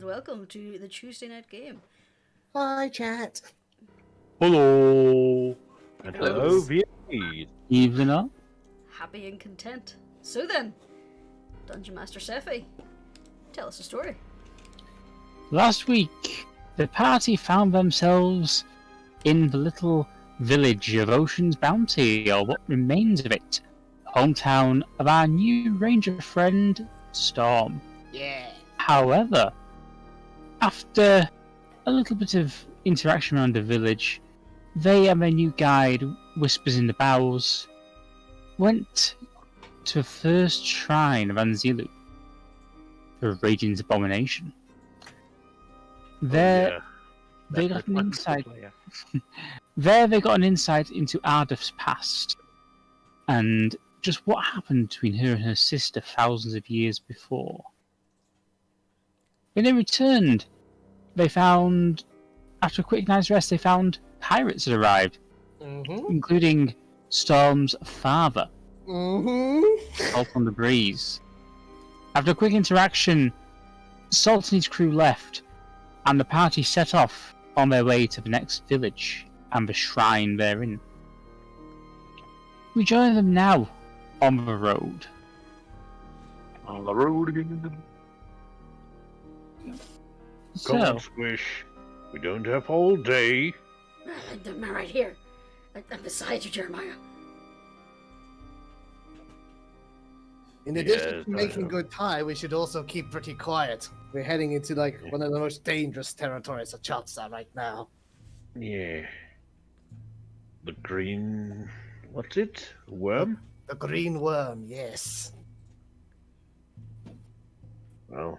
welcome to the Tuesday night game. Hi, chat. Hello. And Hello. hello, Vietnamese. Evening up. Happy and content. So then, Dungeon Master Seph, tell us a story. Last week, the party found themselves in the little village of Ocean's Bounty, or what remains of it, hometown of our new ranger friend, Storm. Yeah. However, after a little bit of interaction around the village, they and their new guide, Whispers in the Boughs, went to the first shrine of Anzilu, the Radiant Abomination. There, they got an insight. There, they got an insight into Ardeth's past, and just what happened between her and her sister thousands of years before. When they returned, they found, after a quick night's rest, they found pirates had arrived, including Storm's father, Salt on the Breeze. After a quick interaction, Salt and his crew left, and the party set off on their way to the next village and the shrine therein. We join them now on the road. On the road again. Come on, Squish. We don't have all day. I'm right here. I'm beside you, Jeremiah. In addition to making good time, we should also keep pretty quiet. We're heading into one of the most dangerous territories of Chatsa right now. Yeah. The green... what's it? Worm? The green worm, yes. Well,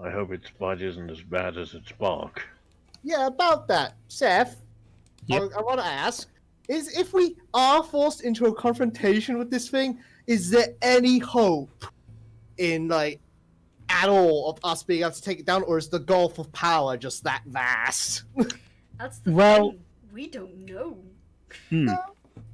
I hope its bite isn't as bad as its bark. Yeah, about that, Seph. Yep. I want to ask: is if we are forced into a confrontation with this thing, is there any hope in at all of us being able to take it down, or is the gulf of power just that vast? That's the Well- thing. We don't know. No.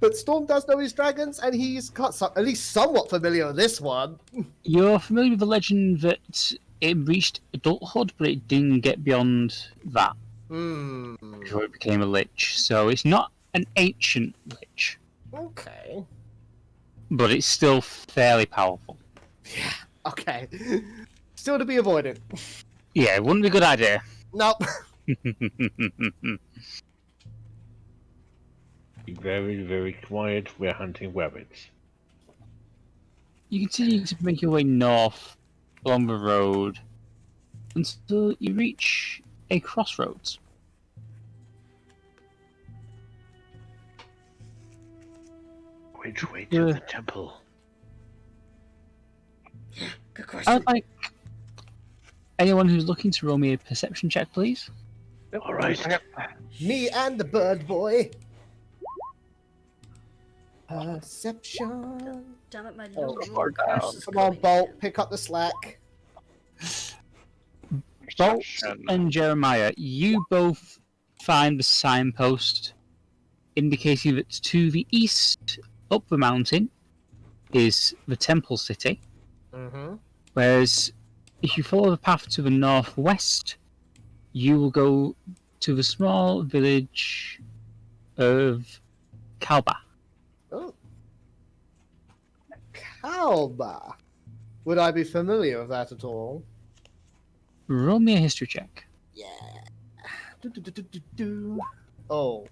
But Storm does know his dragons, and he's got at least somewhat familiar with this one. You're familiar with the legend that it reached adulthood, but it didn't get beyond that before it became a lich. So it's not an ancient lich, Okay. but it's still fairly powerful. Yeah. Okay. Still to be avoided. Yeah, it wouldn't be a good idea. Nope. Be very, very quiet. We're hunting rabbits. You continue to make your way north along the road until you reach a crossroads. Which way to the temple? Good question. I'd like anyone who's looking to roll me a perception check, please. Alright. Me and the bird boy. Perception. Damn it, my little come rule curse is Come on, coming Bolt. in. Pick up the slack. Bolt and Jeremiah, you both find the signpost indicating that to the east, up the mountain, is the temple city. Whereas if you follow the path to the northwest, you will go to the small village of Kalba. Oh. Kalba. Would I be familiar with that at all? Roll me a history check. Yeah. Do. Oh.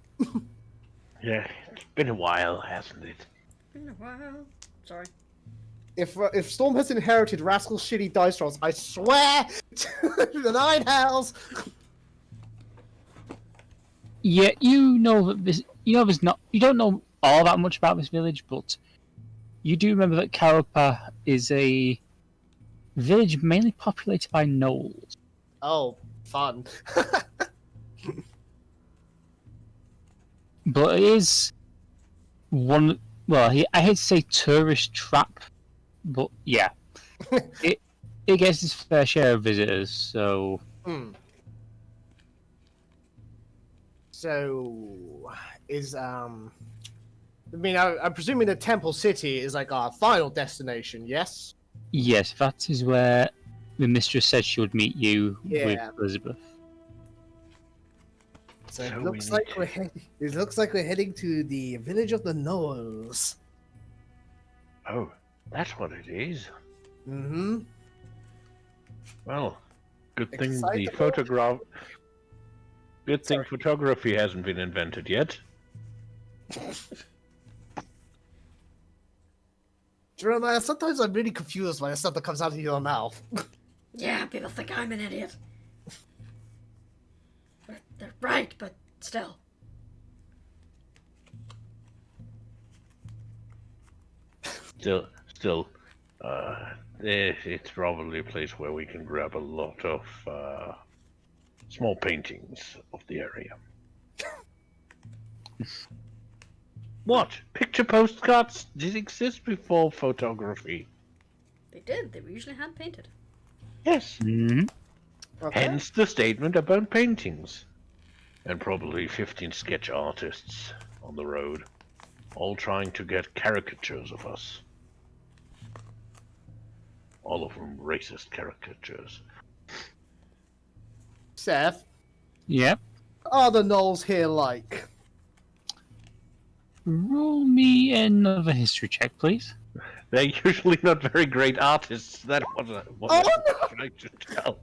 Yeah, it's been a while, hasn't it? Been a while. Sorry. If Storm has inherited Rascal's shitty dice rolls, I swear to the nine hells. Yeah, you know that this. You know, there's not. You don't know all that much about this village, but you do remember that Karapa is a village mainly populated by gnolls. Oh, fun. But it is one. Well, I hate to say tourist trap, but yeah, it gets its fair share of visitors. So So, is I'm presuming the Temple City is our final destination. Yes. yes, that is where the mistress said she would meet you Yeah. with Elizabeth. So it So looks we like need we're heading to the village of the Knolls. Oh, that's what it is. Mm-hmm. Well, good thing the Excitable. photograph. Good thing Sorry. photography hasn't been invented yet. Jeremiah, sometimes I'm really confused by the stuff that comes out of your mouth. Yeah, people think I'm an idiot. They're right, but still. Still, it's probably a place where we can grab a lot of small paintings of the area. What? Picture postcards did exist before photography? They did. They were usually hand painted. Yes. Hmm. Okay. Hence the statement about paintings. And probably 15 sketch artists on the road, all trying to get caricatures of us. All of them racist caricatures. Seph, Yep. are the Knolls here like? Roll me another history check, please. They're usually not very great artists. That was what I was trying to tell.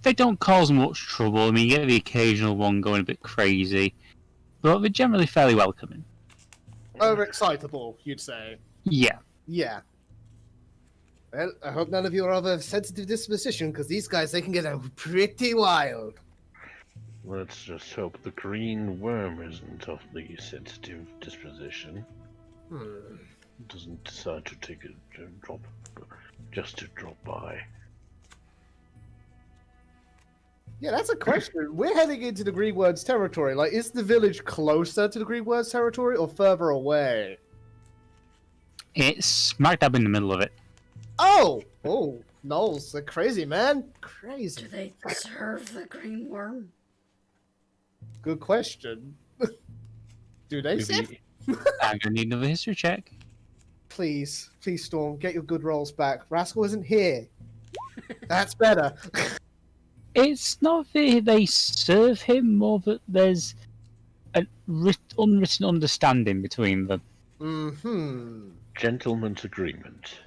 They don't cause much trouble. I mean, you get the occasional one going a bit crazy, but they're generally fairly welcoming. Overexcitable, you'd say. Yeah. Yeah. Well, I hope none of you are of a sensitive disposition, because these guys, they can get pretty wild. Let's just hope the green worm isn't of the sensitive disposition. Doesn't decide to take a drop, just to drop by. Yeah, that's a question. We're heading into the Green Words territory. Like, is the village closer to the Green Words territory or further away? It's smack dab in the middle of it. Oh! Oh, Knolls, they're crazy, man. Crazy. Do they serve the green worm? Good question. Do they, Seph? Maybe, I'm gonna need another history check. Please, please, Storm, get your good rolls back. Rascal isn't here. That's better. It's not that they serve him, more that there's an unwritten understanding between them. Mm-hmm. gentleman's agreement.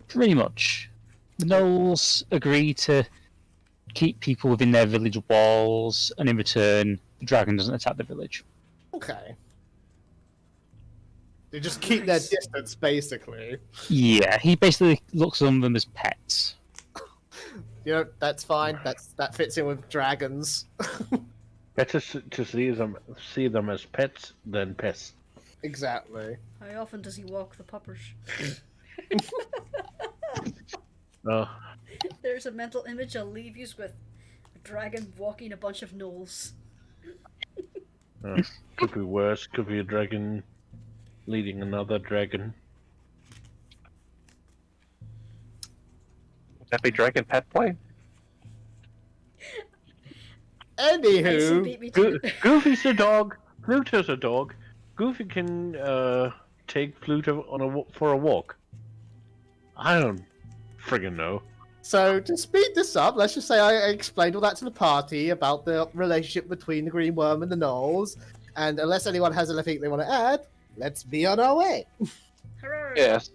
Pretty much. The Knolls agree to keep people within their village walls, and in return, the dragon doesn't attack the village. Okay. They just keep their distance, basically. Yeah, he basically looks on them as pets. You know, that's fine. That fits in with dragons. Better to see them as pets than pests. Exactly. How often does he walk the puppers? There's a mental image I'll leave you with. A dragon walking a bunch of gnolls. Could be worse. Could be a dragon leading another dragon. Would that be dragon pet play? Tyson Anywho, beat me to it. Goofy's a dog. Pluto's a dog. Goofy can take Pluto for a walk. I don't friggin' know. so to speed this up, let's just say I explained all that to the party about the relationship between the Green Worm and the Knolls, and unless anyone has anything they want to add, let's be on our way. Hooray! Yes.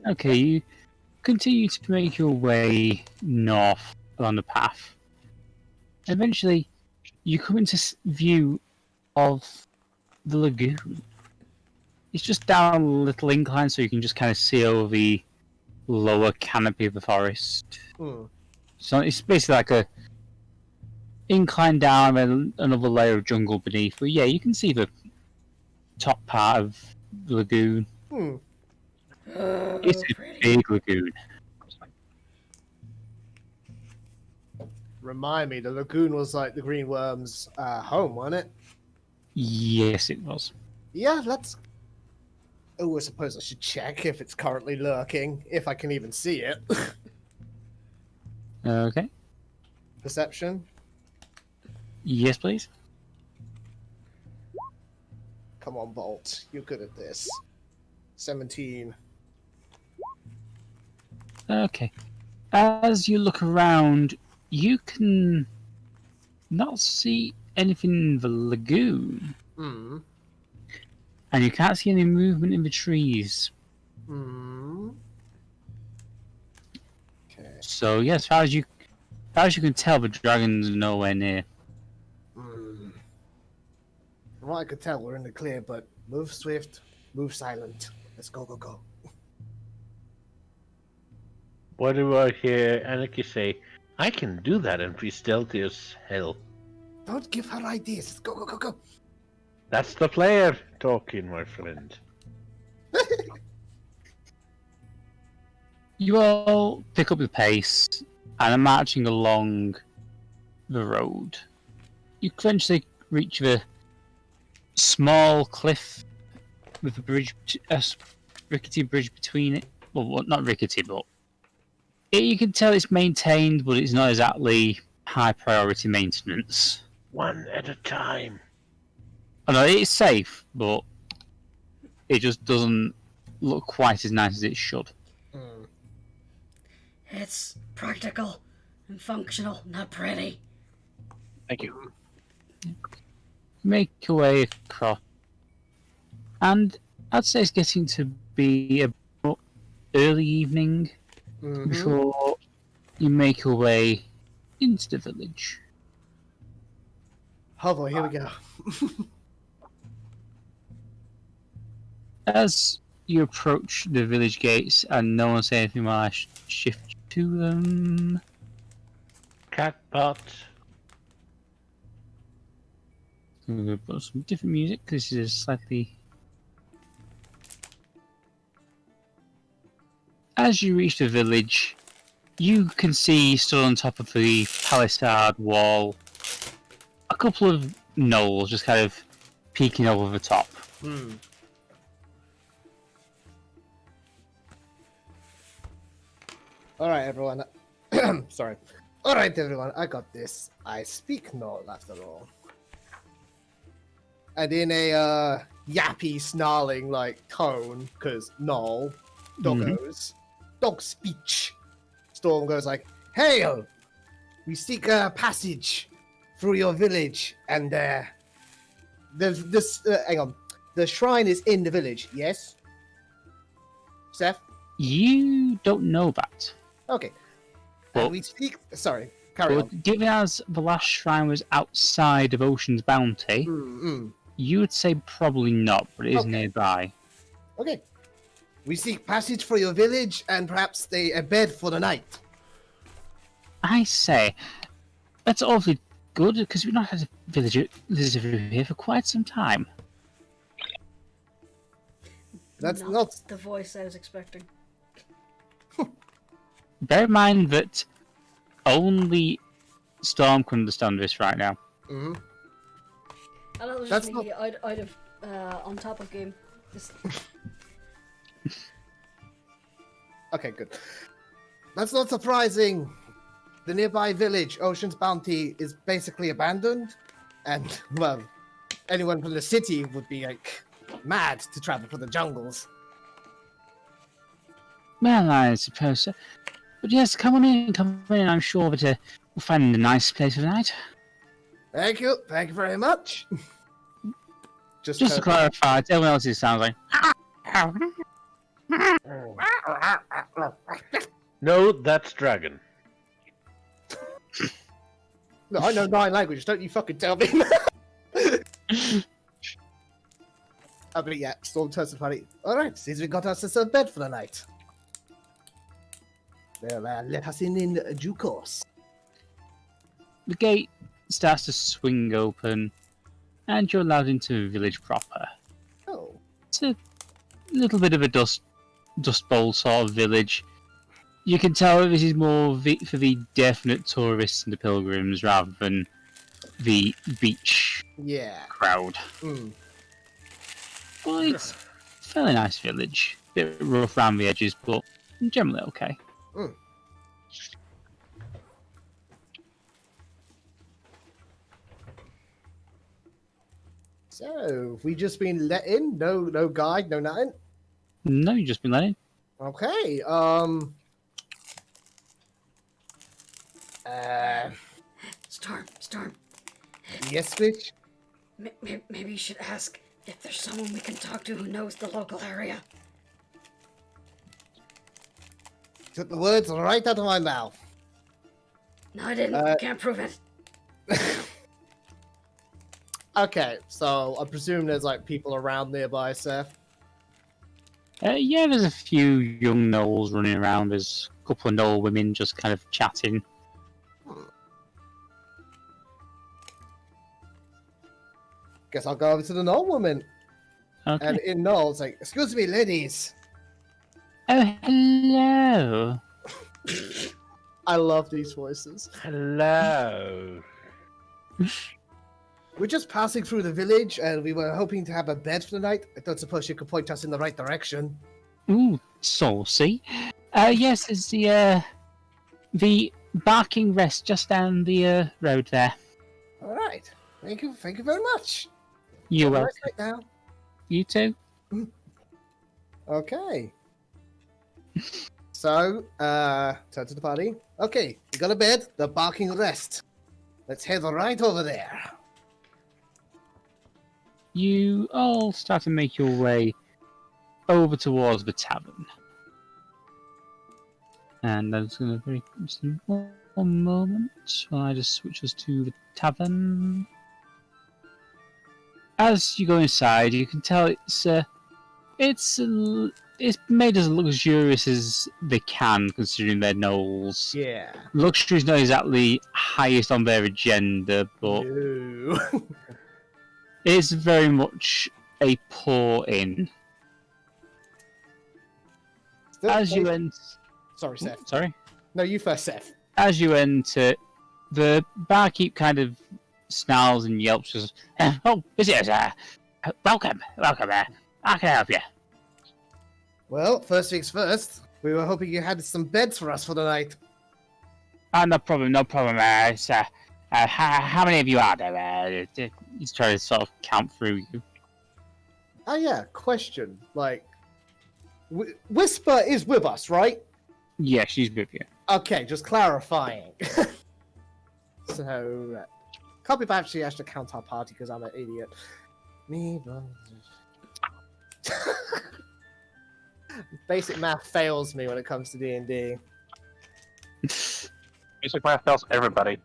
Okay, you continue to make your way north along the path. Eventually, you come into view of the lagoon. It's just down a little incline, so you can just kind of see over the lower canopy of the forest. So it's basically like a incline down and another layer of jungle beneath. But yeah, you can see the top part of the lagoon. Oh, It's a pretty. big lagoon. Remind me, the lagoon was like the Green Worm's home, wasn't it? Yes, it was. Yeah, let's. Oh, I suppose I should check if it's currently lurking, if I can even see it. Okay. Perception. Yes, please. Come on, Bolt. You're good at this. 17. Okay. As you look around, you can not see anything in the lagoon. Hmm. And you can't see any movement in the trees. Hmm. Okay. So, yeah, as far as you can tell, the dragon's nowhere near. Hmm. From what I could tell, we're in the clear, but move swift, move silent. Let's go, go, go. What do I hear Anarchy say? I can do that and be stealthy as hell. Don't give her ideas. Let's go, go, go, go. That's the player talking, my friend. You all pick up the pace and are marching along the road. You eventually reach the small cliff with a bridge, a rickety bridge between it. Well, not rickety, but you can tell it's maintained, but it's not exactly high priority maintenance. One at a time. I know it's safe, but it just doesn't look quite as nice as it should. Hmm. It's practical and functional, not pretty. Thank you. Make your way across. And I'd say it's getting to be about early evening Mhm. before you make your way into the village. Oh boy, here we go. As you approach the village gates and no one says anything while I shift to them. Catbot. I'm going to put some different music because this is slightly. As you reach the village, you can see stood on top of the palisade wall a couple of gnolls just kind of peeking over the top. Hmm. All right, everyone. Sorry. All right, everyone. I got this. I speak Gnoll after all. And in a yappy, snarling like tone, because Gnoll, doggos, dog speech. Storm goes like, "Hail! We seek a passage through your village, and hang on. The shrine is in the village. Yes, Seph. You don't know that. Okay. Well- And we speak. Sorry. Carry on. But given as the last shrine was outside of Ocean's Bounty, Mm-mm. you would say probably not, but it is Okay. nearby. Okay. We seek passage for your village and perhaps a bed for the night. I say, that's awfully good because we've not had a visitor here for quite some time. That's not. the voice I was expecting. Bear in mind that only Storm can understand this right now. Mhm. And it was That's just me out of on top of game. Just Okay, good. That's not surprising. The nearby village, Ocean's Bounty, is basically abandoned, and well, anyone from the city would be like mad to travel for the jungles. Well, I suppose so. But yes, come on in. I'm sure that we'll find a nice place for the night. Thank you very much. Just to clarify, everyone else's sounds like. No, that's dragon. No, I know 9 languages. Don't you fucking tell me. But yeah, Storm turns to funny. All right, seems we got us a bed for the night. Well, let us in due course. The gate starts to swing open, and you're allowed into the village proper. Oh, It's a little bit of a dust bowl sort of village. You can tell this is more for the definite tourists and the pilgrims rather than the beach yeah. crowd. Mm. Well, it's a fairly nice village. Bit rough around the edges, but generally okay. Mm. So, we just been let in? No guide, no nothing? No, you've just been letting. Okay, Storm. yes, Squish? Maybe you should ask if there's someone we can talk to who knows the local area. Took the words right out of my mouth. No, I didn't. Can't prove it. Okay, so I presume there's like people around nearby, Seph. Yeah, there's a few young gnolls running around. There's a couple of gnoll women just kind of chatting. Guess I'll go over to the Knoll woman. Okay. And in Knoll, it's like, excuse me, ladies. Oh, hello. I love these voices. Hello. We're just passing through the village, and we were hoping to have a bed for the night. I don't suppose you could point us in the right direction. Ooh, saucy. Yes, it's the barking rest just down the road there. All right. Thank you very much. You're Have a welcome. nice night now. You too. Okay. So, turn to the party. Okay, you got a bed, the barking rest. Let's head right over there. You all start to make your way over towards the tavern. And I'm just going to one moment while I just switch us to the tavern. As you go inside, you can tell it's made as luxurious as they can, considering their gnolls. Yeah. Luxury is not exactly highest on their agenda, but No. it's very much a pour in. As you enter, Sorry, Seph. sorry. No, you first, Seph. As you enter, the barkeep kind of snarls and yelps. Just, oh, visitors, welcome. How can I help you? Well, first things first. We were hoping you had some beds for us for the night. No problem. It's, how many of you are there? He's trying to sort of count through you. Oh yeah, question. Like, Whisper is with us, right? Yeah, she's with you. Okay, just clarifying. So, can't be bad. She has to count our party because I'm an idiot. Me, basic math fails me when it comes to D&D. Basic math tells everybody.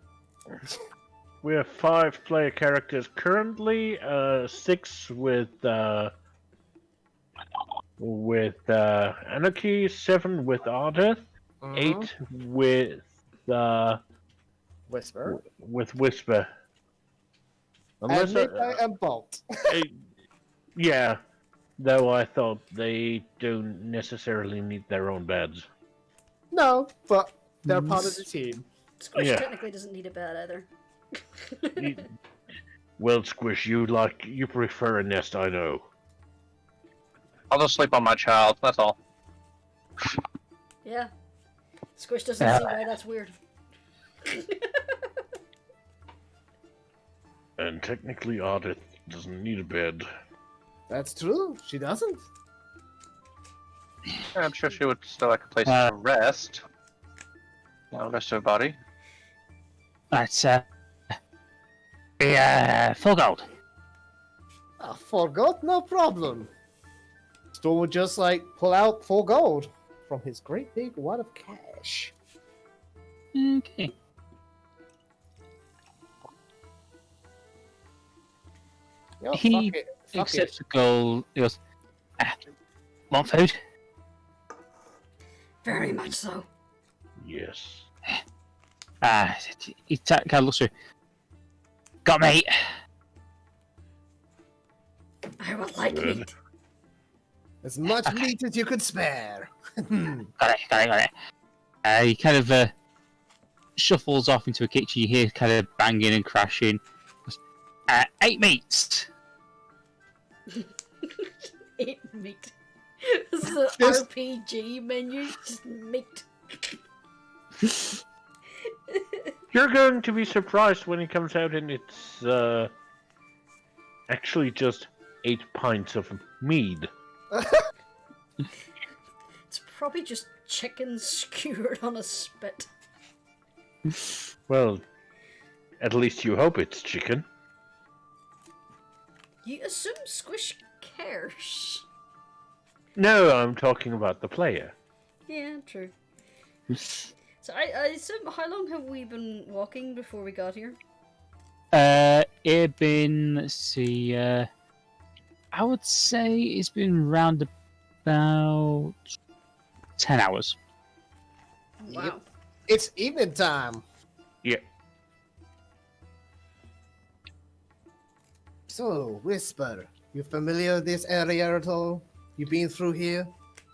We have 5 player characters currently. 6 with Anarchy, 7 with Ardeth, 8 with Whisper. with Whisper. And Midnight and Bolt. Yeah, though I thought they don't necessarily need their own beds. No, but they're part of the team. Squish Yeah. technically doesn't need a bed either. Well, Squish, you prefer a nest, I know. I'll just sleep on my child, that's all. Yeah. Squish doesn't see why that's weird. And technically, Ardeth doesn't need a bed. That's true. She doesn't. I'm sure she would still like a place to rest. Rest her body. That's full gold. I forgot, no problem. Storm would just like pull out 4 gold from his great big wad of cash. Okay. You know, He fuck it. Fuck accepts it. the gold. He goes, want food? Very much so. Yes. He kind of looks through. Got meat. I would like Good. meat. As much meat as you could spare. Got it. He kind of shuffles off into a kitchen. You hear kind of banging and crashing. 8 meats. 8 meat. This is an RPG menu. Just meat. You're going to be surprised when it comes out in its actually just 8 pints of mead. It's probably just chicken skewered on a spit. Well, at least you hope it's chicken. You assume Squish cares. No, I'm talking about the player. Yeah, true. So I assume, how long have we been walking before we got here? It been, let's see, I would say it's been round about 10 hours. Wow. Yep. It's evening time. Yeah. So, Whisper, you familiar with this area at all? You been through here?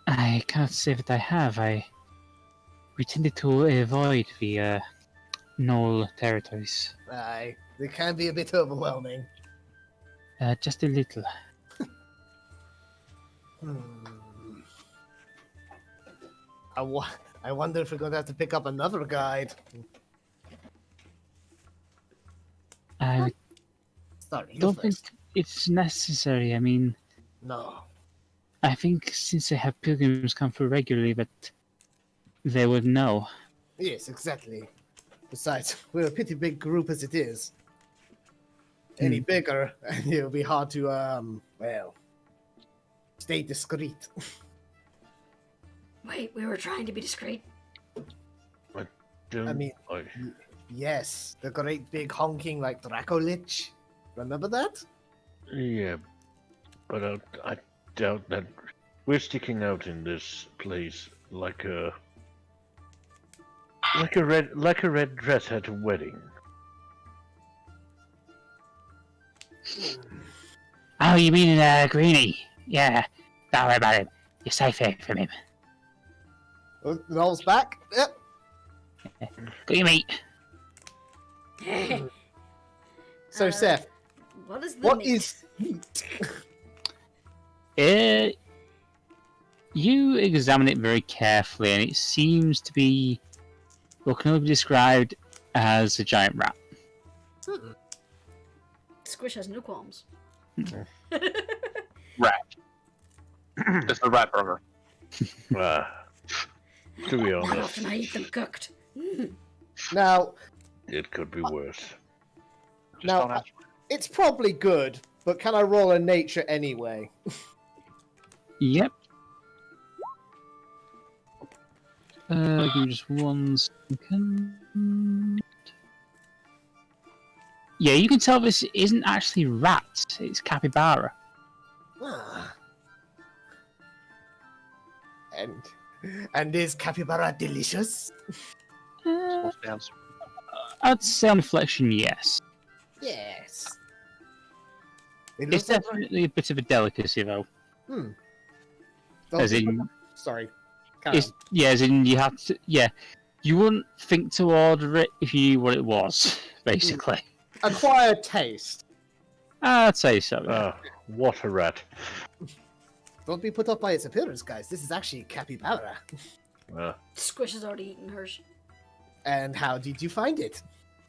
I cannot say that I have. We tended to avoid the Knoll territories. Aye, they can be a bit overwhelming. Just a little. I wonder if we're going to have to pick up another guide. I Sorry, you don't think first. it's necessary. I mean, No. I think since they have pilgrims come through regularly, that they would know. Yes, exactly. Besides, we're a pretty big group as it is. Any bigger, and it'll be hard to, well, stay discreet. Wait, we were trying to be discreet. I mean, yes, the great big honking like Draco Lich. Remember that? Yeah, but I doubt that we're sticking out in this place like a red dress at a wedding. Oh, you mean Greenie? Yeah, don't worry about him. You're safe here from him. Noel's back. Yep. Got your meat. So, Seph, What is the what meat? is heat? You examine it very carefully, and it seems to be what can only be described as a giant rat. Squish has no qualms. Rat. It's a rat burger. To be Not honest, often I eat them cooked. Now, it could be worse. Just don't ask. it's probably good, but can I roll a nature anyway? Yep. Give me just 1 second. Yeah, you can tell this isn't actually rat, it's capybara. Ah. And is capybara delicious? Uh, Stands. I'd say on reflection, yes. Yes. It's It looks like... definitely a bit of a delicacy, though. As in, Sorry. Carry it's, yeah, as in you have to, yeah. You wouldn't think to order it if you knew what it was, basically. on. Acquired taste. I'd say so. Yeah. What a rat. Don't be put off by its appearance, guys. This is actually capybara. Squish has already eaten hers. And how did you find it?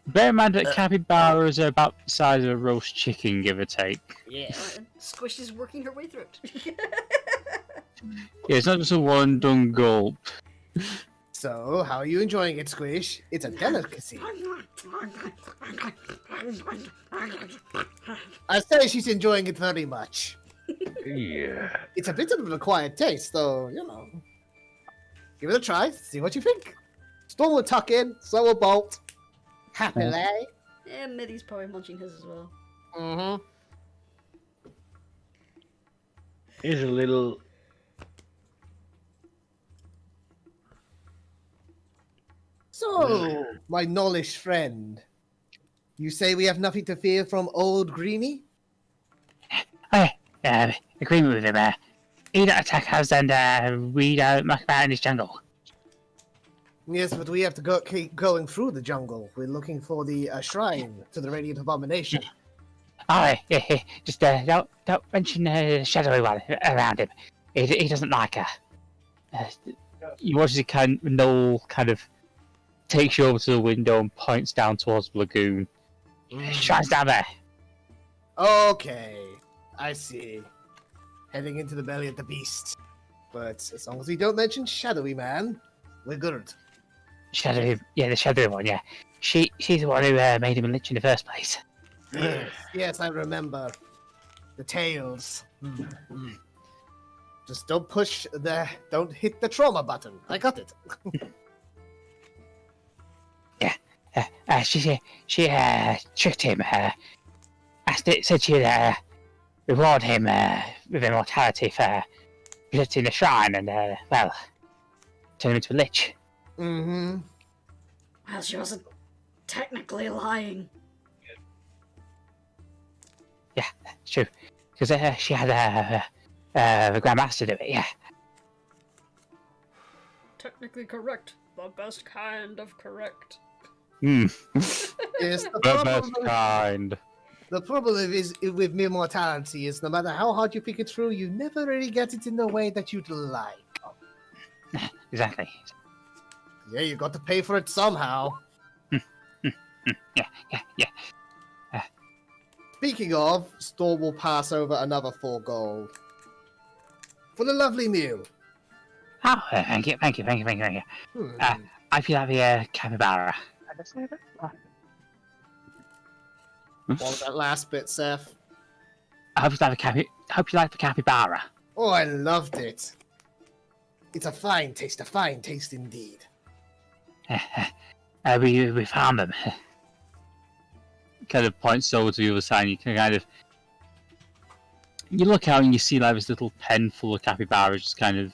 Bear in mind that capybaras are about the size of a roast chicken, give or take. Yeah. Squish is working her way through it. Yeah, it's not just a one-done gulp. So, how are you enjoying it, Squish? It's a delicacy. I say she's enjoying it very much. Yeah. It's a bit of an acquired taste, though, you know. Give it a try, see what you think. Storm will tuck in, so will Bolt. Happily. Yeah, Middy's probably munching his as well. Mm-hmm. Here's a little. So, my knowledge friend, you say we have nothing to fear from old Greenie? Agreement with him. He don't attack us and we don't muck about in this jungle. Yes, but we have to keep going through the jungle. We're looking for the shrine to the Radiant Abomination. Yeah. Just don't mention the shadowy one around him. He doesn't like her. You watch as Noel kind of takes you over to the window and points down towards the lagoon. Shrine's down there. Okay, I see. Heading into the belly of the beast. But as long as we don't mention Shadowy Man, we're good. Shadowy, yeah, the shadowy one, yeah. She's the one who made him a lich in the first place. Yes, I remember. The tails. Just don't don't hit the trauma button. I got it. She tricked him. Said she'd reward him with immortality for visiting the shrine and, well, turn him into a lich. Mm-hmm. Well, she wasn't technically lying. Yeah, it's true. Because she had the Grandmaster do it, yeah. Technically correct. The best kind of correct. Yes, The best kind. The problem is with immortality is no matter how hard you pick it through, you never really get it in the way that you'd like. Exactly. Yeah, you got to pay for it somehow. Yeah. Speaking of, Storm will pass over another 4 gold. For the lovely meal. Oh, thank you. I feel like the capybara. What was that last bit, Seph? I hope you like the capybara. Oh, I loved it. It's a fine taste indeed. We found them. Kind of points over to the other side. You can you look out and you see like this little pen full of capybaras just kind of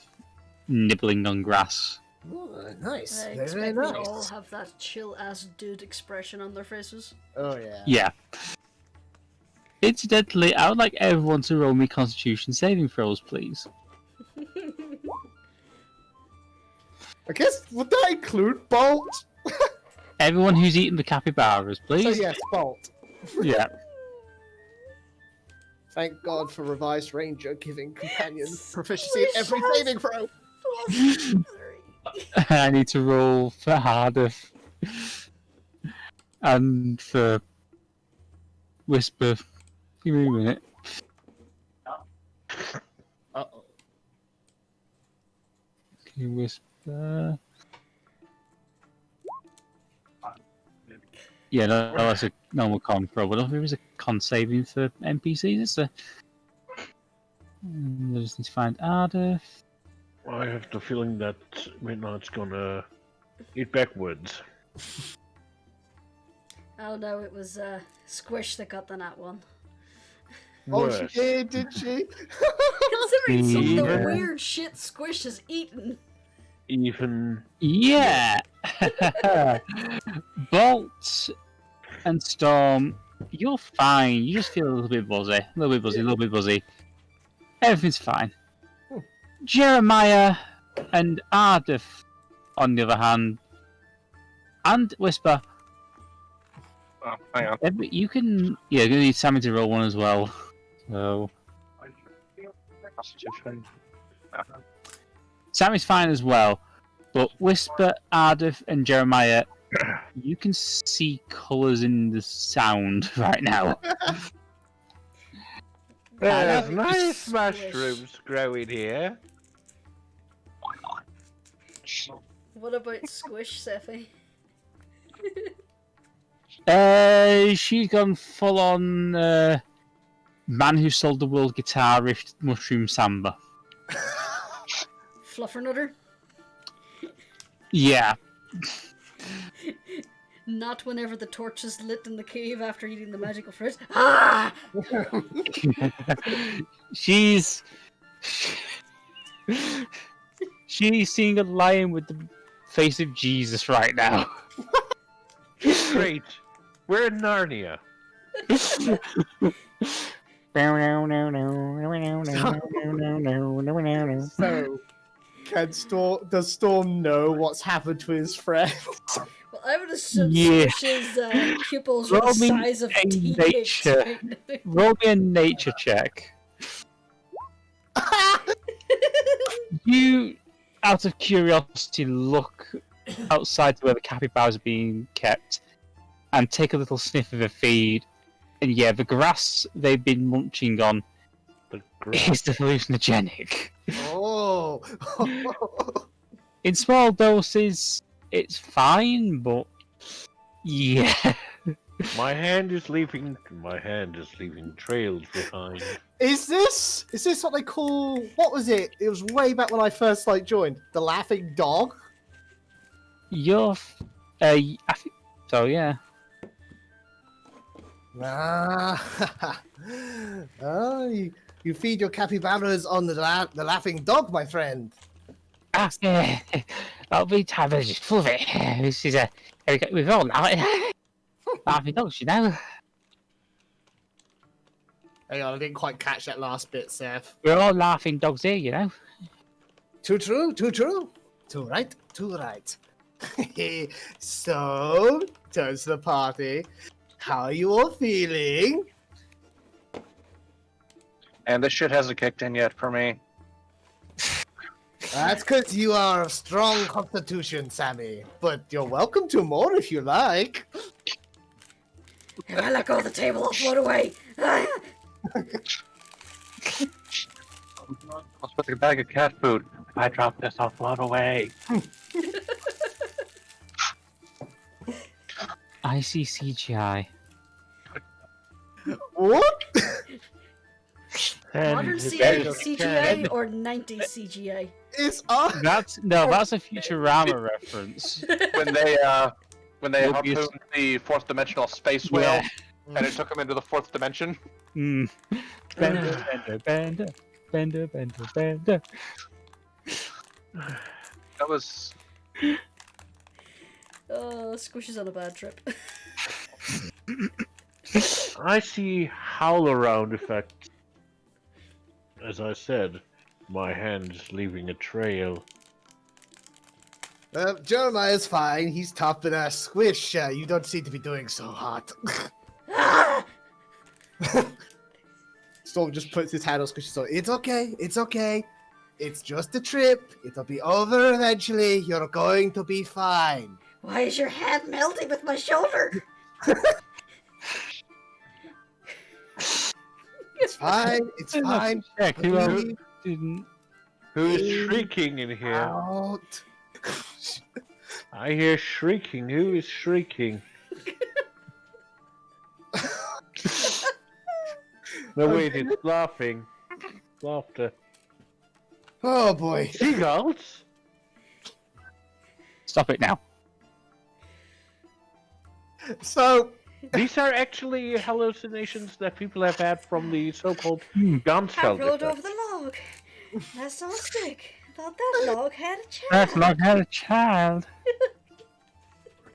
nibbling on grass. Oh, nice. I Very expect they nice. all have that chill-ass dude expression on their faces. Oh, yeah. Yeah. Incidentally, I would like everyone to roll me Constitution saving throws, please. I guess, would that include Bolt? Everyone who's eaten the capybaras, So please. yes, Bolt. Yeah. Thank God for Revised Ranger giving companions proficiency in every saving throw. I need to roll for Ardeth and for Whisper. Give me a minute. Uh-oh. Okay, Whisper. Yeah, no, that's a normal con throw, but there is a con saving for NPCs, is there? I just need to find Ardeth. I have the feeling that Midnight's gonna eat backwards. Oh no, it was Squish that got the nat one. Oh, Worse. she did she? Considering some of the Yeah. weird shit Squish has eaten. Even Yeah! Bolt and Storm, you're fine. You just feel a little bit buzzy. Everything's fine. Jeremiah and Ardeth, on the other hand, and Whisper, Oh, hang on. you can. Yeah, you're gonna need Sammy to roll one as well. So Constitution. Sammy's fine as well, but Whisper, Ardeth, and Jeremiah, you can see colours in the sound right now. there's love nice Squish. mushrooms growing here. What about Squish, Sephi? She's gone full on man who sold the world guitar riff mushroom samba. Fluffernutter? Yeah. Not whenever the torch is lit in the cave after eating the magical fruit. Ah! She's seeing a lion with the face of Jesus right now. Great. We're in Narnia. So, does Storm know what's happened to his friend? Well, I would assume Yeah. Squish's pupils are the Roll me size of a tea nature. cakes. Right? Roll me a nature check. You, out of curiosity, look outside to where the capybaras are being kept and take a little sniff of the feed. And yeah, the grass they've been munching on The is hallucinogenic. Oh. In small doses, it's fine, but yeah. My hand is leaving trails behind. Is this what they call? What was it? It was way back when I first joined the laughing dog. I think so. Yeah. You feed your capybaras on the laughing dog, my friend. Yeah. That'll be Tabaxi full of it. This is we've all laughing dogs, you know. Hang on, I didn't quite catch that last bit, Seph. We're all laughing dogs here, you know. Too true, too true. Too right, too right. So, turns to the party. How are you all feeling? And this shit hasn't kicked in yet for me. That's because you are of strong constitution, Sammy. But you're welcome to more if you like. If I let go of the table, I'll float away. Let's put a bag of cat food. If I drop this, I'll float away. I see CGI. What? Modern CGI or 90s CGI? It's on. That's a Futurama reference. When they Mobius. harpooned the fourth dimensional space whale, and it took him into the fourth dimension. Mm. Bender, bender, bender, bender, bender. That was. Oh, Squish is on a bad trip. I see howl around effect. As I said, my hand's leaving a trail. Jeremiah's fine. He's tough, but Squish, you don't seem to be doing so hot. Storm just puts his hand on Squish's so it's okay, it's okay. It's just a trip. It'll be over eventually. You're going to be fine. Why is your hand melting with my shoulder? It's fine. It's fine. Check who Breathe didn't. Who's shrieking in here? out. I hear shrieking. Who is shrieking? No, wait, it's laughing. Laughter. Oh boy. Seagulls? Stop it now. So, These are actually hallucinations that people have had from the so-called I Ganzfeld rolled over effect. the log. That's not a stick. I thought that log had a child. That log had a child.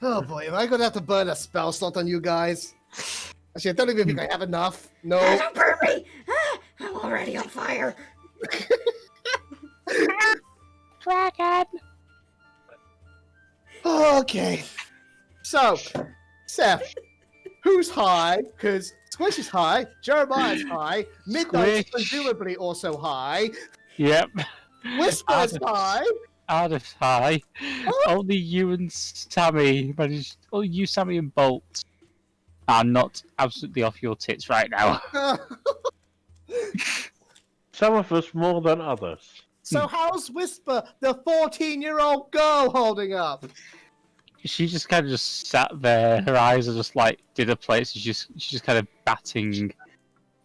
oh boy, am I gonna have to burn a spell slot on you guys? Actually, I don't even think I have enough. No. Don't burn me! Ah, I'm already on fire. Dragon. Okay. So, Seph, who's high? Because Squish is high, Jeremiah's high, Midnight's Squish. presumably also high, Yep. Whisper's high. Ardeth high. Only you and Sammy managed. Only you, Sammy, and Bolt are not absolutely off your tits right now. Some of us more than others. So how's Whisper, the 14-year-old girl, holding up? She just kind of just sat there. Her eyes are just like dinner plates. She's just kind of batting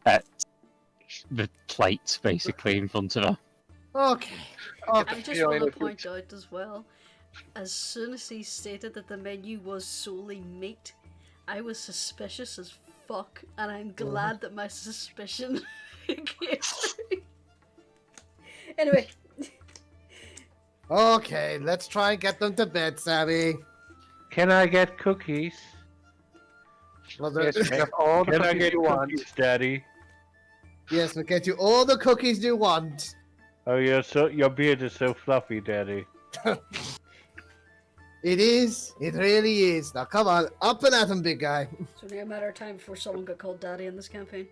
at the plate basically in front of her. Okay. I just want to point out as well, as soon as he stated that the menu was solely meat, I was suspicious as fuck, and I'm glad that my suspicion came true. Anyway. Okay, let's try and get them to bed, Sammy. Can I get cookies? Well, Yes, you have all the Can I cookies get you want. cookies, Daddy? yes, we'll get you all the cookies you want. Oh, your beard is so fluffy, Daddy. It is. It really is. Now, come on. Up and at him, big guy. It's only a matter of time before someone got called daddy in this campaign.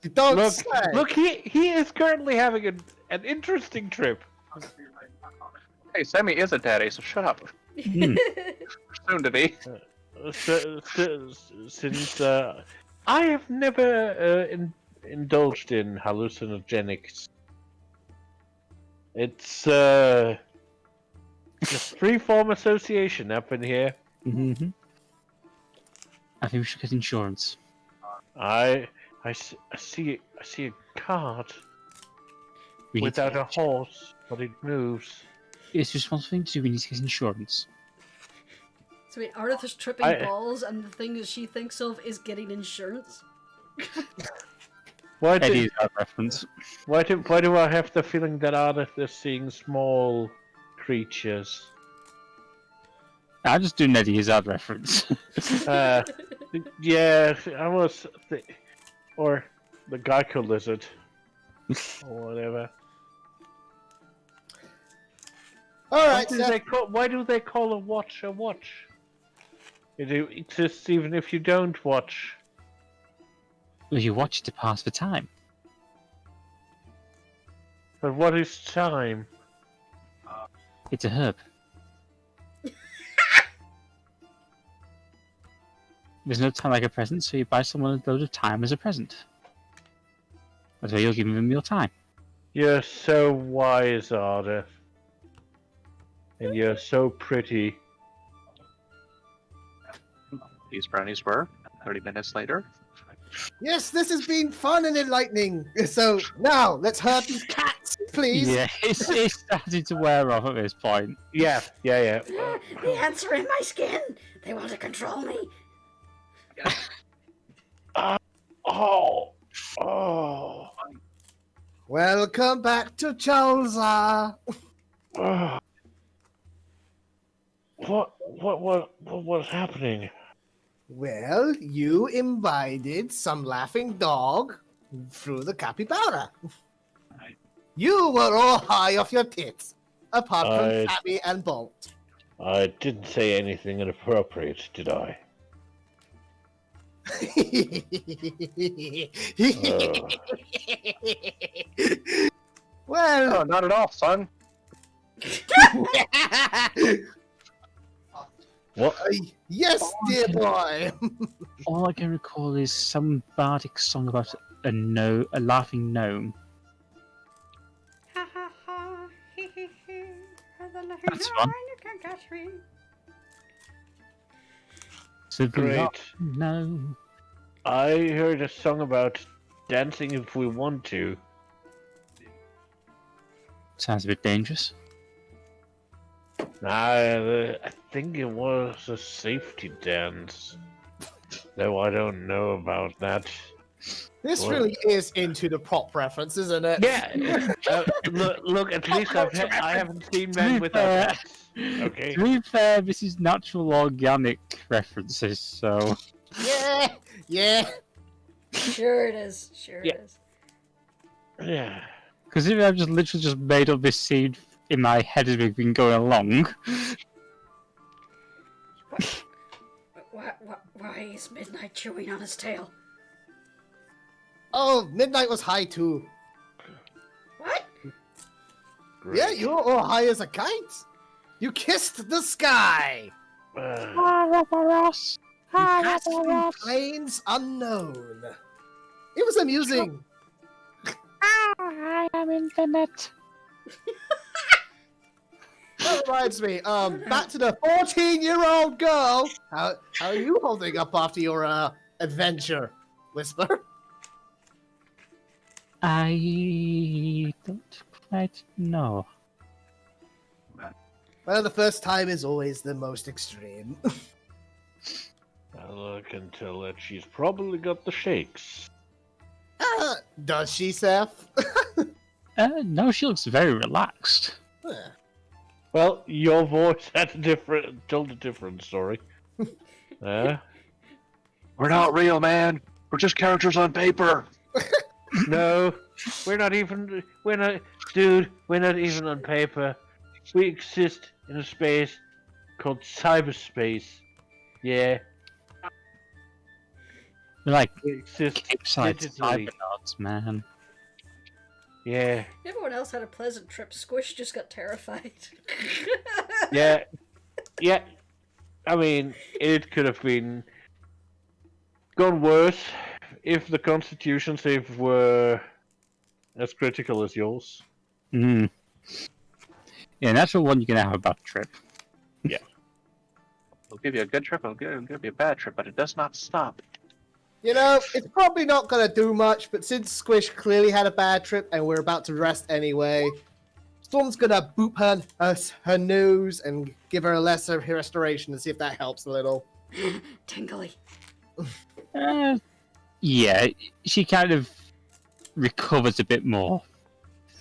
You don't Look, say. look, he is currently having an interesting trip. Hey, Sammy is a daddy, so shut up. Hmm. Soon to be. since I have never indulged in hallucinogenics. It's just free-form association up in here. Mm-hmm. I think we should get insurance. I see a cart We need to without get a horse, but it moves. It's just one thing to do. We need to get insurance. So wait, Ardeth is tripping balls, and the thing that she thinks of is getting insurance. Why Eddie's that reference. why do I have the feeling that Ardeth is seeing small creatures? I just do Eddie Izzard reference. Yeah, I was, or the Geico lizard, or whatever. All right, Why do they call a watch a watch? It exists even if you don't watch. Well, you watch it to pass the time. But what is time? It's a herb. There's no time like a present, so you buy someone a load of time as a present. That's why you're giving them your time. You're so wise, Ardeth. And you're so pretty. These brownies were 30 minutes later. yes, this has been fun and enlightening. So now let's hurt these cats, please. Yeah, it's starting to wear off at this point. Yeah. The ants are in my skin. They want to control me. Oh. Welcome back to Chalza. What's happening? Well, you invited some laughing dog through the capybara. You were all high off your tits, apart from Tabby and Bolt. I didn't say anything inappropriate, did I? Well, No, not at all, son. What? Yes, dear boy. All I can recall is some bardic song about a laughing gnome. Ha ha ha, he he he. That's fun. You can catch me. So the Great. laughing gnome. I heard a song about dancing if we want to. Sounds a bit dangerous. I think it was a safety dance. Though I don't know about that. This What? really is into the prop reference, isn't it? Yeah. Look. At least I haven't seen men without hats. Okay. To be fair, this is natural organic references, so... Yeah. Sure it is. Sure Yeah. it is. Yeah. Because if I've just literally just made up this scene in my head as we've been going along... Why is Midnight chewing on his tail? Oh, Midnight was high too. What? Great. Yeah, you were all high as a kite. You kissed the sky. You passed through plains unknown. It was amusing. I am infinite. That reminds me, back to the 14-year-old girl. How are you holding up after your adventure, Whisper? I don't quite know. Well, the first time is always the most extreme. I can tell that she's probably got the shakes. Does she, Seph? No, she looks very relaxed. Well, your voice told a different story. We're not real, man. We're just characters on paper. No, we're not even on paper. We exist in a space called cyberspace. Yeah, We're like we exist cape-side digitally. cybernauts, man. Yeah, Everyone else had a pleasant trip. Squish just got terrified. yeah. I mean, it could have been gone worse if the Constitution save were as critical as yours. Hmm. Yeah, natural one, you're gonna have a bad trip. I'll give you a good trip, I'll give you a bad trip, but it does not stop. You know, it's probably not going to do much, but since Squish clearly had a bad trip and we're about to rest anyway, Storm's going to boop her nose and give her a lesser restoration and see if that helps a little. Tingly. Yeah, she kind of recovers a bit more.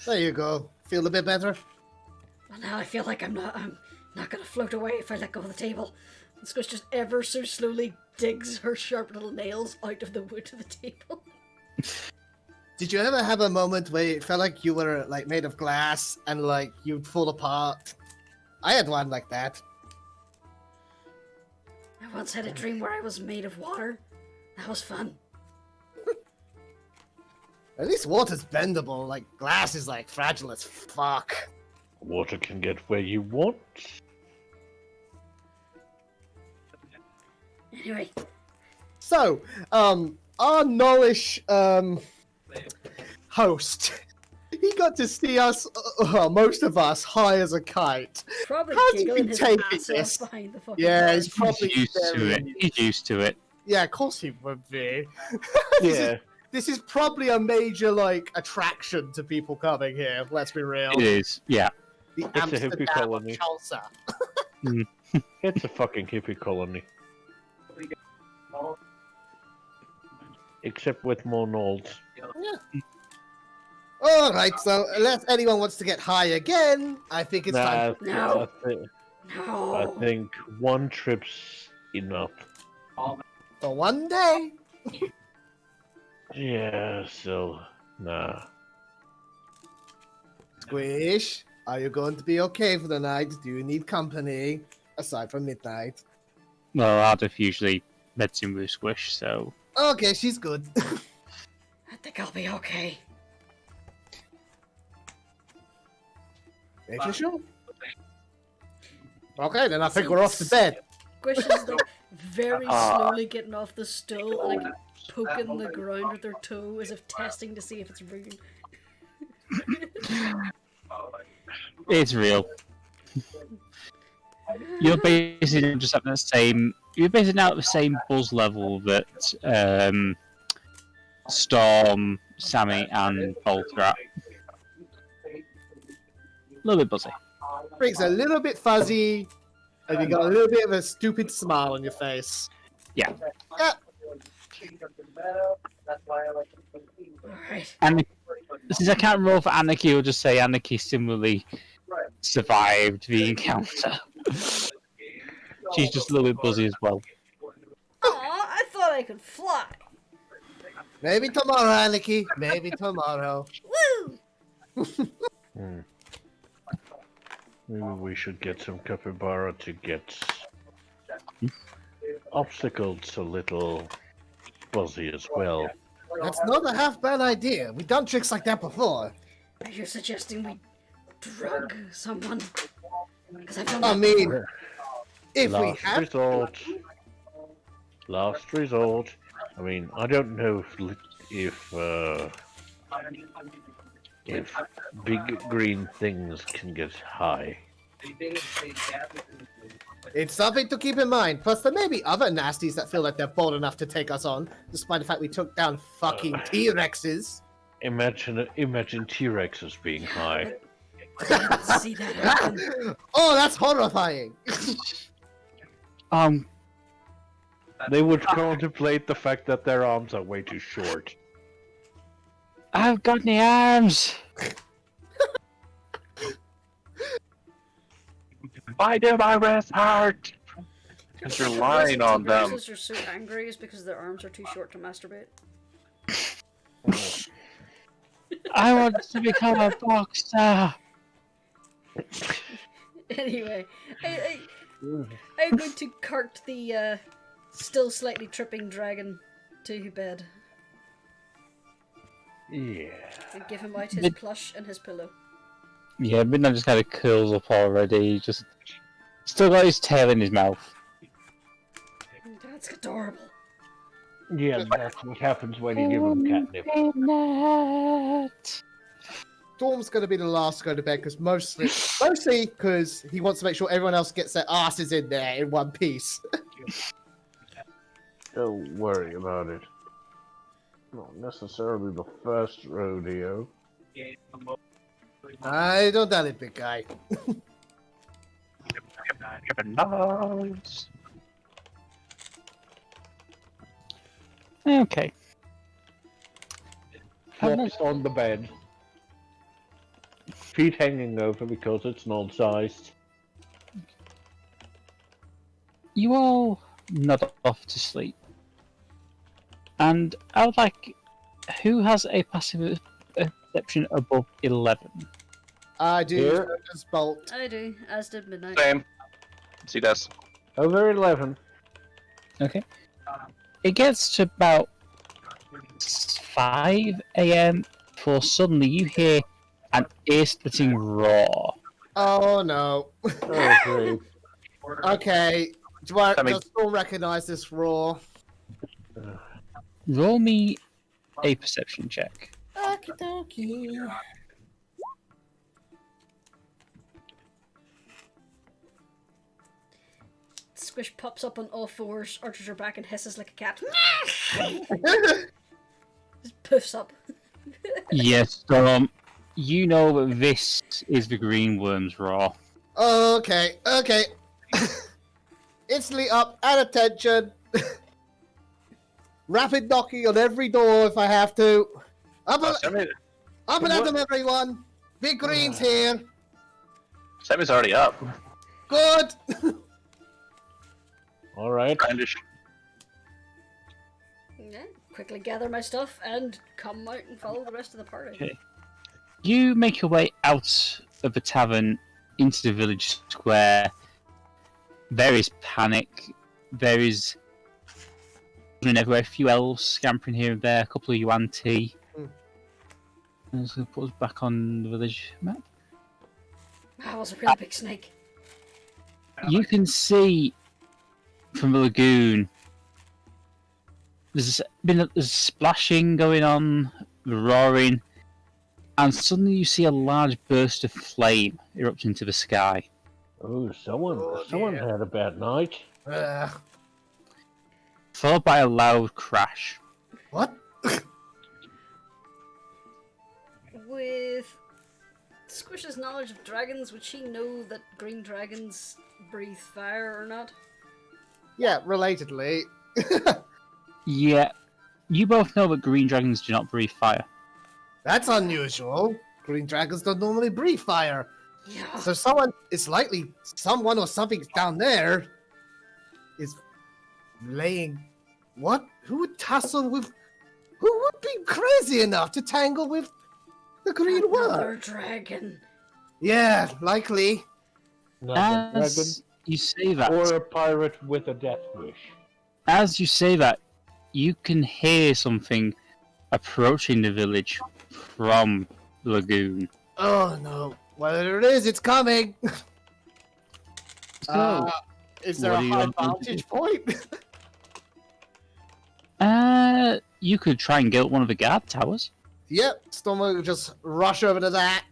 There you go. Feel a bit better? Well, now I feel like I'm not gonna float away if I let go of the table. And Squish just ever so slowly digs her sharp little nails out of the wood of the table. Did you ever have a moment where it felt like you were like made of glass and like you'd fall apart? I had one like that. I once had a dream where I was made of water. That was fun. At least water's bendable, like glass is like fragile as fuck. Water can get where you want. Anyway. So, our Knowlish host, he got to see us, most of us, high as a kite. Probably How's he giggling been his taking ass off this? behind the fucking Yeah, bar. he's probably He's used to it. He's used to it. Yeah, of course he would be. Yeah. This is probably a major, like, attraction to people coming here, let's be real. It is, yeah. The It's a hippie Amsterdam of colony. Chelsea. It's a fucking hippie colony. Except with more gnolls. Alright, so unless anyone wants to get high again, I think it's time. No. I No. think one trip's enough. For one day. Yeah, so, nah. Squish, are you going to be okay for the night? Do you need company? Aside from midnight. Well, Ardeth usually lets him with Squish, so... Okay, she's good. I think I'll be okay. Are you sure? Okay, then I think we're off to bed. Squish is like very slowly getting off the stool and like poking the ground with her toe as if testing to see if it's real. It's real. You're basically just at the same... You're basically now at the same buzz level that Storm, Sammy, and Bolt are at. A little bit buzzy. Freak's a little bit fuzzy, and you got a little bit of a stupid smile on your face. Yeah. Yeah. Alright. And since I can't roll for Anarchy, I'll just say Anarchy similarly survived the encounter. She's just a little bit buzzy as well. Aw, I thought I could fly. Maybe tomorrow, Anarchy. Maybe tomorrow. Woo! Maybe we should get some capybara to get obstacles a little fuzzy as well. That's not a half bad idea. We've done tricks like that before. Are you suggesting we drug someone? Because I've done I that mean, before. if we Last have resort. Last resort. I mean, I don't know if big green things can get high. It's something to keep in mind. Plus, there may be other nasties that feel like they're bold enough to take us on, despite the fact we took down fucking T-Rexes. Imagine T-Rexes being high. See that happen. Oh, that's horrifying. They would contemplate the fact that their arms are way too short. I've got any arms! Why do my rest hard? Because you're lying on them. The reasons you're so angry is because their arms are too short to masturbate. I want to become a boxer! Anyway, I'm going to cart the still slightly tripping dragon to bed Yeah. and give him out his plush and his pillow. Yeah, Midnight just kind of curls up already, just... Still got his tail in his mouth. That's adorable. Yeah, that's what happens when you give him catnip. Storm's going to be the last to go to bed because mostly because he wants to make sure everyone else gets their asses in there in one piece. Don't worry about it. Not necessarily the first rodeo. I don't doubt it, big guy. Okay. Flops on the bed. Feet hanging over because it's not sized. You all nod off to sleep. And I would like... Who has a passive perception above 11? I do. Here. Just bolt. I do, as did Midnight. Same. See this. Over 11. Okay. It gets to about 5 AM before suddenly you hear an ear-splitting roar. Oh no. Oh, great. Okay. Does Storm recognize this roar? Roll me a perception check. Okie dokie. Squish pops up on all fours, arches her back, and hisses like a cat. Just poofs up. Yes, you know that this is the green worm's roar. Okay. Instantly up, at attention. Rapid knocking on every door if I have to. Up and at them, everyone. Big Green's here. Sammy's already up. Good. Alright. Yeah, quickly gather my stuff and come out and follow the rest of the party. Okay. You make your way out of the tavern into the village square. There is panic. There is everywhere. A few elves scampering here and there. A couple of Yuan-Ti. I'm just going to put us back on the village map. That was a really big snake. You can see from the lagoon. There's splashing going on, the roaring, and suddenly you see a large burst of flame erupt into the sky. Oh, someone had a bad night. Followed by a loud crash. What? With Squish's knowledge of dragons, would she know that green dragons breathe fire or not? Yeah, relatedly. Yeah, you both know that green dragons do not breathe fire. That's unusual. Green dragons don't normally breathe fire. Yeah. So someone or something down there is laying... What? Who would tussle with... Who would be crazy enough to tangle with the green Another worm? dragon. Yeah, likely. Not a dragon. As you say that, Or a pirate with a death wish. You can hear something approaching the village from the lagoon. Oh no. Whatever it is, it's coming. So, Is there a what do you high want to vantage point? You could try and get up one of the guard towers. Yep, Storm will just rush over to that.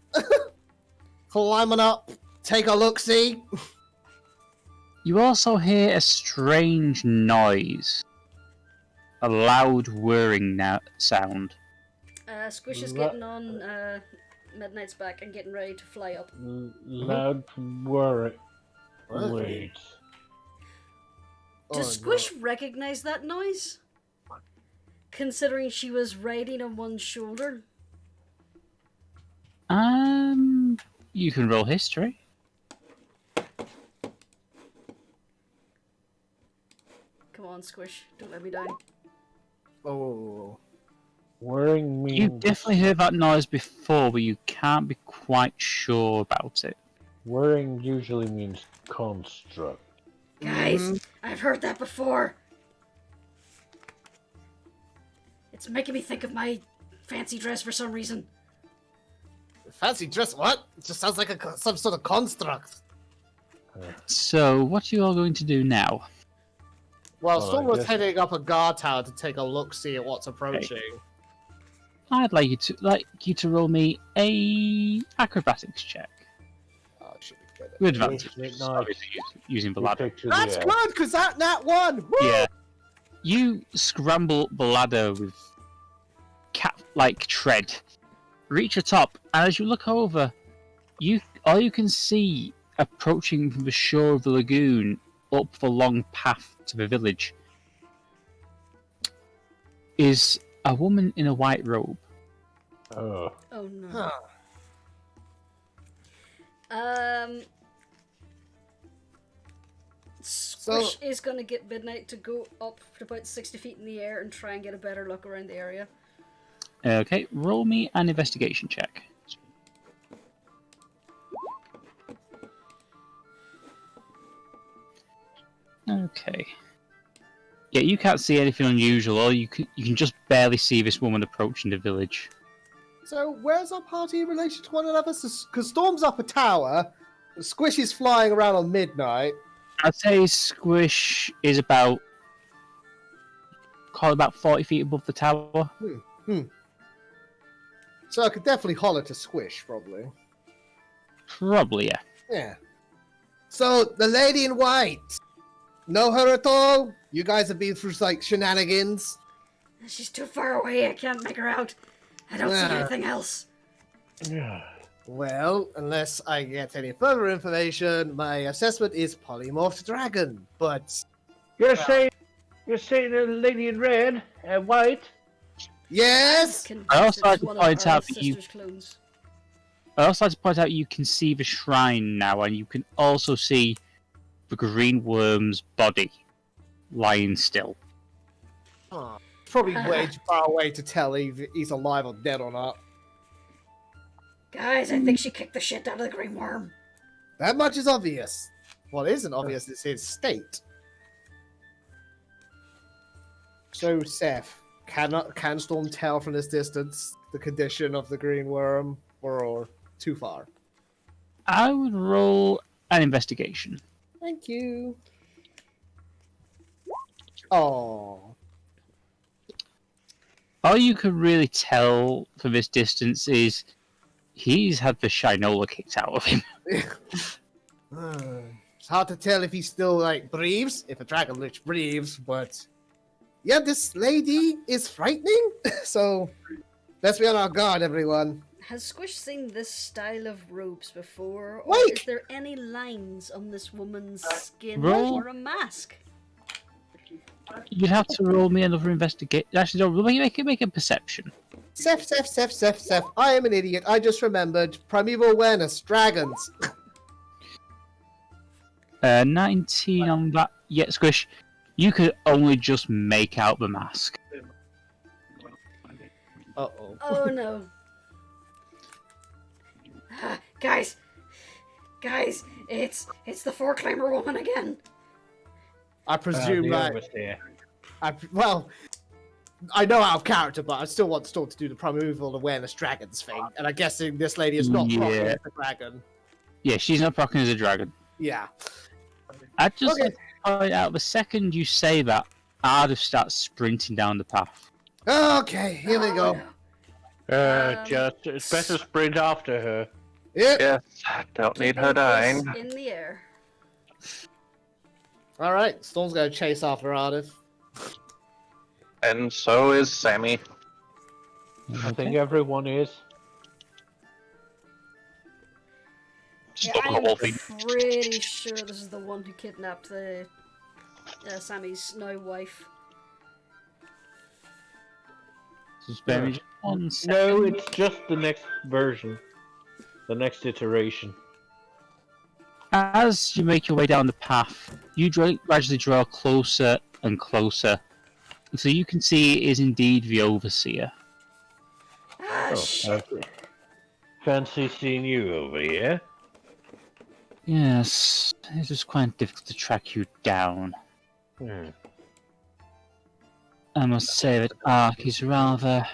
Climbing up, take a look-see. You also hear a strange noise. A loud whirring sound. Squish is getting on Midnight's back and getting ready to fly up. Loud worry. What? Wait. Does Squish recognize that noise? Considering she was riding on one shoulder? You can roll history. Come on, Squish. Don't let me down. Oh. Whirring means... You've definitely heard that noise before, but you can't be quite sure about it. Whirring usually means construct. Guys, I've heard that before. It's making me think of my fancy dress for some reason. Fancy dress? What? It just sounds like some sort of construct. So, what are you all going to do now? Well, Oh, Storm I was guess- heading up a guard tower to take a look-see at what's approaching. I'd like you to roll me a acrobatics check Oh, should be good. with advantage. Yes, just nice. obviously using the You ladder. picture the That's air. good, because that one! Woo! Yeah, you scramble up the ladder with cat-like tread, reach the top, and as you look over, all you can see approaching from the shore of the lagoon up the long path to the village is a woman in a white robe. Oh. Oh no. Huh. Squish is gonna get Midnight to go up to about 60 feet in the air and try and get a better look around the area. Okay, roll me an investigation check. Okay. Yeah, you can't see anything unusual. Or you can just barely see this woman approaching the village. So, where's our party in relation to one another? Because Storm's up a tower, Squish is flying around on midnight. I'd say Squish is about 40 feet above the tower. So I could definitely holler to Squish, probably. Probably, yeah. Yeah. So, the lady in white. Know her at all? You guys have been through, like, shenanigans? She's too far away, I can't make her out. I don't see Yeah. anything else. Yeah. Well, unless I get any further information, my assessment is polymorphed dragon. But You're saying the lady in red and white? yes, I also like It's to one of point our out that you- sister's clones. I also like to point out you can see the shrine now, and you can also see the green worm's body lying still. probably way too far away to tell if he's alive or dead or not. Guys, I think she kicked the shit out of the green worm. That much is obvious. What isn't obvious is his state. So, Seph, can Storm tell from this distance the condition of the green worm, or too far? I would roll an investigation. Thank you. Oh, All you can really tell from this distance is he's had the shinola kicked out of him. it's hard to tell if he still like breathes, if a dragon lich breathes, but yeah, this lady is frightening. So let's be on our guard, everyone. Has Squish seen this style of robes before? Or Wait! is there any lines on this woman's skin roll. or a mask? You'd have to roll me another investigation. Actually, no, make a perception. Seph. I am an idiot. I just remembered primeval awareness, dragons. 19 on that. Yeah, Squish. You could only just make out the mask. Uh-oh. Oh no. Guys, it's the four-climber woman again. I presume the that. overseer. Well, I know out of character, but I still want Storm to do the primeval awareness dragons thing, and I'm guessing this lady is not Yeah. properly a dragon. Yeah, she's not procking as a dragon. Yeah. I'd just Okay. like to point out the second you say that, Ardeth starts sprinting down the path. Okay, here we Oh, go. no. It's better sprint after her. Yep. Yes, don't need her Keeping dying. this in the air. All right, Storm's gonna chase after Ardeth. And so is Sammy. I think everyone is. Yeah, Stop I the am whole thing. pretty sure this is the one who kidnapped the Sammy's now wife. Just bear me just 1 second. No, it's just the next version. The next iteration. As you make your way down the path, you gradually draw closer and closer. So you can see it is indeed the Overseer. Ah, shit. Fancy seeing you over here. Yes, it is quite difficult to track you down. I must say that Ark is rather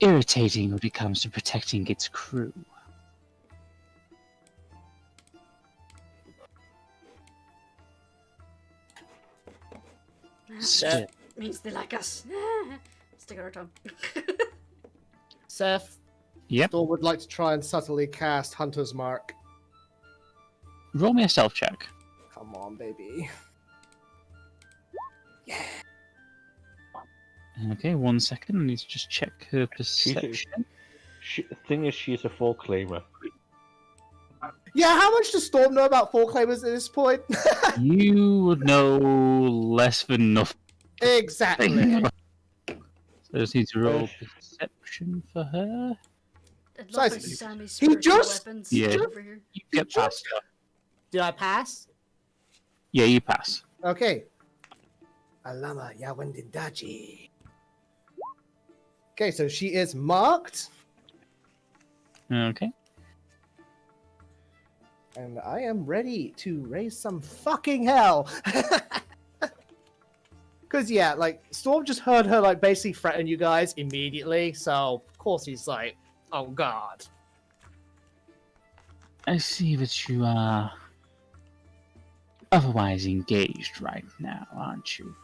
irritating when it comes to protecting its crew. Still. Means they like us. Stick out our tongue. Seph, Yep. Storm would like to try and subtly cast Hunter's Mark. Roll me a stealth check. Come on, baby. Okay, 1 second. I need to just check her perception. Thing is, she's a full claimer. Yeah, how much does Storm know about full claimers at this point? You would know less than nothing. Exactly. So I just need to roll perception for her. I'd love Size- Sammy's he spiritual just- weapons Yeah. over here. You get past her. Did I pass? Yeah, you pass. Okay. Alama Yawandindaji. Okay, so she is marked, Okay. and I am ready to raise some fucking hell. Because, yeah, like, Storm just heard her, like, basically threaten you guys immediately, so, of course, he's like, oh, God. I see that you are otherwise engaged right now, aren't you?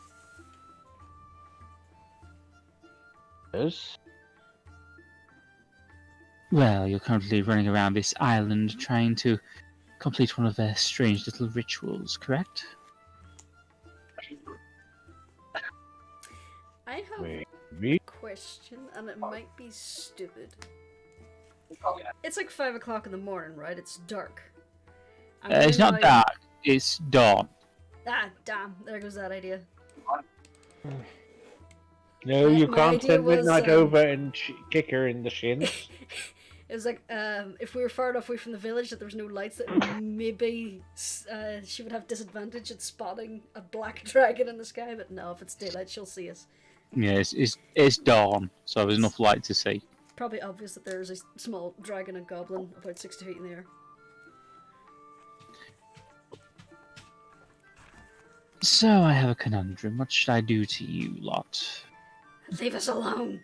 Yes. Well, you're currently running around this island trying to complete one of their strange little rituals, correct? I have Maybe. a question, and it might be stupid. It's like 5 o'clock in the morning, right? It's dark. And It's we're not like- dark, it's dawn. Ah, damn. There goes that idea. No, you My can't idea send Midnight was, over and kick her in the shins. It was like, if we were far enough away from the village that there was no lights, that maybe she would have disadvantage at spotting a black dragon in the sky, but no, if it's daylight, she'll see us. Yeah, it's dawn, so there's enough light to see. Probably obvious that there's a small dragon and goblin about 60 feet in the air. So I have a conundrum. What should I do to you lot? Leave us alone!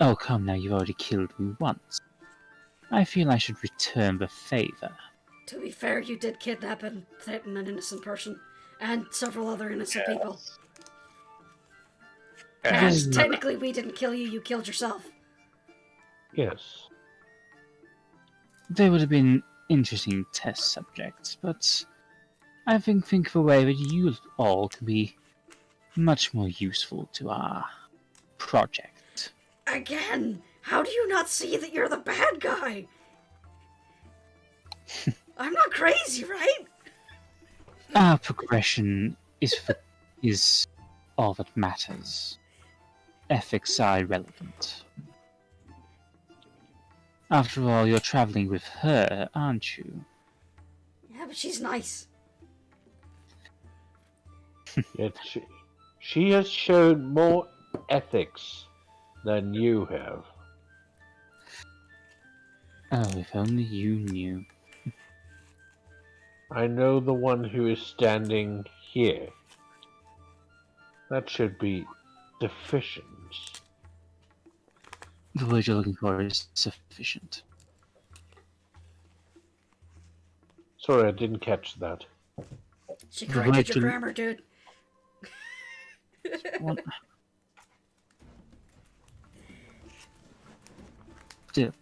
Oh, come now, you've already killed me once. I feel I should return the favor. To be fair, you did kidnap and threaten an innocent person, and several other innocent people. And Yes. technically we didn't kill you, you killed yourself. Yes. They would have been interesting test subjects, but I think of a way that you all can be much more useful to our project. Again, how do you not see that you're the bad guy? I'm not crazy, right? Our progression is all that matters. Ethics are irrelevant. After all, you're traveling with her, aren't you? Yeah, but she's nice. Yet she has shown more ethics than you have. Oh, if only you knew. I know the one who is standing here. That should be sufficient. The word you're looking for is sufficient. Sorry, I didn't catch that. She The corrected your word grammar, dude. What? Still,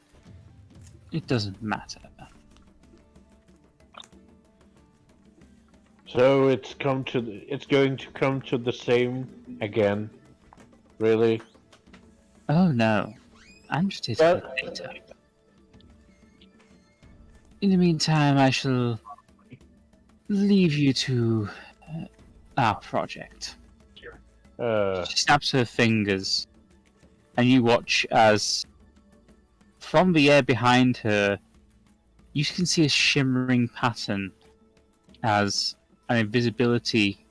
it doesn't matter. So it's going to come to the same again. Really? Oh no, I'm just here for the data. In the meantime, I shall leave you to our project. She snaps her fingers, and you watch as, from the air behind her, you can see a shimmering pattern as an invisibility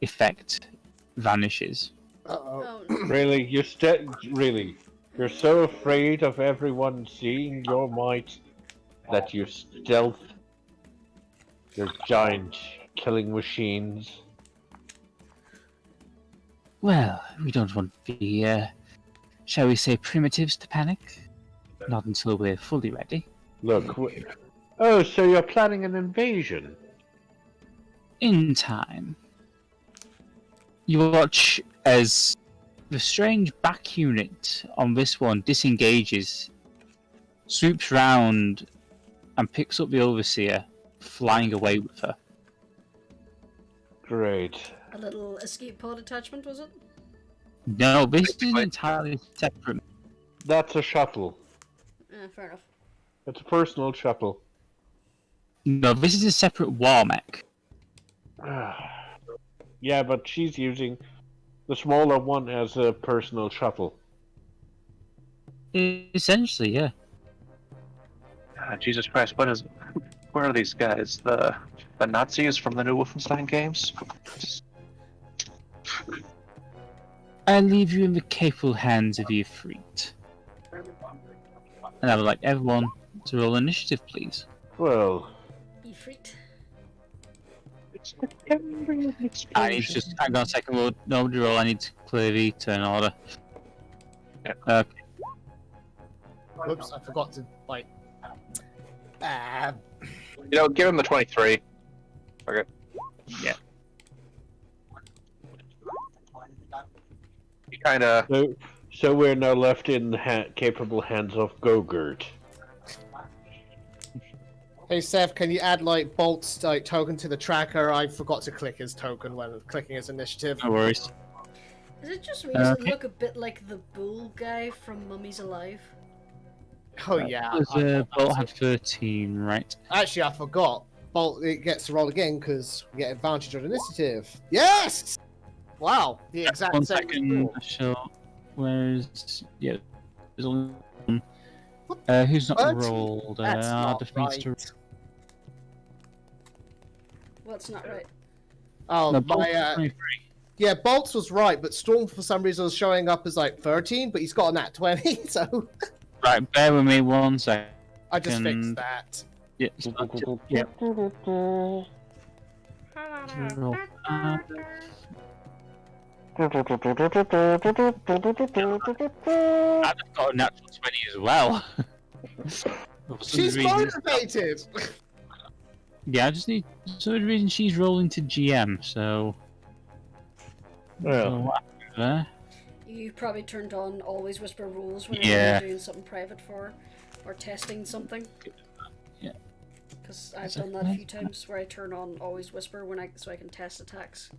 effect vanishes. Uh-oh. Oh, Really? You're so afraid of everyone seeing your might that you stealth your giant killing machines. Well, we don't want the, shall we say, primitives to panic. Not until we're fully ready. Look. Oh, so you're planning an invasion? In time. You watch as the strange back unit on this one disengages, swoops round, and picks up the Overseer, flying away with her. Great. A little escape pod attachment, was it? No, this is entirely separate. That's a shuttle. Fair enough. It's a personal shuttle. No, this is a separate war mech. Yeah, but she's using the smaller one as a personal shuttle. Essentially, yeah. Jesus Christ, where are these guys? The Nazis from the new Wolfenstein games? I leave you in the capable hands of the Ifrit. And I would like everyone to roll initiative, please. Well, Ifrit. I need to just hang on a second. Nobody roll. I need to clear the turn order. Yeah. Okay. Whoops, I forgot to, like... Give him the 23. Okay. Yeah. He kinda... so we're now left in the capable hands of Gogurt. Hey Seph, can you add like Bolt's token to the tracker? I forgot to click his token when clicking his initiative. No worries. Is it just me? Does it look a bit like the bull guy from Mummies Alive? Oh yeah. Bolt had 13, right? Actually, I forgot. Bolt it gets to roll again because we get advantage on initiative. Yes! Wow, the exact One same. second. Sure. Where's yeah? There's only one. Who's not 13? rolled? That's not Ardeth needs to. right. What's not right? Oh, No, Bolt my 23. yeah, Bolt's was right, but Storm for some reason was showing up as like 13, but he's got a nat 20, so Right, bear with me one second. I just fixed that. Yeah. Yeah. Roll. I've got a natural 20 as well. For some She's reason- motivated. Yeah, I just need. For some reason she's rolling to GM, so. Well. So what happened there? You probably turned on Always Whisper rules when Yeah. you're doing something private for, or testing something. Yeah. Because I've done that a few times where I turn on Always Whisper so I can test attacks.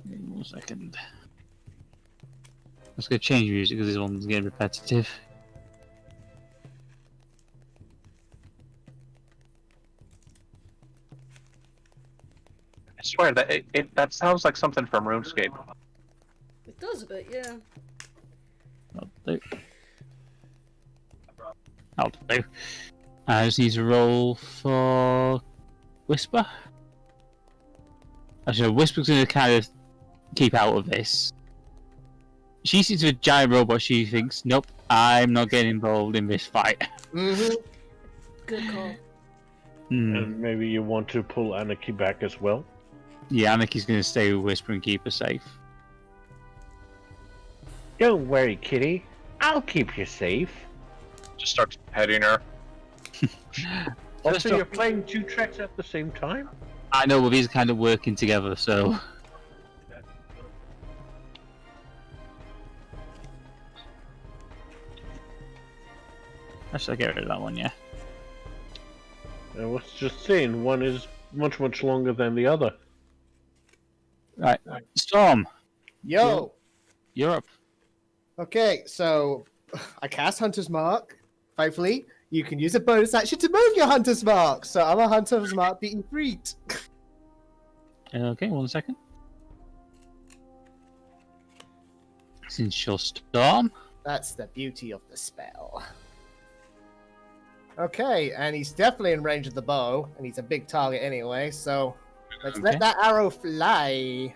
1 second. Let's go change music because this one's getting repetitive. I swear that that sounds like something from RuneScape. It does a bit, yeah. That'll do. That'll do. I just need to roll for Whisper. Actually, Whisper's going to kind of keep out of this. She sees a giant robot, she thinks, nope, I'm not getting involved in this fight. Mm-hmm. Good call. And maybe you want to pull Anarchy back as well? Yeah, Anarchy's going to stay with Whisper and keep her safe. Don't worry, kitty. I'll keep you safe. Just starts petting her. Also, you're playing two tracks at the same time? I know, but these are kind of working together, so... Actually, I'll get rid of that one, yeah. I was just saying, one is much, much longer than the other. Right, Storm, Yo. you're up. Okay, so I cast Hunter's Mark. Thankfully, you can use a bonus action to move your Hunter's Mark. So I'm a Hunter's Mark beating Freet. Okay, 1 second. Since you're Storm. That's the beauty of the spell. Okay, and he's definitely in range of the bow, and he's a big target anyway, so let's let that arrow fly.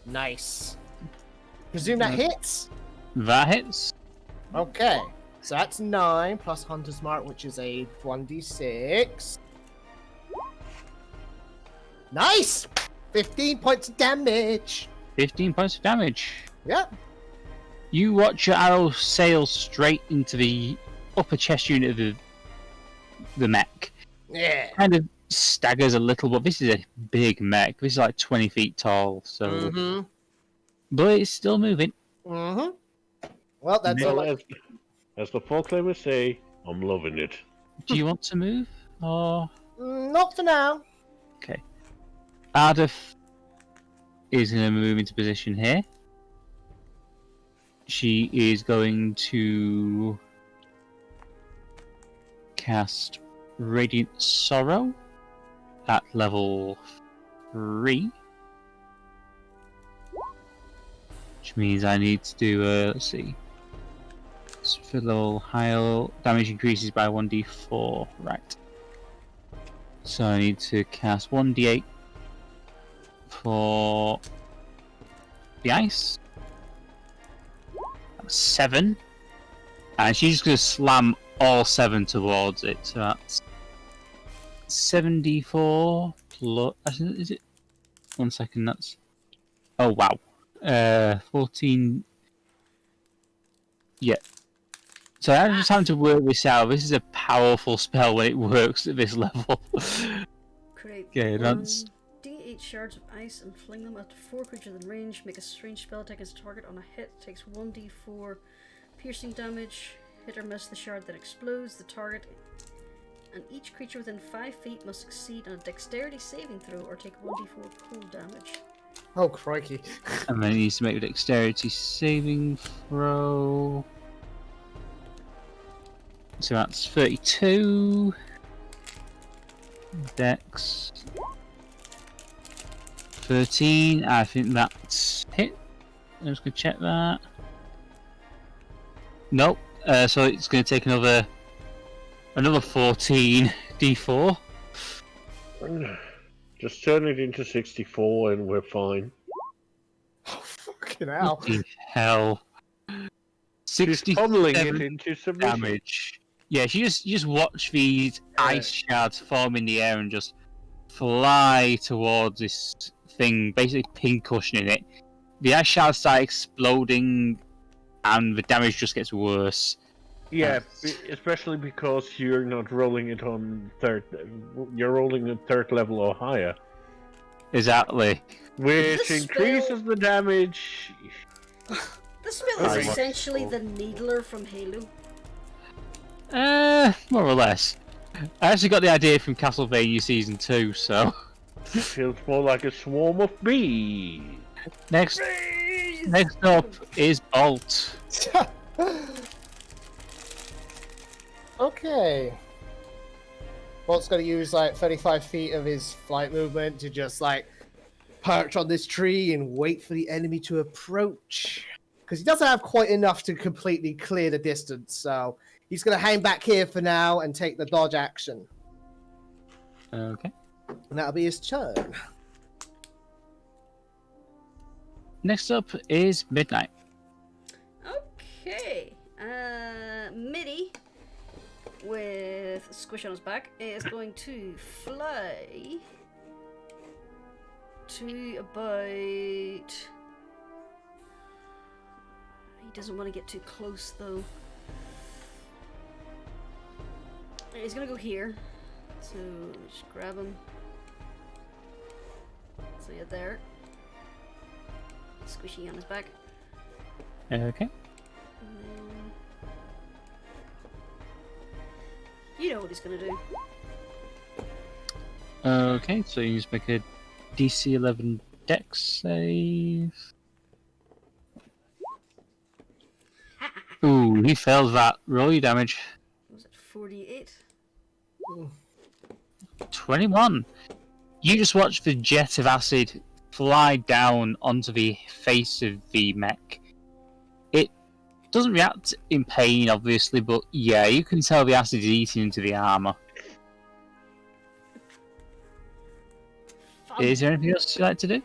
Nice. Presume that hits? That hits. Okay, so that's 9 plus Hunter's Mark, which is a 1d6. Nice! 15 points of damage. 15 points of damage. Yep. You watch your arrow sail straight into the upper chest unit of the mech. Yeah. Kind of staggers a little, but this is a big mech. This is like 20 feet tall, so. Mm-hmm. But it's still moving. Mm-hmm. Well, that's Well, all. as the folklore would say, I'm loving it. Do you want to move? Or. Not for now. Okay. Ardeth is going to move into position here. She is going to cast Radiant Sorrow at level 3. Which means I need to do, let's see. For level higher, damage increases by 1d4. Right. So I need to cast 1d8 for the ice. 7. And she's just going to slam all 7 towards it. So that's 74 plus. Is it? 1 second, that's. Oh, wow. 14. Yeah. So I'm just having to work this out. This is a powerful spell when it works at this level. Create Okay, that's. D8 shards of ice and fling them at 4 creatures in range. Make a strange spell attack as a target on a hit. Takes 1d4 piercing damage. Hit or miss the shard that explodes the target. And each creature within 5 feet must succeed on a dexterity saving throw or take 1d4 cold damage. Oh, crikey. And then it needs to make a dexterity saving throw. So that's 32. Dex. 13. I think that's hit. I'm just going to check that. Nope. So it's going to take another 14 d4. Just turn it into 64 and we're fine. Oh, fucking hell. Bloody hell. She's funneling it 67 into submission. damage. Yeah, you just watch these ice shards form in the air and just fly towards this thing, basically pincushioning it. The ice shards start exploding, and the damage just gets worse. Yeah, especially because you're not rolling it on third. You're rolling at 3rd level or higher, Exactly. which This increases the damage. This spell is essentially the Needler from Halo. More or less. I actually got the idea from Castlevania Season 2, so... It feels more like a swarm of bees. Next up is Bolt. Okay. Bolt's going to use like 35 feet of his flight movement to just like perch on this tree and wait for the enemy to approach. Because he doesn't have quite enough to completely clear the distance, so he's going to hang back here for now and take the dodge action. Okay. And that'll be his turn. Next up is Midnight. Okay. Midi, with Squish on his back, is going to fly to about... He doesn't want to get too close, though. He's going to go here. So, just grab him. So you're there. Squishy on his back. Okay. You know what he's gonna do. Okay, so you just make a DC 11 Dex save. Ooh, he failed that. Roll your damage. Was it 48? 21. You just watch the jet of acid fly down onto the face of the mech. It doesn't react in pain, obviously, but yeah, you can tell the acid is eating into the armor. Is there anything else you'd like to do?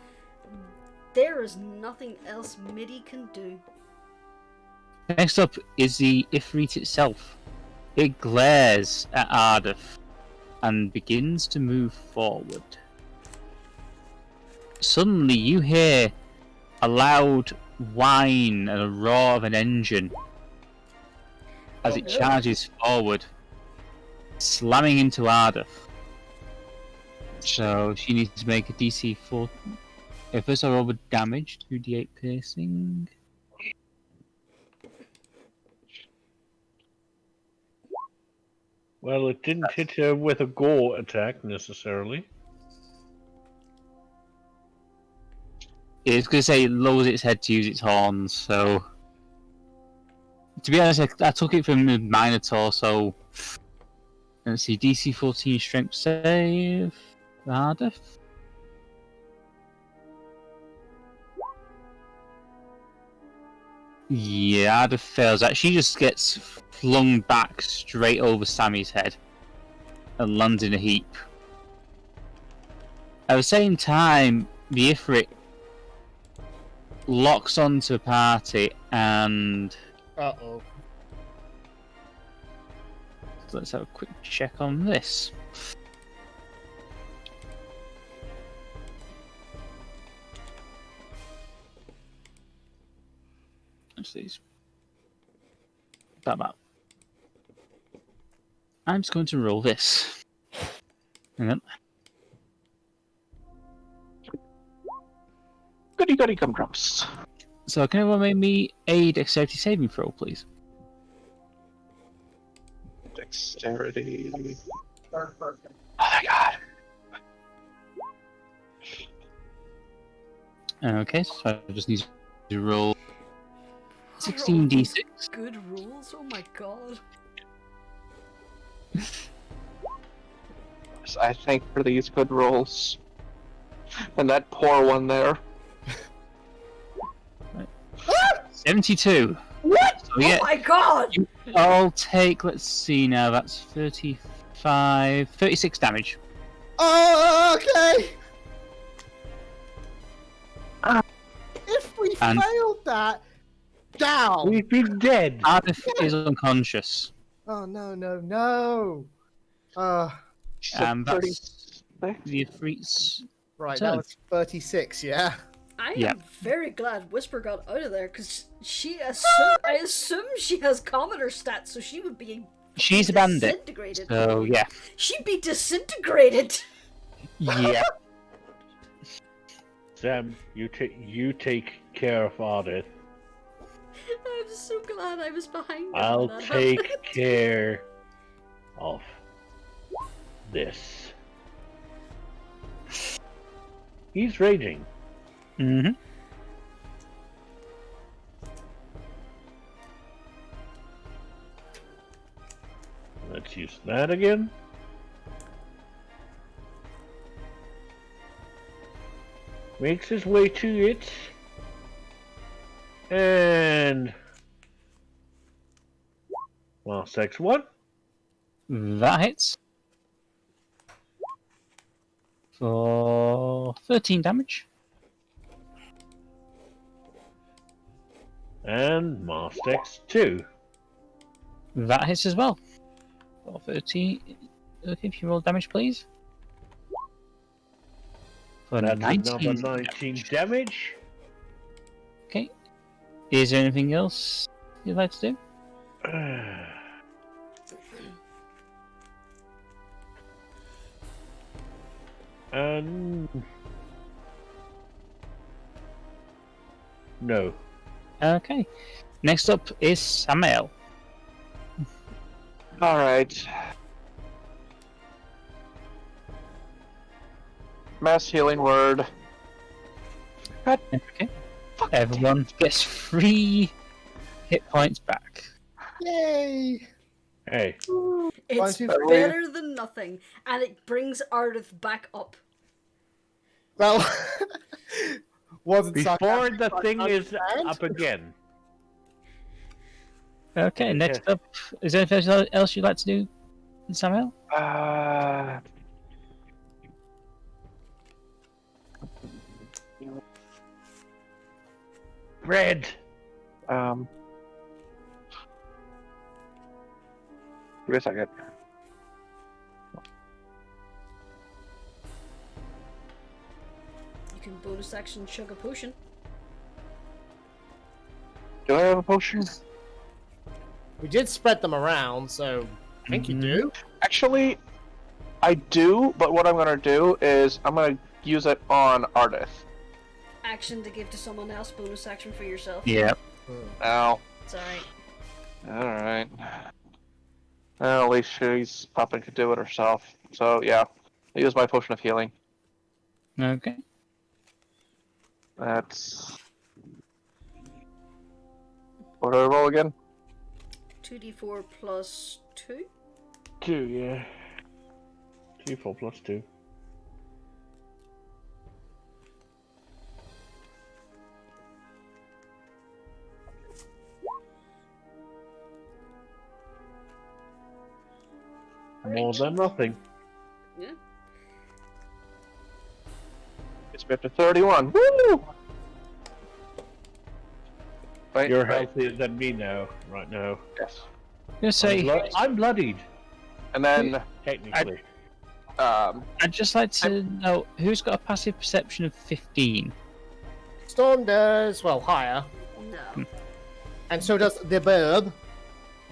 There is nothing else Midi can do. Next up is the Ifrit itself. It glares at Ardeth and begins to move forward. Suddenly you hear a loud whine and a roar of an engine as it charges forward, slamming into Ardeth. So she needs to make a DC 4. First I roll with damage, 2d8 piercing. Well, it didn't hit her with a gore attack necessarily. It's going to say it lowers its head to use its horns, so... To be honest, I took it from the Minotaur, so... Let's see, DC 14 strength save... Ardeth? Yeah, Ardeth fails that. She just gets flung back straight over Sammy's head and lands in a heap. At the same time, the Ifrit locks onto the party and... Uh-oh. So let's have a quick check on this. These. That. I'm just going to roll this. Hang on. Goody gumdrops. So can everyone make me a dexterity saving throw, please? Dexterity. Oh my god. Okay, so I just need to roll 16d6. Good rules? Oh my god. I thank for these good rolls. And that poor one there. 72. What? So yeah, Oh my god! I'll take, let's see now, that's 36 damage. Oh, okay. If we And- failed that, down. We'd be dead. Ardeth is unconscious. Oh no. And that's the Ifrit's. Right, Turn. that was 36, yeah? I Yeah. am very glad Whisper got out of there because I assume she has commoner stats, so she would be She's a bandit. disintegrated. So yeah. She'd be disintegrated. Yeah. Sam, you take care of Ardeth. I'm so glad I was behind her. I'll when that take happened. care of this. He's raging. Mm-hmm. Let's use that again. Makes his way to it. And... well, 6-1. That hits. For 13 damage. And Mastex 2. That hits as well. For 13. Okay, if you roll damage, please. For That's 19 another 19 damage. Okay. Is there anything else you'd like to do? No. Okay. Next up is Samael. Alright. Mass healing word. Okay. Everyone gets 3 hit points back. Yay! Hey, It's One, two, three. better than nothing, and it brings Ardeth back up. Well, wasn't before sarcastic, the but thing I is understand. up again. Okay, next up, is there anything else you'd like to do, Samael? Bread. Give me a second. You can bonus action chug a potion. Do I have a potion? We did spread them around, so I think you do. Actually, I do, but what I'm gonna do is I'm gonna use it on Ardeth. Action to give to someone else, bonus action for yourself. Yep. Ow. It's alright. Alright. Well, at least she's probably could do it herself. So, yeah. I use my potion of healing. Okay. That's... What do I roll again? 2d4 plus 2. 2, yeah. 2, 4 plus 2. More than nothing. Yeah. It's up to 31. Woo! Wait, You're wait. healthier than me now, right now. Yes. I'm gonna say, I'm bloodied, And then, technically. I'd just like to know who's got a passive perception of 15. Storm does, well, higher. No. And so does the Birb.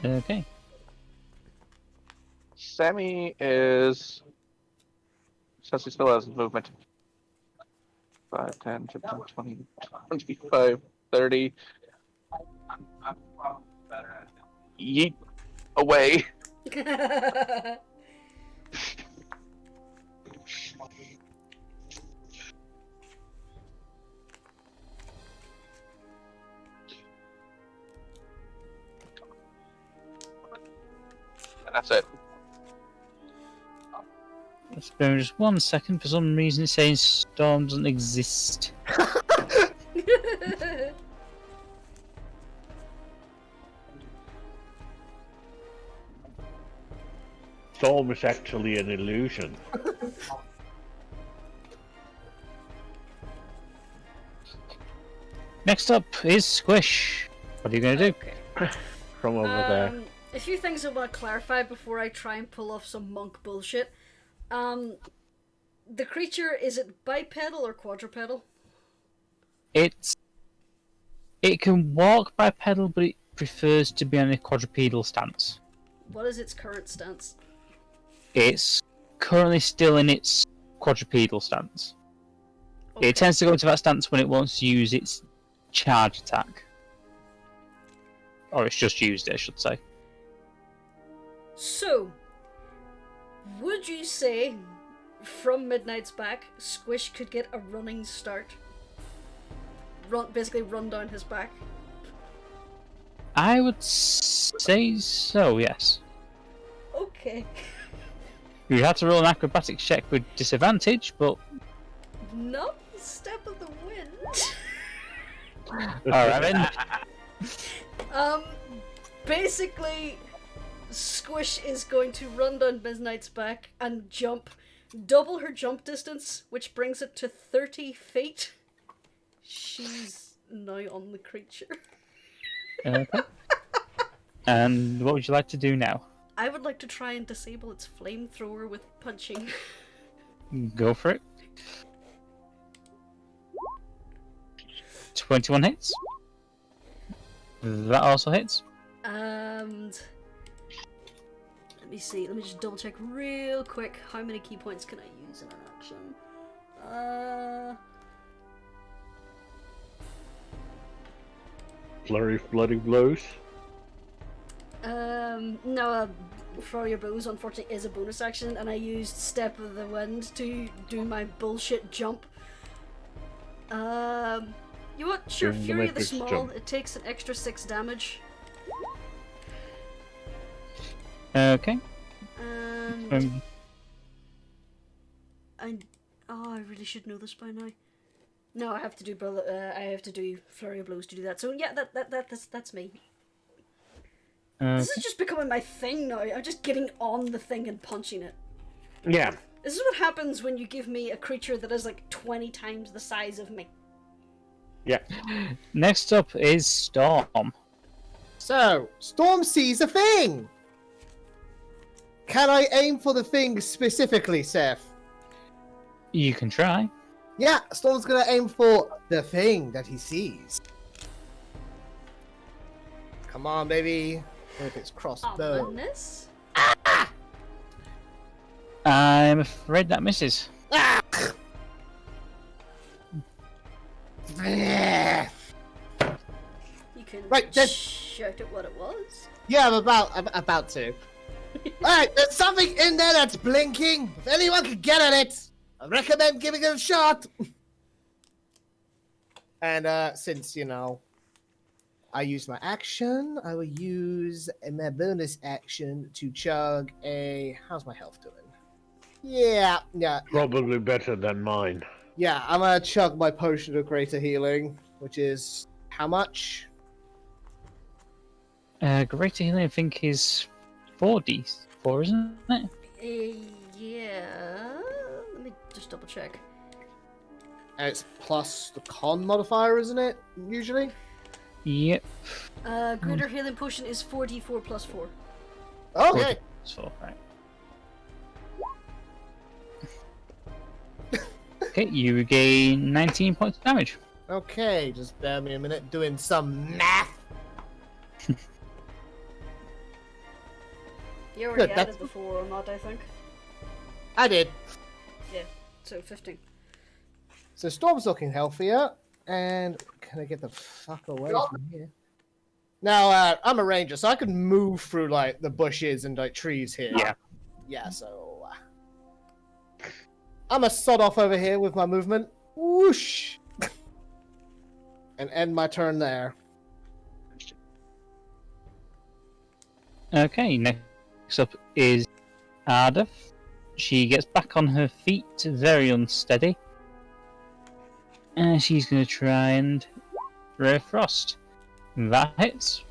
Okay. Sammy is... Says he still has movement. 5, 10, 15, 20, 25, 30. Yeet away. And that's it. Spare me just 1 second. For some reason, it's saying Storm doesn't exist. Storm is actually an illusion. Next up is Squish. What are you gonna do? From over there. A few things I want to clarify before I try and pull off some monk bullshit. The creature, is it bipedal or quadrupedal? It can walk bipedal, but it prefers to be on a quadrupedal stance. What is its current stance? It's currently still in its quadrupedal stance. Okay. It tends to go into that stance when it wants to use its charge attack. Or it's just used it, I should say. So, would you say from Midnight's back, Squish could get a running start? Basically run down his back? I would say so, yes. Okay. You have to roll an acrobatics check with disadvantage, but... Not the step of the wind. Alright then. Basically, Squish is going to run down Midnight's back and jump, double her jump distance, which brings it to 30 feet. She's now on the creature. Okay. And what would you like to do now? I would like to try and disable its flamethrower with punching. Go for it. 21 hits. That also hits. And let me see. Let me just double check real quick. How many key points can I use in an action? Flurry of bloody blows. No. Throw your bows, unfortunately, is a bonus action, and I used Step of the Wind to do my bullshit jump. You know what? Sure, Doing the Fury of the Matrix Small. jump. It takes an extra 6 damage. Okay. And I really should know this by now. No, I have to do I have to do Flurry of Blows to do that. So yeah, that's me. This is just becoming my thing now. I'm just getting on the thing and punching it. Yeah. This is what happens when you give me a creature that is like 20 times the size of me. Yeah. Next up is Storm. So, Storm sees a thing! Can I aim for the thing specifically, Seph? You can try. Yeah, Storm's gonna aim for the thing that he sees. Come on, baby. What if it's crossbow? Ominous? I'm afraid that misses. Ah! You can Right, then- shout at what it was. Yeah, I'm about to. Alright, there's something in there that's blinking. If anyone can get at it, I recommend giving it a shot. And since, you know, I used my action, I will use my bonus action to chug a... How's my health doing? Yeah. Probably better than mine. Yeah, I'm gonna chug my potion of greater healing, which is how much? Greater healing, I think, is 4d4, isn't it? Yeah. Let me just double check. And it's plus the con modifier, isn't it? Usually? Yep. Greater healing potion is 4d4 plus 4. Okay. So, right. Okay, you regain 19 points of damage. Okay, just bear me a minute doing some math. You already Good, added that's- the 4 or not, I think. I did. Yeah, so 15. So Storm's looking healthier, and can I get the fuck away from here? Now, I'm a ranger, so I can move through, like, the bushes and, like, trees here. Yeah. Yeah, so... I'm a sod off over here with my movement. Whoosh! And end my turn there. Okay, next up is Ardeth. She gets back on her feet, very unsteady. And she's going to try and Ray of Frost. That hits.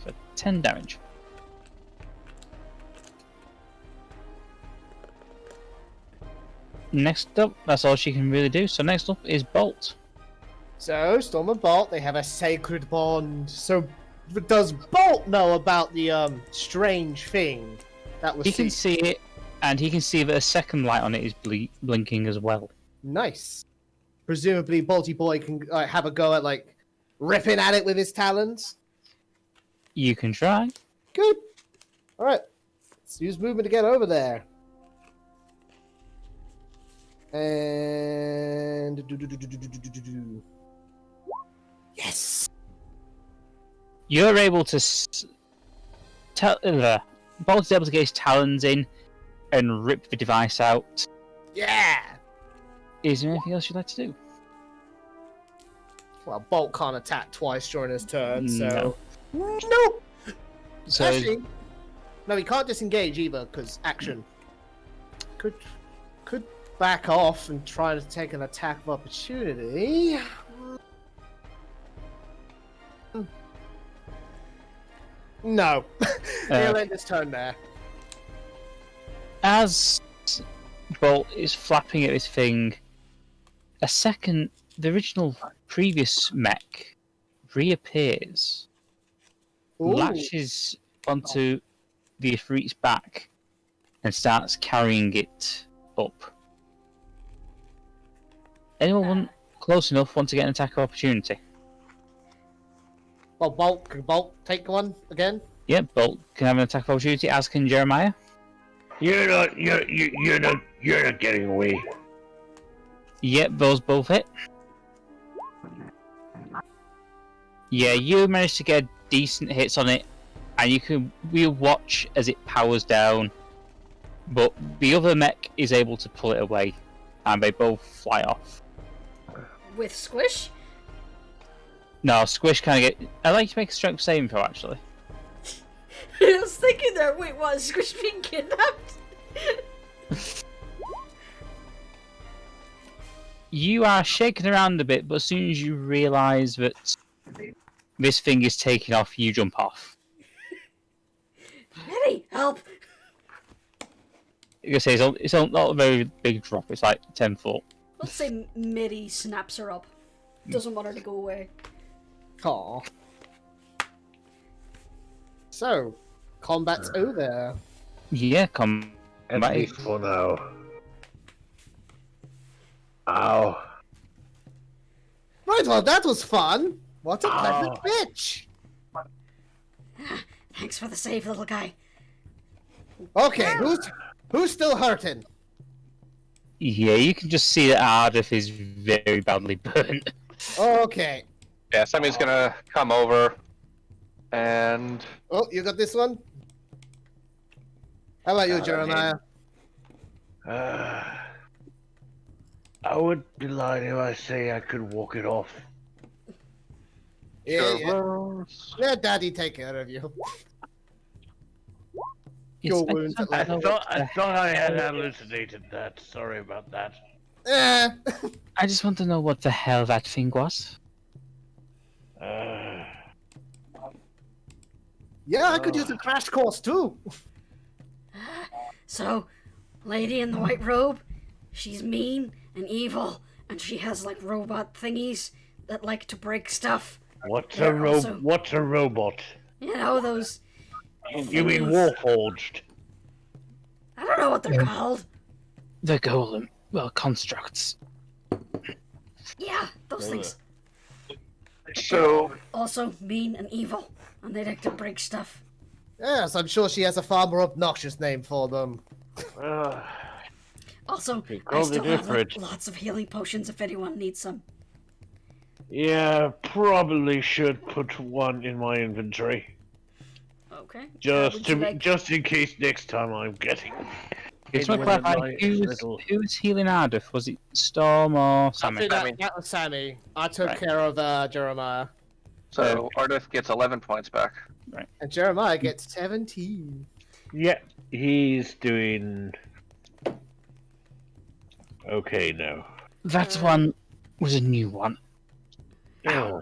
For 10 damage. Next up, that's all she can really do. So next up is Bolt. So, Storm and Bolt, they have a sacred bond. So, does Bolt know about the, strange thing that was He can see it, and he can see that a second light on it is blinking as well. Nice. Presumably, Bolty Boy can have a go at, like, ripping at it with his talons. You can try. Good. Alright. Let's use movement to get over there. And... Yes! You're able to Bolt is able to get his talons in and rip the device out. Yeah! Is there anything else you'd like to do? Well, Bolt can't attack twice during his turn, so... No. Nope! So Actually, no, he can't disengage either, because action. Could back off and try to take an attack of opportunity. No. He'll end his turn there. as Bolt is flapping at this thing, the original previous mech reappears, Ooh. latches onto the Ifrit's back, and starts carrying it up. Anyone close enough want to get an attack of opportunity? Well, Bolt, can Bolt take one again? Yeah, Bolt can have an attack of opportunity, as can Jeremiah. You're not getting away. Yep, those both hit. Yeah, you managed to get decent hits on it, and we'll watch as it powers down. But the other mech is able to pull it away, and they both fly off. With Squish? No, Squish kind of get. I'd like to make a strength saving throw, actually. I was thinking there, wait, what, is Squish being kidnapped? You are shaking around a bit, but as soon as you realise that this thing is taking off, you jump off. Eddie, help! You can say it's not a very big drop. It's like 10 foot. Let's say Mitty snaps her up. Doesn't want her to go away. Aw. So, combat's over. Yeah, come. At Right. least for now. Ow. Right, well, that was fun. What a pleasant bitch. Thanks for the save, little guy. Okay, who's still hurting? Yeah, you can just see that Ardeth is very badly burnt. Okay. Yeah, Sammy's gonna come over and Oh, you got this one? How about you, Jeremiah? I would be lying if I say I could walk it off. Yeah. Let Daddy take care of you. Your wounds at I least. thought I had hallucinated that. Sorry about that. I just want to know what the hell that thing was. Yeah, I could use a crash course too. So, lady in the white robe, she's mean and evil, and she has like robot thingies that like to break stuff. What's They're a also- What's a robot? You know, those... You mean Warforged? I don't know what they're called. The golem, well, constructs. Yeah, those things. so Also mean and evil, and they like to break stuff. Yes, I'm sure she has a far more obnoxious name for them. Also, You I called it still have different. lots of healing potions if anyone needs some. Yeah, probably should put one in my inventory. Okay. Just in case next time I'm getting. Just want to clarify, who was healing Ardeth? Was it Storm or Sammy? That was Sammy. I took care of Jeremiah. so Ardeth gets 11 points back. And Jeremiah gets 17. Yeah, he's doing okay now. That one was a new one. Yeah,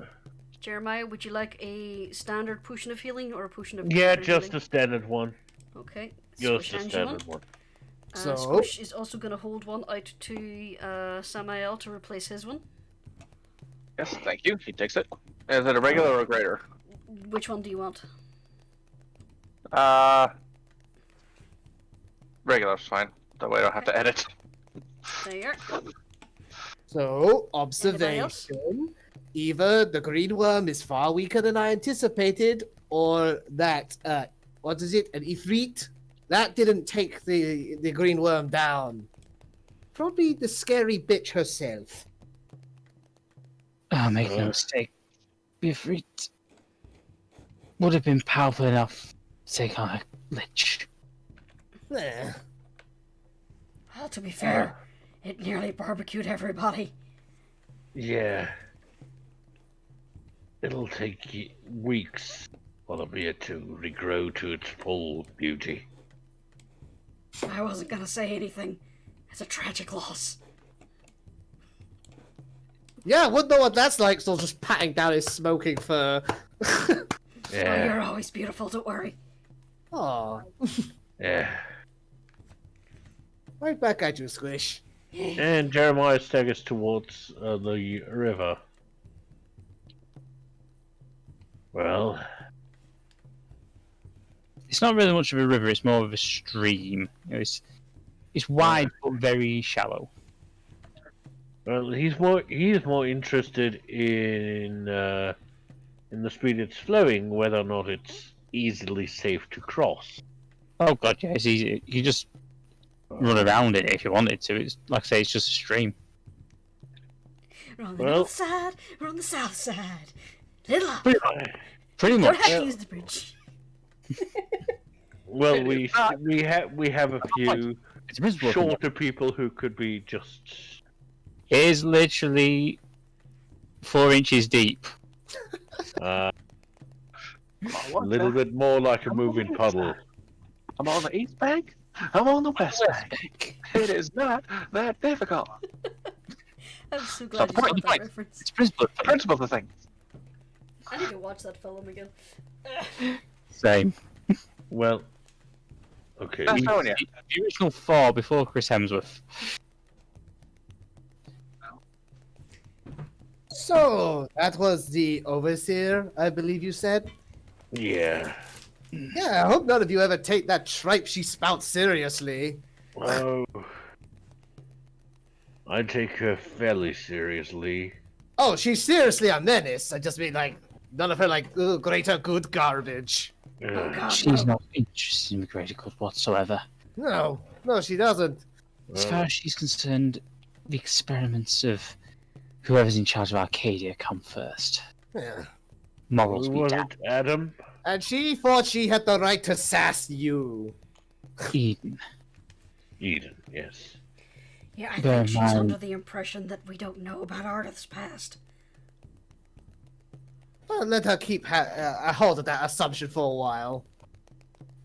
Jeremiah, would you like a standard potion of healing or a potion of yeah, temporary just healing? a standard one. Okay. Just Squish a and standard Jewel. one. So- Squish is also going to hold one out to Samael to replace his one. Yes, thank you. He takes it. Is it a regular or a greater? Which one do you want? Regular's fine. That way I don't have to edit. There you are. So, Anybody else? observation. Either the green worm is far weaker than I anticipated, or that, what is it, an Ifrit? That didn't take the green worm down. Probably the scary bitch herself. Oh, make no mistake. Bifrit would have been powerful enough to take on a lich. Eh. Well, to be fair, it nearly barbecued everybody. Yeah. It'll take weeks, albeit to regrow to its full beauty. I wasn't going to say anything. It's a tragic loss. Yeah, I wouldn't know what that's like, still just patting down his smoking fur. Oh, Yeah, you're always beautiful, don't worry. Aw. yeah. Right back at you, Squish. And Jeremiah staggers towards the river. Well, It's not really much of a river, it's more of a stream. You know, it's wide but very shallow. he's more interested in the speed it's flowing, whether or not it's easily safe to cross. Oh god, yeah, it's easy. You just run around it if you wanted to. It's like I say, it's just a stream. We're on the Well- north side, we're on the south side. Little up. Pretty Don't much. have to use the bridge. Well, we have a few It's a principle thing. shorter people who could be just. It is literally 4 inches deep. A little bit more like a moving puddle. I'm on the east bank. I'm on the west bank. It is not that difficult. I'm so glad you point, got that point. reference. It's a principle The principle of the thing. I need to watch that film again. Same. Well, okay. That's showing you. The original 4 before Chris Hemsworth. So, that was the Overseer, I believe you said? Yeah. Yeah, I hope none of you ever take that tripe she spouts seriously. Oh. I take her fairly seriously. Oh, she's seriously a menace. I just mean, like, none of her, like, greater good garbage. Oh God, She's no. not interested in the greater good whatsoever. No, she doesn't. As far as she's concerned, the experiments of whoever's in charge of Arcadia come first. Yeah. Morals Who be was damned. it, Adam? And she thought she had the right to sass you. Eden. Eden, yes. Yeah, I Bear think in she's mind- under the impression that we don't know about Ardeth's past. Well, let her keep a hold of that assumption for a while.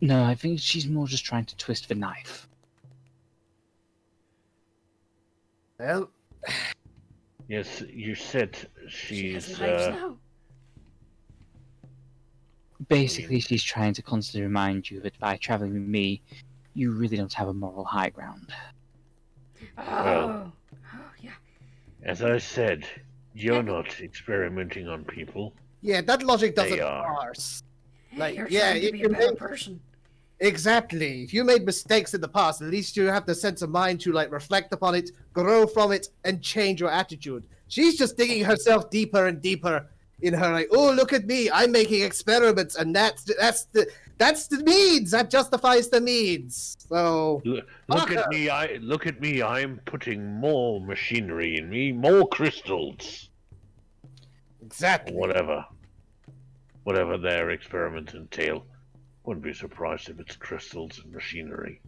No, I think she's more just trying to twist the knife. Well, Yes, you said She has she's, knives now. Basically, she's trying to constantly remind you that by traveling with me, you really don't have a moral high ground. Oh, yeah. as I said, you're not experimenting on people. yeah, that logic doesn't They are. parse. Hey, you're yeah, trying to you be a can better make- person. Exactly. If you made mistakes in the past, at least you have the sense of mind to like reflect upon it, grow from it, and change your attitude. She's just digging herself deeper and deeper in her like, oh, look at me, I'm making experiments, and that's the needs. That justifies the needs. So Look Fuck at her. me! Look at me! I'm putting more machinery in me, more crystals, exactly. whatever their experiments entail. Wouldn't be surprised if it's crystals and machinery.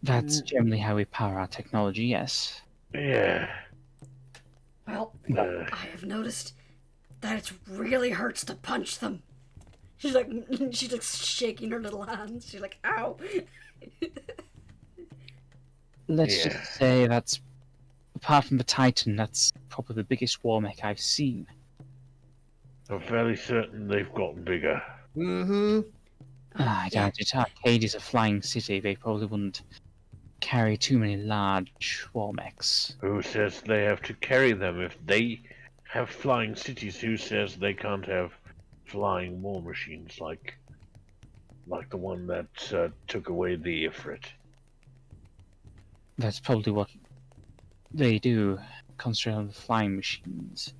That's generally how we power our technology, yes. Yeah. Well, Uh, I have noticed that it really hurts to punch them. She's like shaking her little hands. She's like, ow. Let's Yeah. just say that's, apart from the Titan, that's probably the biggest war mech I've seen. I'm fairly certain they've gotten bigger. Mm-hmm. I doubt it. Arcadia's a flying city. They probably wouldn't carry too many large war mechs. Who says they have to carry them? If they have flying cities, who says they can't have flying war machines like the one that took away the Ifrit? That's probably what they do. Concentrate on the flying machines.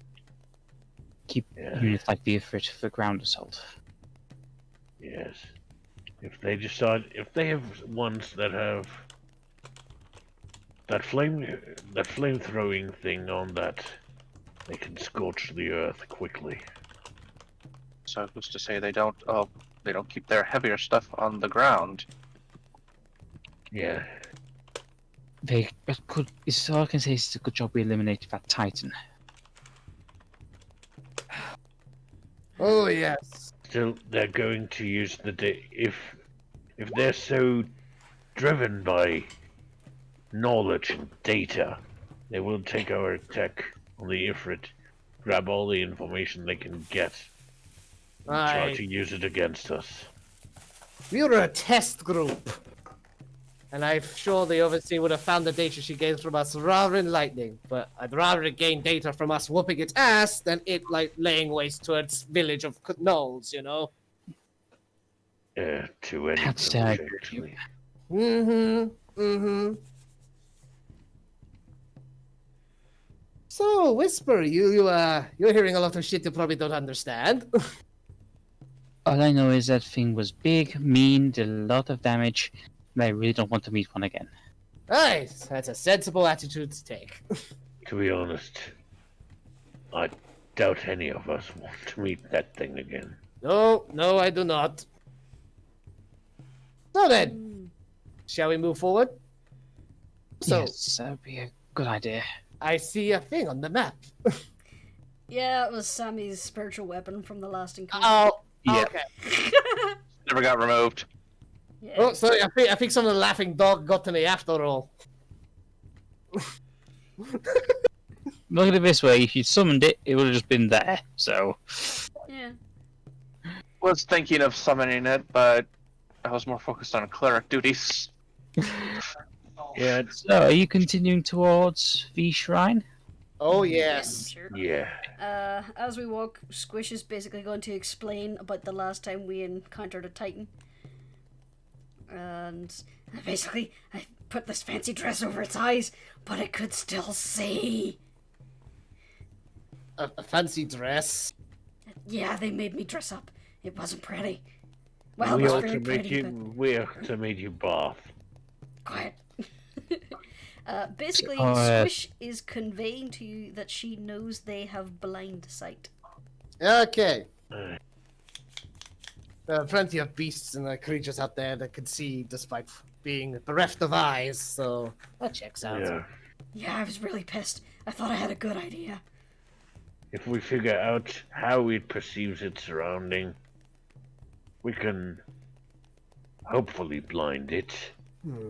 Keep Yeah. units like the Ifrit for ground assault. Yes. If they have ones that have that flame throwing thing on that, they can scorch the earth quickly. So who's to say they don't keep their heavier stuff on the ground? Yeah. They could. It's all I can say is it's a good job we eliminated that Titan. Oh yes. Still, they're going to use if they're so driven by knowledge and data, they will take our tech on the Ifrit, grab all the information they can get, and try Right. to use it against us. We were a test group. And I'm sure the Overseer would have found the data she gained from us rather than lightning. But I'd rather it gain data from us whooping its ass than it, like, laying waste to its village of gnolls, you know? To any That's village, good. actually. Mm-hmm. Mm-hmm. So, Whisper, you're hearing a lot of shit you probably don't understand. All I know is that thing was big, mean, did a lot of damage, and I really don't want to meet one again. Right, that's a sensible attitude to take. To be honest, I doubt any of us want to meet that thing again. No, I do not. So then, shall we move forward? So, Yes, that would be a good idea. I see a thing on the map. Yeah, it was Sammy's spiritual weapon from the last encounter. Oh, Yeah. okay. Never got removed. Yeah. Oh, sorry, I think some of the laughing dog got to me after all. Look at it this way, if you'd summoned it, it would have just been there, so... Yeah. Was thinking of summoning it, but I was more focused on cleric duties. Yeah, So, are you continuing towards the shrine? Oh, Yes, yes. sure. yeah. As we walk, Squish is basically going to explain about the last time we encountered a Titan. And basically, I put this fancy dress over its eyes, but it could still see. A fancy dress. Yeah, they made me dress up. It wasn't pretty. Well, we it was ought very to make pretty, you. We ought to make you bath. but quiet. Basically, Oh, Squish is conveying to you that she knows they have blind sight. Okay. Uh, There are plenty of beasts and creatures out there that can see despite being bereft of eyes, so that checks out. yeah. Yeah, I was really pissed. I thought I had a good idea. If we figure out how it perceives its surrounding, we can hopefully blind it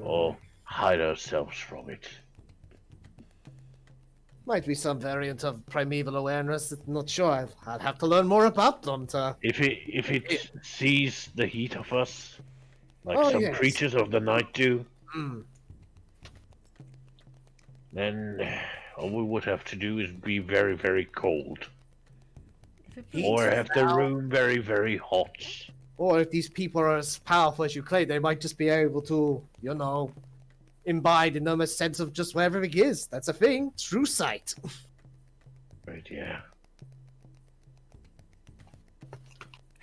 or hide ourselves from it. Might be some variant of primeval awareness. Not sure. I'll have to learn more about them to. If it sees the heat of us, like Oh, some yes. creatures of the night do, Hmm. then all we would have to do is be very, very cold. If it Heat Or is have the now- room very, very hot. Or if these people are as powerful as you claim, they might just be able to, imbibe in them a sense of just where everything is. That's a thing. True sight. Right, yeah.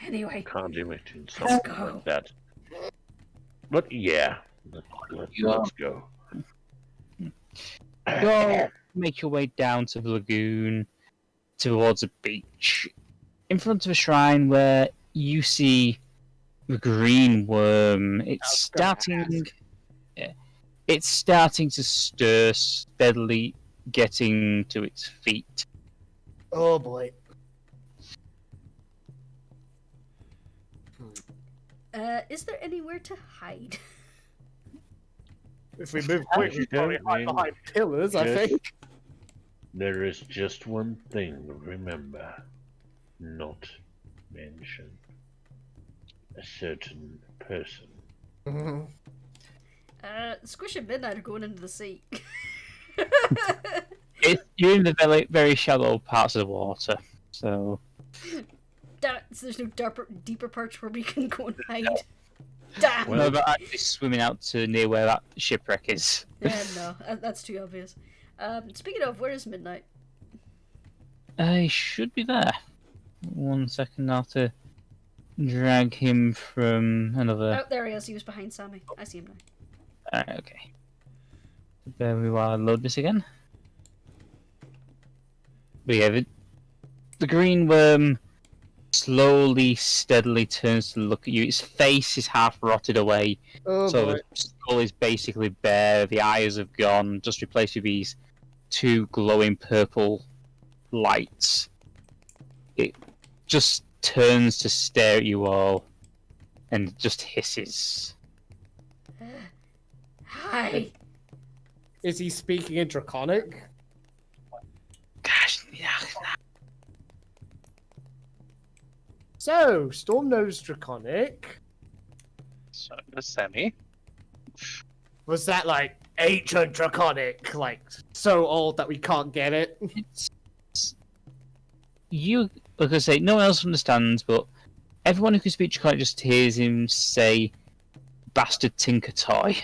Anyway, Can't imagine Let's something go. like that. But yeah, let's go. Go make your way down to the lagoon, towards a beach, in front of a shrine where you see the green worm. It's I was gonna starting. Yeah, it's starting to stir, steadily getting to its feet. Oh boy. is there anywhere to hide? If we move quick, we probably hide behind pillars, I Yes. think. There is just one thing, remember. Not mention a certain person. Mhm. Squish and Midnight are going into the sea. You're in the very, very shallow parts of the water, so Damn it, so there's no deeper perch where we can go and hide. Damn! Well- no, but actually swimming out to near where that shipwreck is. Yeah, no, that's too obvious. Speaking of, where is Midnight? I should be there. 1 second, I have to drag him from another. Oh, there he is. He was behind Sammy. I see him now. Alright, okay. Bear with me while I load this again. But yeah, the green worm slowly, steadily turns to look at you. Its face is half rotted away, Oh so boy. the skull is basically bare. The eyes have gone, just replaced with these two glowing purple lights. It just turns to stare at you all, and just hisses. Hi! Is he speaking in Draconic? Gosh, yeah. So, Storm knows Draconic. So does Semi. Was that like ancient Draconic? Like so old that we can't get it? It's you, like I say, no one else understands, but everyone who can speak Draconic just hears him say, "Bastard Tinker Toy."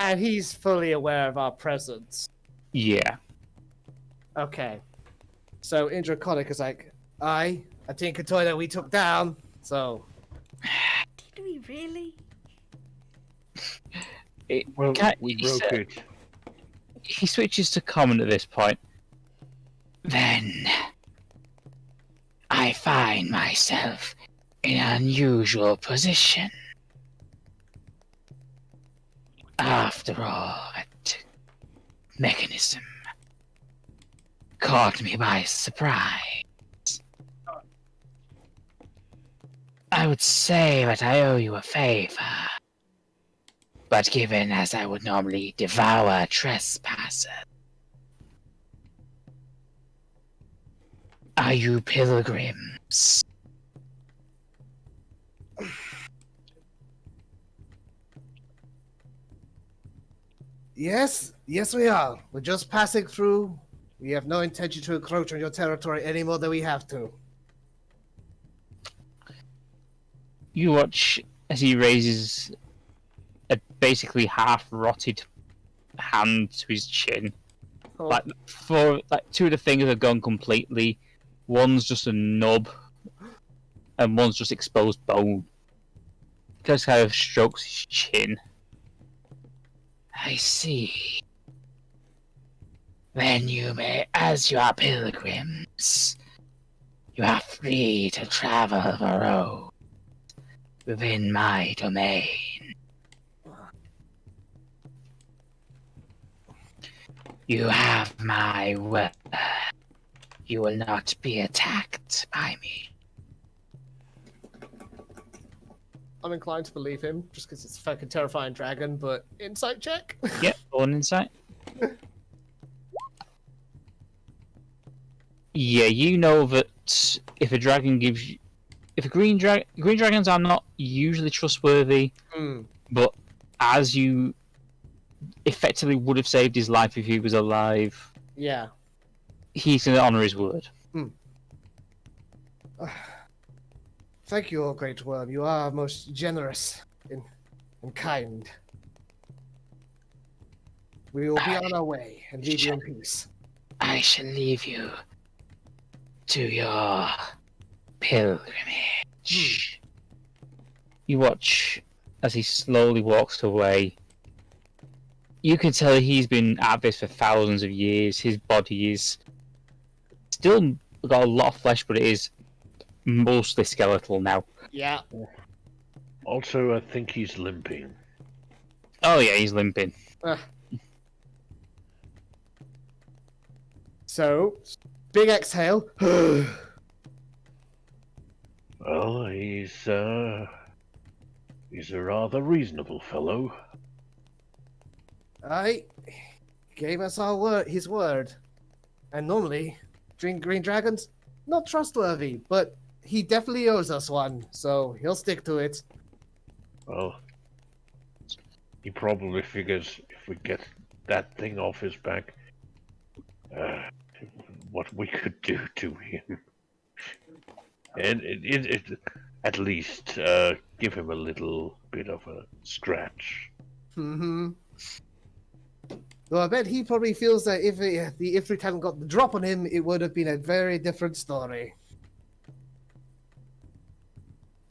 And he's fully aware of our presence. Yeah. Okay. So in Draconic is like, I think a toy that we took down. So Did we really? Well, Can't- we he broke said- it. He switches to common at this point. Then I find myself in an unusual position. After all, that mechanism caught me by surprise. I would say that I owe you a favor. But given as I would normally devour trespassers, are you pilgrims? yes, we are. We're just passing through. We have no intention to encroach on your territory any more than we have to. You watch as he raises a basically half-rotted hand to his chin. Oh, Like two of the fingers have gone completely. One's just a nub, and one's just exposed bone. Just kind of strokes his chin. I see. Then as you are pilgrims, you are free to travel the road within my domain. You have my word. You will not be attacked by me. I'm inclined to believe him, just because it's a fucking terrifying dragon, but insight check? Yep, one insight. Yeah, you know that if a dragon gives you... If a green dragons are not usually trustworthy, but as you effectively would have saved his life if he was alive, Yeah. he's going to honour his word. Thank you, O Great Worm. You are most generous and kind. We will be on our way and leave you in peace. I shall leave you to your pilgrimage. You watch as he slowly walks away. You can tell he's been at this for thousands of years. His body is still got a lot of flesh, but it is mostly skeletal now. Yeah. Also, I think he's limping. Oh yeah, he's limping. So, big exhale. Well, he's a rather reasonable fellow. He gave us his word. And normally, green dragons, not trustworthy, but he definitely owes us one, so he'll stick to it. Well, he probably figures if we get that thing off his back, what we could do to him. And at least give him a little bit of a scratch. Mm-hmm. Well, I bet he probably feels that if the Ifrit hadn't got the drop on him, it would have been a very different story.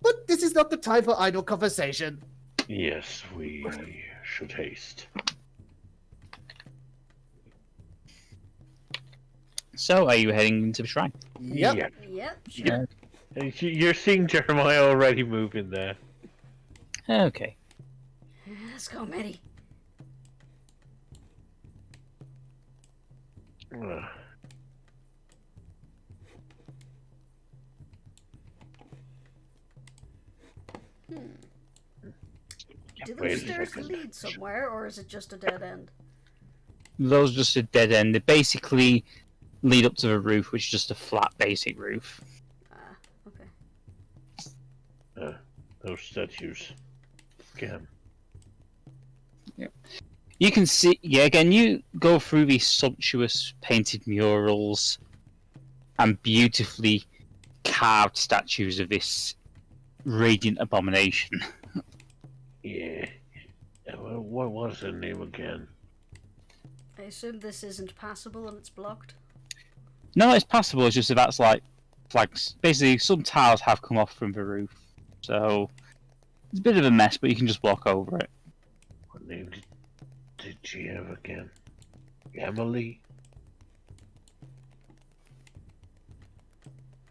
But this is not the time for idle conversation. Yes, we should haste. So, are you heading into the shrine? Yep. Yep, sure. You're seeing Jeremiah already moving there. Okay. Let's go, Mitty. Do those stairs lead somewhere, or is it just a dead end? Those are just a dead end. They basically lead up to the roof, which is just a flat, basic roof. Okay. Those statues. Again. Yep. You can see, again, you go through these sumptuous painted murals and beautifully carved statues of this radiant abomination. Yeah. What was her name again? I assume this isn't passable and it's blocked? No, it's passable, it's just that that's like flags. Basically, some tiles have come off from the roof, so it's a bit of a mess, but you can just walk over it. What name did she have again? Emily?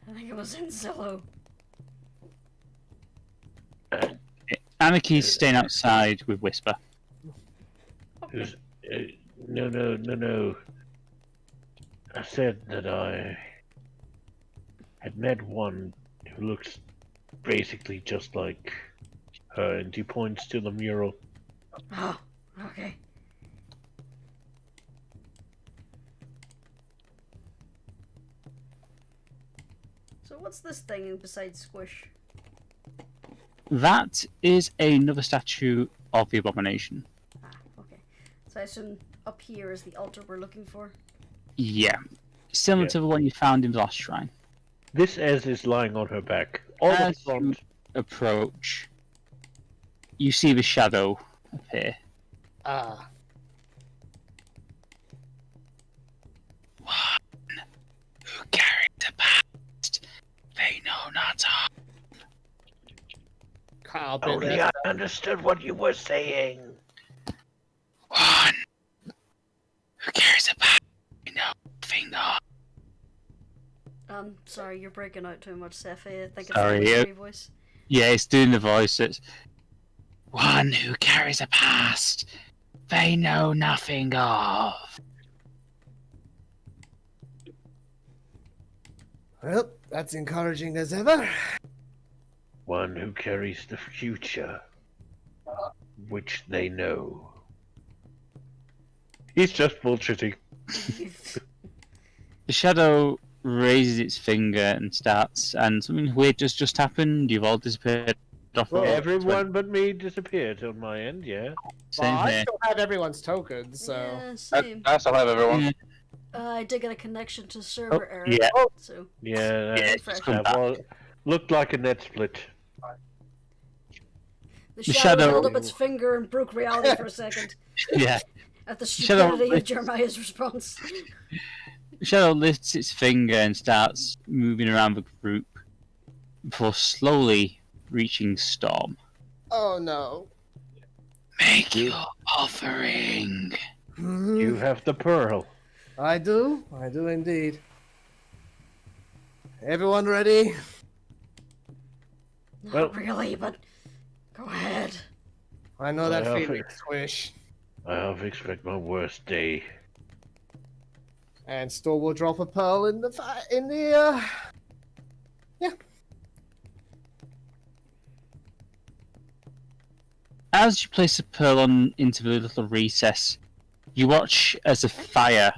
I think it was in Zillow. Anarchy's staying outside with Whisper. Okay. No. I said that I had met one who looks basically just like her, and he points to the mural. Oh, okay. So what's this thing besides Squish? That is another statue of the abomination. Ah, okay. So I assume up here is the altar we're looking for? Yeah. Similar to the one you found in the last shrine. This Ez is lying on her back. All the As you front. approach, you see the shadow appear. Ah. One who carried the power I'll be Only there. I understood what you were saying. One who cares about nothing. Sorry, you're breaking out too much, Seph. I think Sorry, it's the whispery voice. Yeah, it's doing the voice. It's one who carries a past they know nothing of. Well, that's encouraging as ever. One who carries the future, which they know. He's just bullshitting. The shadow raises its finger and starts, and something weird just happened. You've all disappeared off. Well, Everyone but me disappeared on my end, yeah. Same Well, I here. still have everyone's tokens, so. Yeah, same. I still have everyone. I did get a connection to server error. Yeah. So Yeah, it's come well, looked like a net split. the The shadow shadow- held up its finger and broke reality for a second Yeah. at the shadow- stupidity of Jeremiah's response. The shadow lifts its finger and starts moving around the group before slowly reaching Storm. Oh no. Make your offering. You have the pearl. I do indeed. Everyone ready? Not Well- really, but go ahead. I know that I have feeling, it. Squish. I have expect my worst day. And Storm will drop a pearl yeah. As you place the pearl into the little recess, you watch as a fire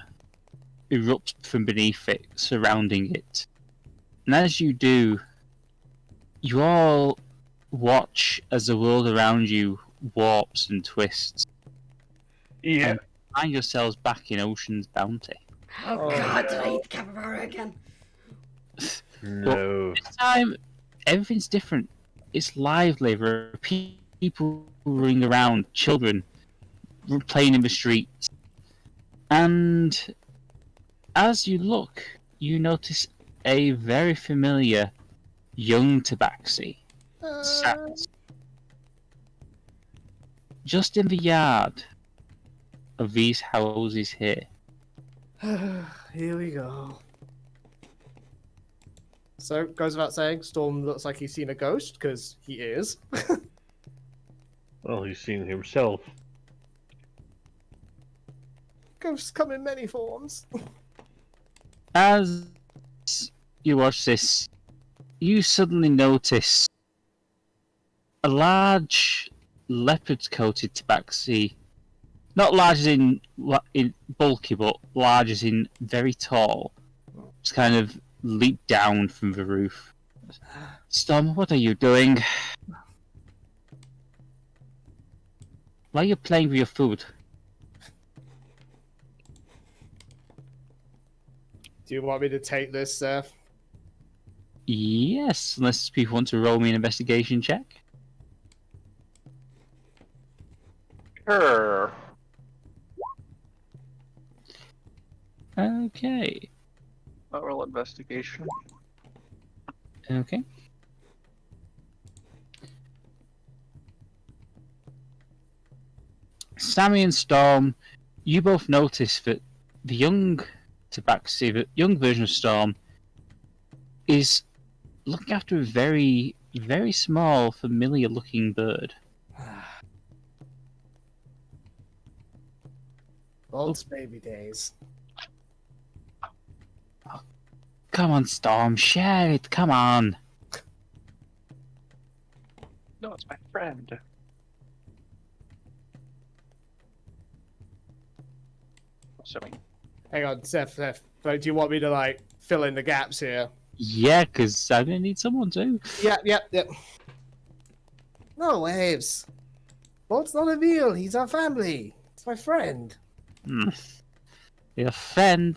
erupts from beneath it, surrounding it. And as you do, you all watch as the world around you warps and twists. Yeah. And find yourselves back in Ocean's Bounty. Oh, God, did I eat the capybara again? No. This time, everything's different. It's lively. There are people running around, children playing in the streets. And as you look, you notice a very familiar young Tabaxi sat just in the yard of these houses here. Here we go. So, goes without saying, Storm looks like he's seen a ghost, because he is. Well, he's seen himself. Ghosts come in many forms. As you watch this, you suddenly notice a large leopard-coated tabaxi. Not large as in bulky, but large as in very tall. Just kind of leaped down from the roof. Storm, what are you doing? Why are you playing with your food? Do you want me to take this, Seph? Yes, unless people want to roll me an investigation check. Sure. Okay. I'll roll investigation. Okay. Sammy and Storm, you both notice that the young Tabaxi, the young version of Storm, is looking after a very, very small, familiar-looking bird. Bolt's baby days. Come on, Storm, share it, come on. No, it's my friend. Assuming. Hang on, Seph, do you want me to, like, fill in the gaps here? Yeah, because I'm going to need someone to. Yep. No, Waves. Bolt's not a meal, he's our family. It's my friend. Your friend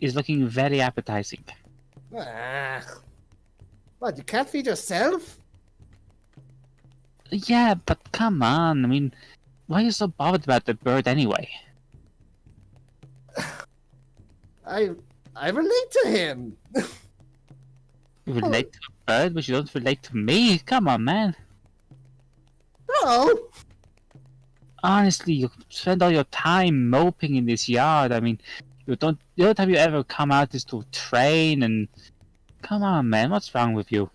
is looking very appetizing. What, you can't feed yourself? Yeah, but come on. I mean, why are you so bothered about the bird anyway? I relate to him. You relate to a bird, but you don't relate to me? Come on, man. know. Honestly, you spend all your time moping in this yard. I mean, the only time you ever come out is to train and... Come on, man, what's wrong with you?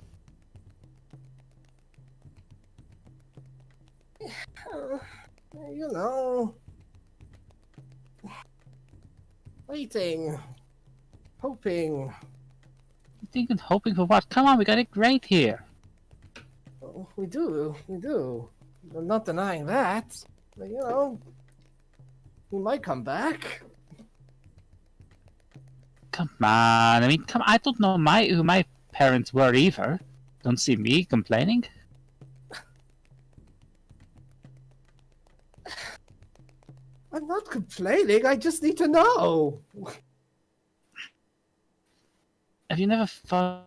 You know, waiting, hoping. Thinking, hoping for what? Come on, we got it great here. Oh, we do. I'm not denying that. But, you know, he might come back. Come on, I mean, I don't know who my parents were either. Don't see me complaining. I'm not complaining. I just need to know. Have you never thought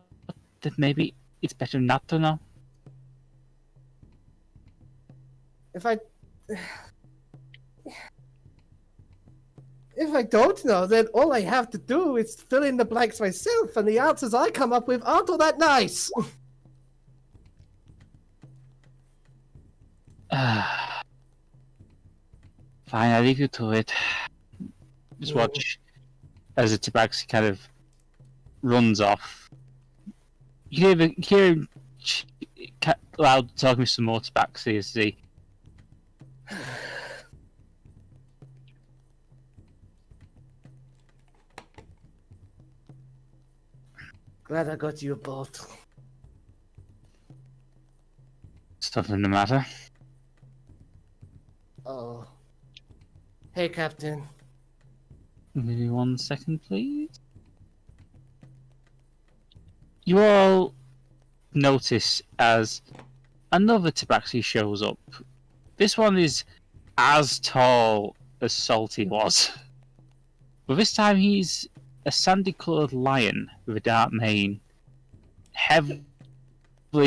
that maybe it's better not to know? If I don't know, then all I have to do is fill in the blanks myself, and the answers I come up with aren't all that nice. Fine, I'll leave you to it. Just watch as the Tabaxi kind of runs off. You hear him loud talking to some more Tabaxi as he... Glad I got you a bolt. Something the matter. Oh. Hey, Captain. Give me 1 second, please. You all notice as another Tabaxi shows up. This one is as tall as Salty was. But this time he's a sandy-coloured lion with a dark mane. Heavily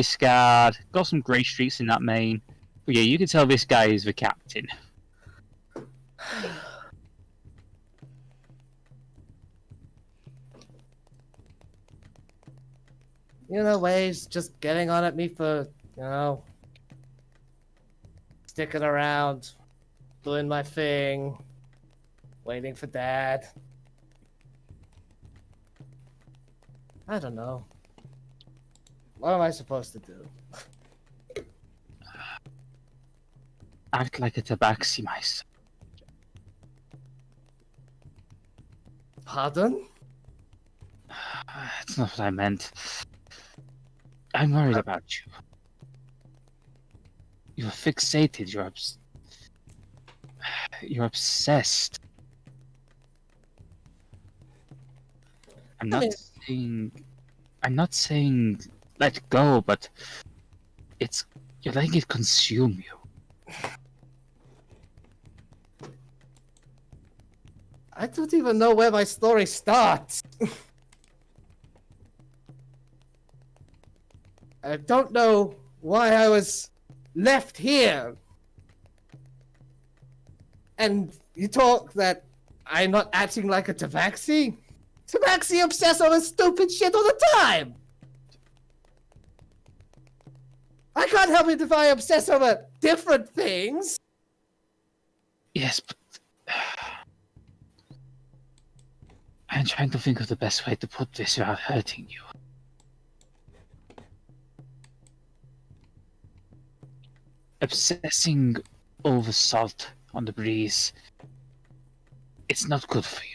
scarred, got some grey streaks in that mane. But yeah, you can tell this guy is the captain. You know, Waves just getting on at me for, you know, sticking around, doing my thing, waiting for Dad. I don't know. What am I supposed to do? Act like a Tabaxi mice. Pardon? That's not what I meant. I'm worried about you. You're fixated. You're obsessed. I'm not saying let go, but you're letting it consume you. I don't even know where my story starts. I don't know why I was left here. And you talk that I'm not acting like a Tabaxi? Tabaxi obsess over stupid shit all the time! I can't help it if I obsess over different things! Yes, but... I'm trying to think of the best way to put this without hurting you. Obsessing over salt on the breeze, it's not good for you.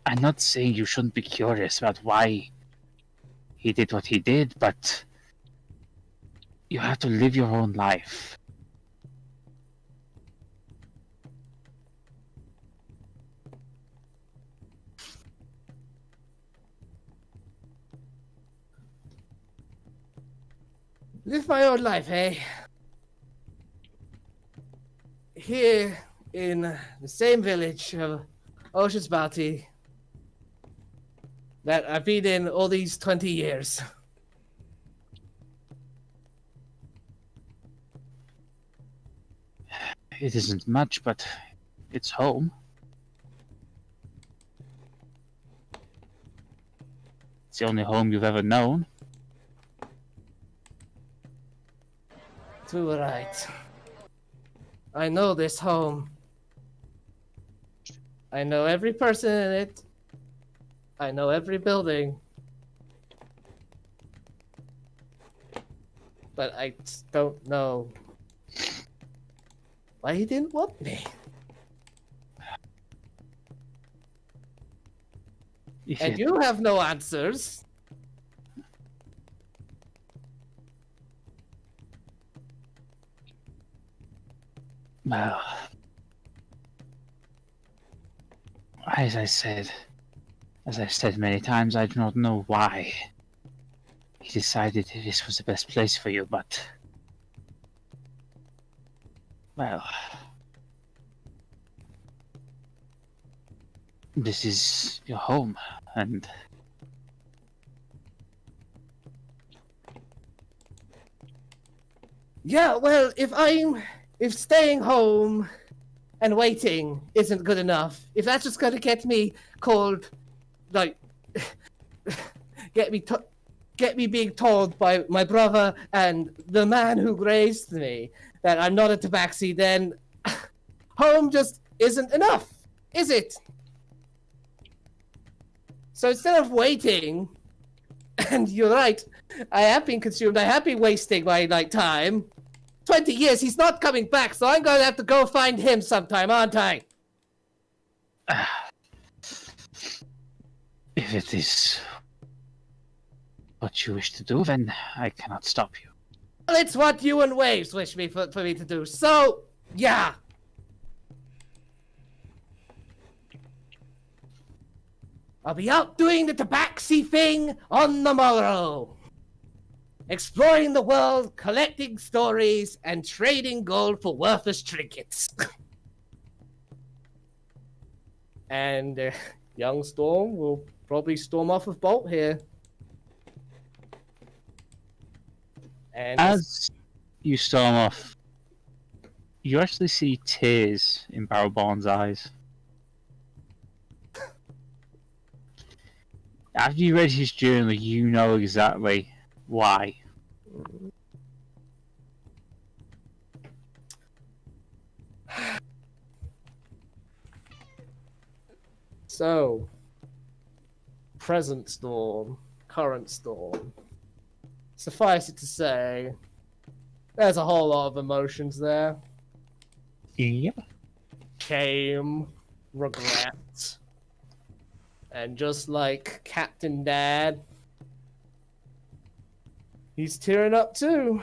I'm not saying you shouldn't be curious about why he did what he did, but you have to live your own life. Live my own life, eh? Here in the same village of Ocean's Bounty that I've been in all these 20 years. It isn't much, but it's home. It's the only home you've ever known. Too right. I know this home. I know every person in it. I know every building. But I just don't know why he didn't want me. And you have no answers. Well, as I've said many times, I do not know why he decided this was the best place for you, but well, this is your home, and yeah, well, if staying home and waiting isn't good enough, if that's just gonna get me called, like, get me being told by my brother and the man who raised me that I'm not a Tabaxi, then home just isn't enough, is it? So instead of waiting, and you're right, I have been consumed, I have been wasting my time. 20 years, he's not coming back, so I'm going to have to go find him sometime, aren't I? if it is what you wish to do, then I cannot stop you. Well, it's what you and Waves wish me for me to do, so, yeah. I'll be out doing the Tabaxi thing on the morrow. Exploring the world, collecting stories, and trading gold for worthless trinkets. And young Storm will probably storm off with Bolt here. And as you storm off, you actually see tears in Barrowborn's eyes. After you read his journal, you know exactly why. So, present Storm, current Storm. Suffice it to say, there's a whole lot of emotions there. Yep. Shame, regret, and just like Captain Dad, he's tearing up too.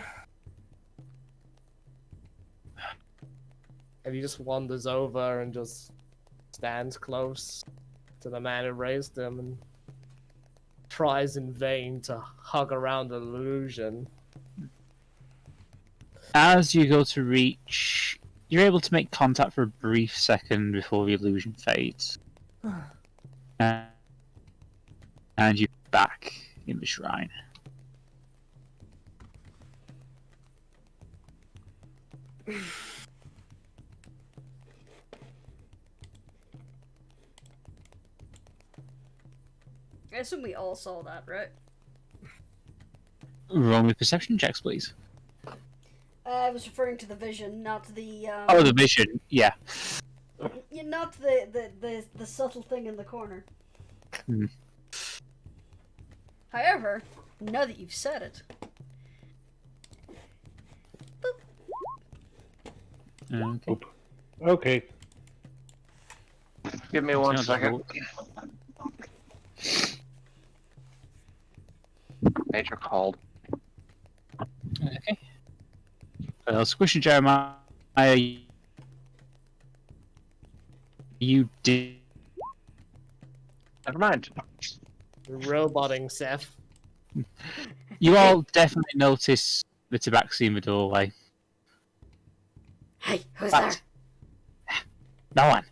And he just wanders over and just stands close to the man who raised him and tries in vain to hug around an illusion. As you go to reach, you're able to make contact for a brief second before the illusion fades. And you're back in the shrine. I assume we all saw that, right? Roll me perception checks, please. I was referring to the vision, not the Oh, the vision, yeah. yeah, not the subtle thing in the corner. Hmm. However, now that you've said it, Okay. Okay. Give me one second. Nature called. Okay. Squish and Jeremiah, you did. Never mind. Roboting Seph. You all definitely notice the Tabaxi in the doorway. hey, who's But no one.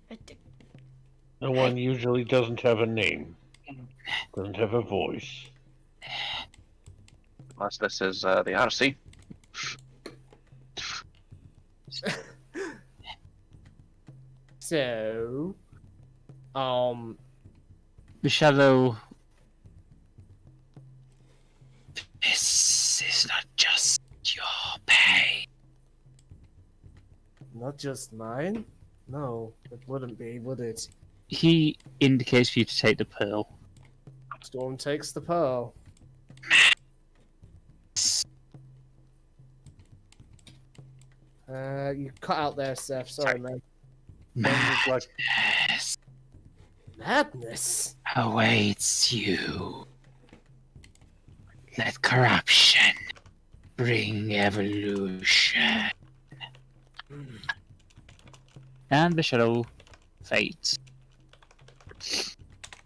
there? No one usually doesn't have a name. Doesn't have a voice. Unless this is the Odyssey. So, The shadow Not just mine? No, it wouldn't be, would it? He indicates for you to take the pearl. Storm takes the pearl. You cut out there, Seph. Sorry, man. Madness Madness? awaits you. Let corruption bring evolution. And the shadow fades.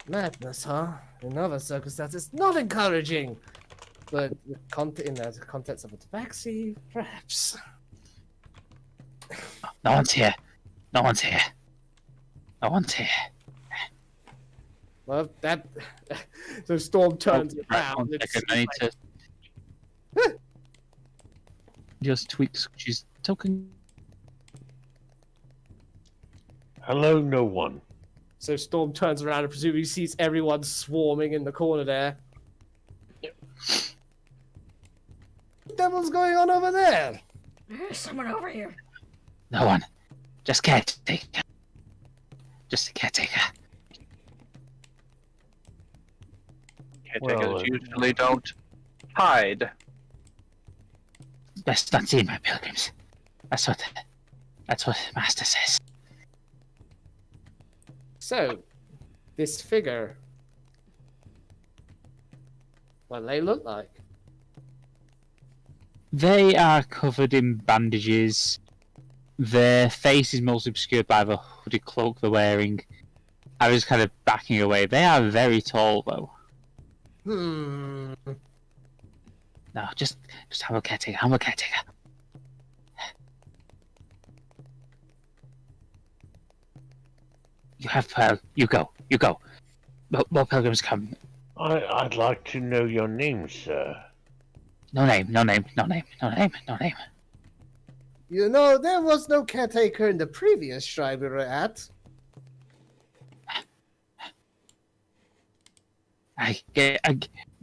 Madness, huh? In other circumstances, not encouraging. But in the context of a Tabaxi, perhaps. No one's here. No one's here. No one's here. Well, that. So Storm turns around. Right, I need to just tweak Squish's token. Hello, no one. So Storm turns around and presumably sees everyone swarming in the corner there. What the devil's going on over there? There's someone over here. No one. Just caretaker. Just a caretaker. Caretakers usually don't hide. Best not seen, my pilgrims. That's what Master says. So, this figure. What do they look like? They are covered in bandages. Their face is mostly obscured by the hooded cloak they're wearing. I was kind of backing away. They are very tall, though. No, just have a caretaker. I'm a caretaker. You have pearl. You go. You go. More pilgrims come. I'd like to know your name, sir. No name. No name. No name. No name. No name. You know, there was no caretaker in the previous shrine we were at.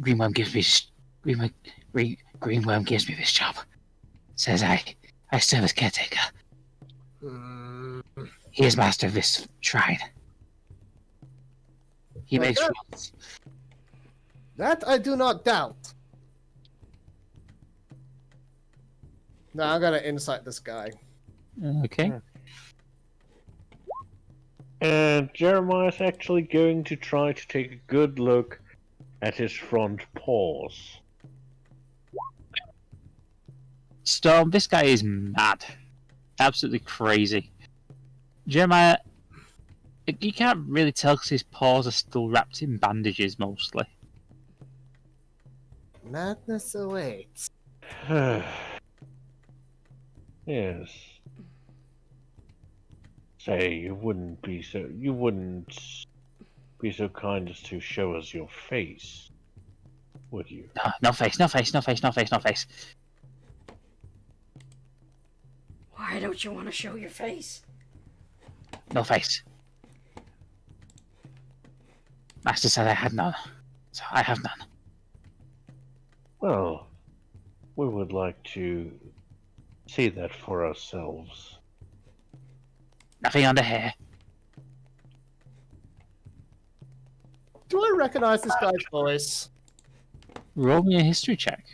Greenworm gives me Greenworm gives me this job. Says I serve as caretaker. He is master of this shrine. He makes rules. That I do not doubt. No, I'm gonna insight this guy. Okay. And Jeremiah's actually going to try to take a good look at his front paws. Storm, this guy is mad. Absolutely crazy. Jeremiah, you can't really tell because his paws are still wrapped in bandages mostly. Madness awaits. Yes. Say, you wouldn't be so kind as to show us your face, would you? No face, no face, no face, no face, no face. Why don't you want to show your face? No face. Master said I had none, so I have none. Well, we would like to see that for ourselves. Nothing under here. Do I recognize this guy's voice? Roll me a history check.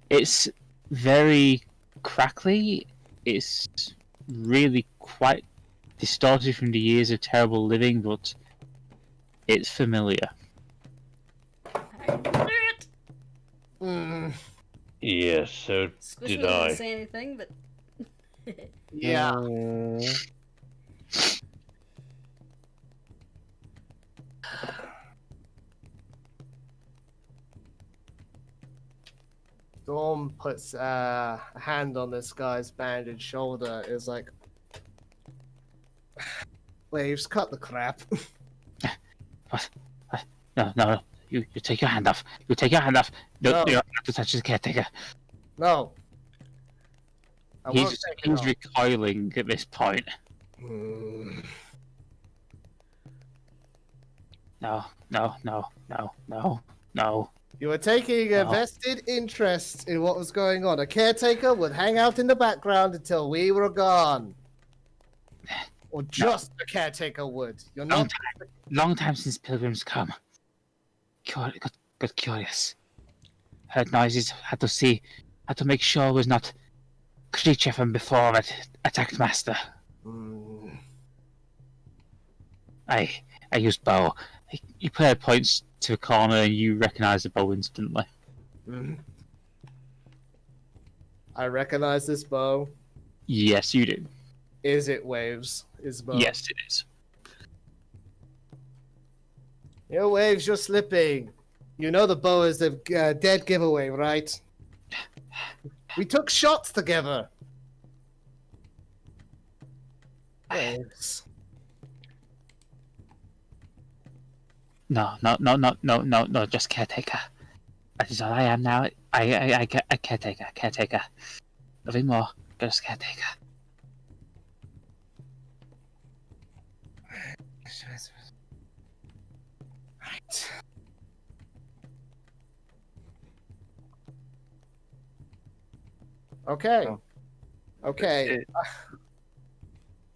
It's very crackly. It's really quite distorted from the years of terrible living, but it's familiar. I knew it! Yes, so Squish did didn't I. say anything, but Yeah. Storm puts a hand on this guy's bandaged shoulder. Is like, waves, cut the crap. No. You take your hand off. You take your hand off. No. No. You don't have to touch the caretaker. No. I won't He's take it off. recoiling at this point. no. You were taking a No. vested interest in what was going on. A caretaker would hang out in the background until we were gone. Or just a caretaker would. You're not. Long time since pilgrims come. Got curious. Heard noises, had to make sure it was not creature from before that attacked master. I used bow. You put points to a corner and you recognize the bow instantly. I recognize this bow. Yes, you do. Is it Waves? Is bow? Yes, it is. Your Waves, you're slipping. You know the bow is the dead giveaway, right? We took shots together. Waves. No, just caretaker. That is all I am now. I get a caretaker. Nothing more, just caretaker. Right. Okay. Okay.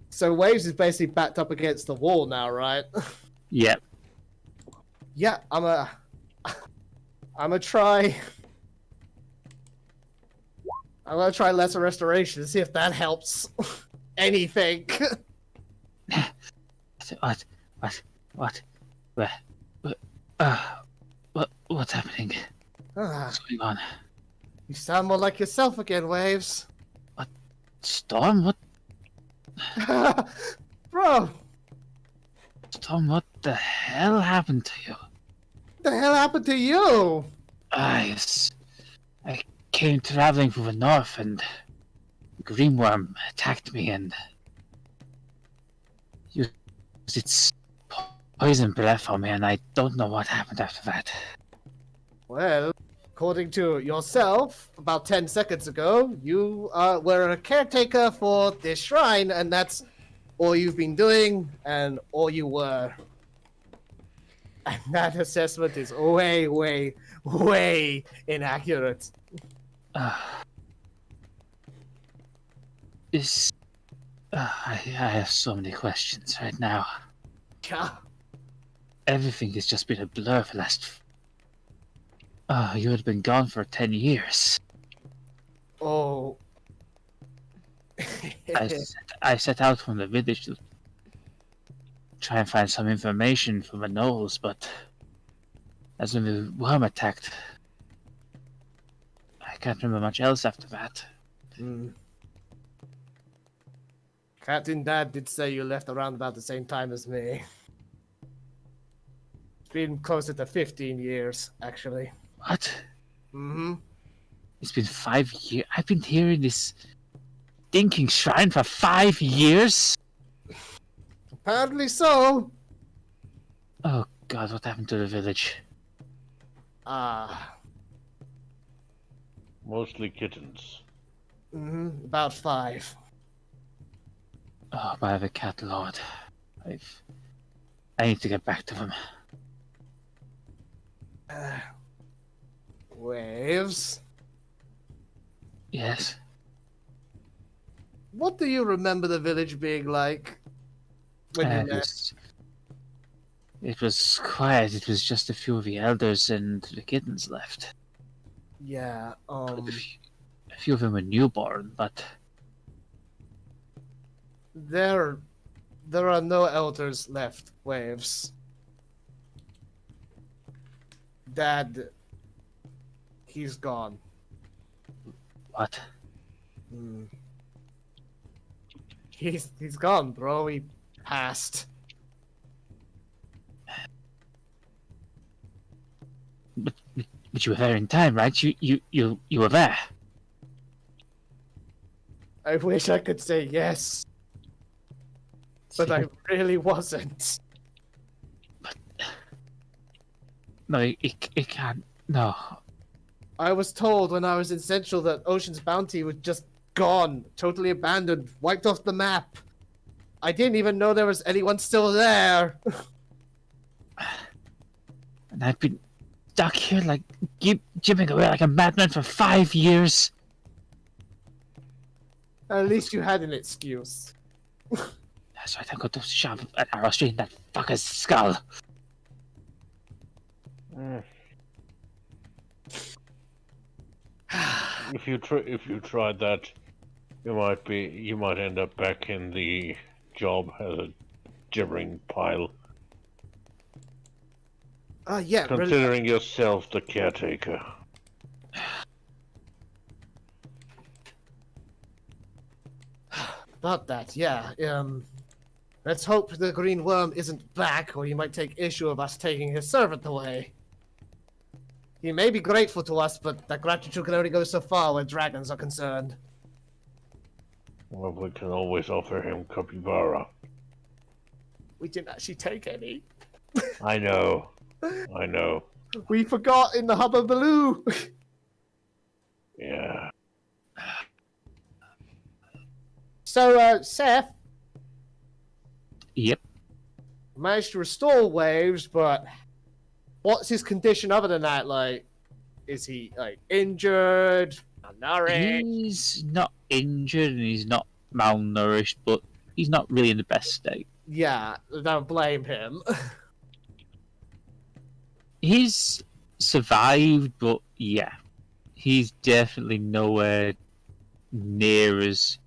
So Waves is basically backed up against the wall now, right? Yep. Yeah, I'm gonna try lesser restoration to see if that helps anything. What's happening? What's going on? You sound more like yourself again, Waves. Storm? What? Bro, Storm, what the hell happened to you? what the hell happened to you? I came traveling from the north and Greenworm attacked me and used its poison breath on me and I don't know what happened after that. Well, according to yourself, about 10 seconds ago, you were a caretaker for this shrine, and that's all you've been doing and all you were. And that assessment is way, way, way inaccurate. I have so many questions right now. Yeah. Everything has just been a blur for the last... you had been gone for 10 years. Oh. I set out from the village to try and find some information from the gnolls, but as when the worm attacked, I can't remember much else after that. Captain Dad did say you left around about the same time as me. It's been closer to 15 years, actually. What? Mm-hmm. It's been 5 years. I've been here in this stinking shrine for 5 years? Apparently so. Oh god, what happened to the village? Mostly kittens. About 5. Oh, by the cat lord. I need to get back to them. Waves. Yes? What do you remember the village being like when you left? It was quiet. It was just a few of the elders and the kittens left. Yeah, A few of them were newborn, but... There are no elders left, Waves. Dad, he's gone. What? He's gone, bro. He passed. But you were there in time, right? You were there. I wish I could say yes, but I really wasn't. No, it can't. No. I was told when I was in Central that Ocean's Bounty was just gone, totally abandoned, wiped off the map. I didn't even know there was anyone still there. And I've been stuck here, like, jibbing away like a madman for 5 years. At least you had an excuse. That's right, I'm going to shove an arrow straight in that fucker's skull. If you tried that, you might end up back in the job as a gibbering pile. Yeah. Considering yourself the caretaker. About that, yeah. Let's hope the green worm isn't back, or he might take issue of us taking his servant away. He may be grateful to us, but that gratitude can only go so far where dragons are concerned. Well, we can always offer him capybara. We didn't actually take any. I know. We forgot in the hubbubaloo. Yeah. So, Seph Yep. managed to restore Waves, but what's his condition other than that? Like, is he, like, injured, malnourished? He's not injured and he's not malnourished, but he's not really in the best state. Yeah, don't blame him. He's survived, but yeah, he's definitely nowhere near as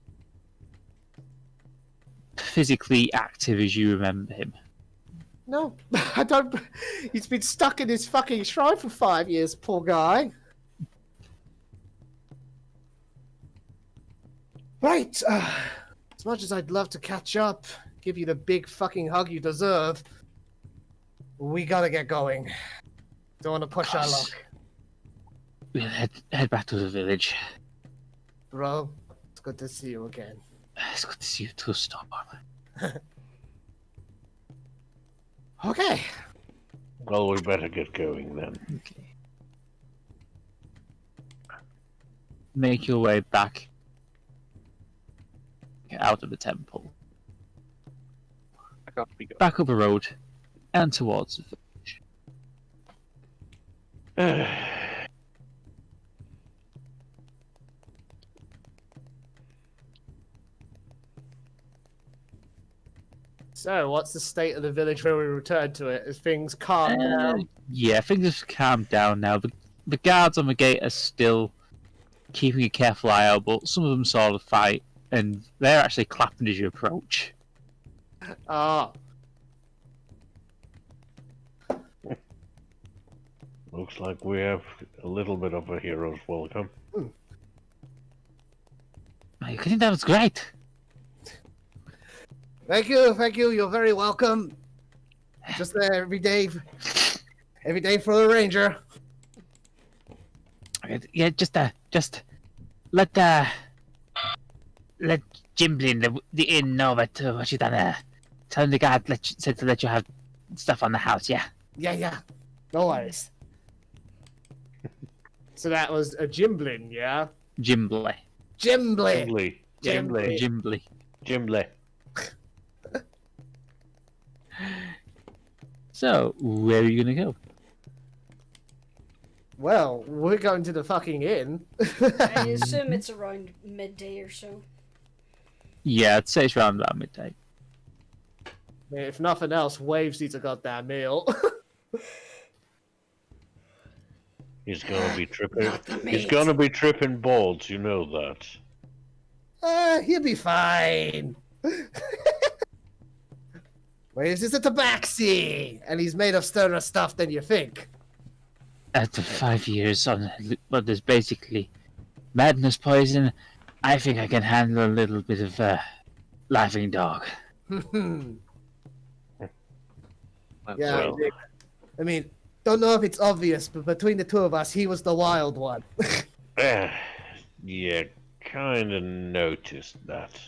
physically active as you remember him. No, I don't. He's been stuck in his fucking shrine for 5 years, poor guy. Right, as much as I'd love to catch up, give you the big fucking hug you deserve, we gotta get going. Don't want to push our luck. We'll head back to the village. Bro, it's good to see you again. It's good to see you too, Storm. Okay. Well, we better get going then. Okay. Make your way back out of the temple, I got to be good. back up the road, and towards the village. So, what's the state of the village when we return to it? Is things calmed down? Yeah, things have calmed down now. The guards on the gate are still keeping a careful eye out, but some of them saw the fight, and they're actually clapping as you approach. Ah, Looks like we have a little bit of a hero's welcome. I think that was great. thank you. You're very welcome. Just there every day for the ranger. Yeah, just let Jimblin, the inn, know that what you done there. Tell him the guard said to let you have stuff on the house. Yeah. Yeah. No worries. So that was a Jimblin, yeah? Jimbley. Jimblin. Jimbley. So, where are you gonna go? Well, we're going to the fucking inn. I assume it's around midday or so. Yeah, I'd say it's around about midday. If nothing else, Waves needs a goddamn meal. He's gonna be tripping. Not the He's meat. gonna be tripping balls. You know that. He'll be fine. Waves is a tabaxi, and he's made of sterner stuff than you think. After 5 years on what is basically madness poison, I think I can handle a little bit of laughing dog. Yeah, Well, I mean, don't know if it's obvious, but between the two of us, he was the wild one. yeah, kinda noticed that.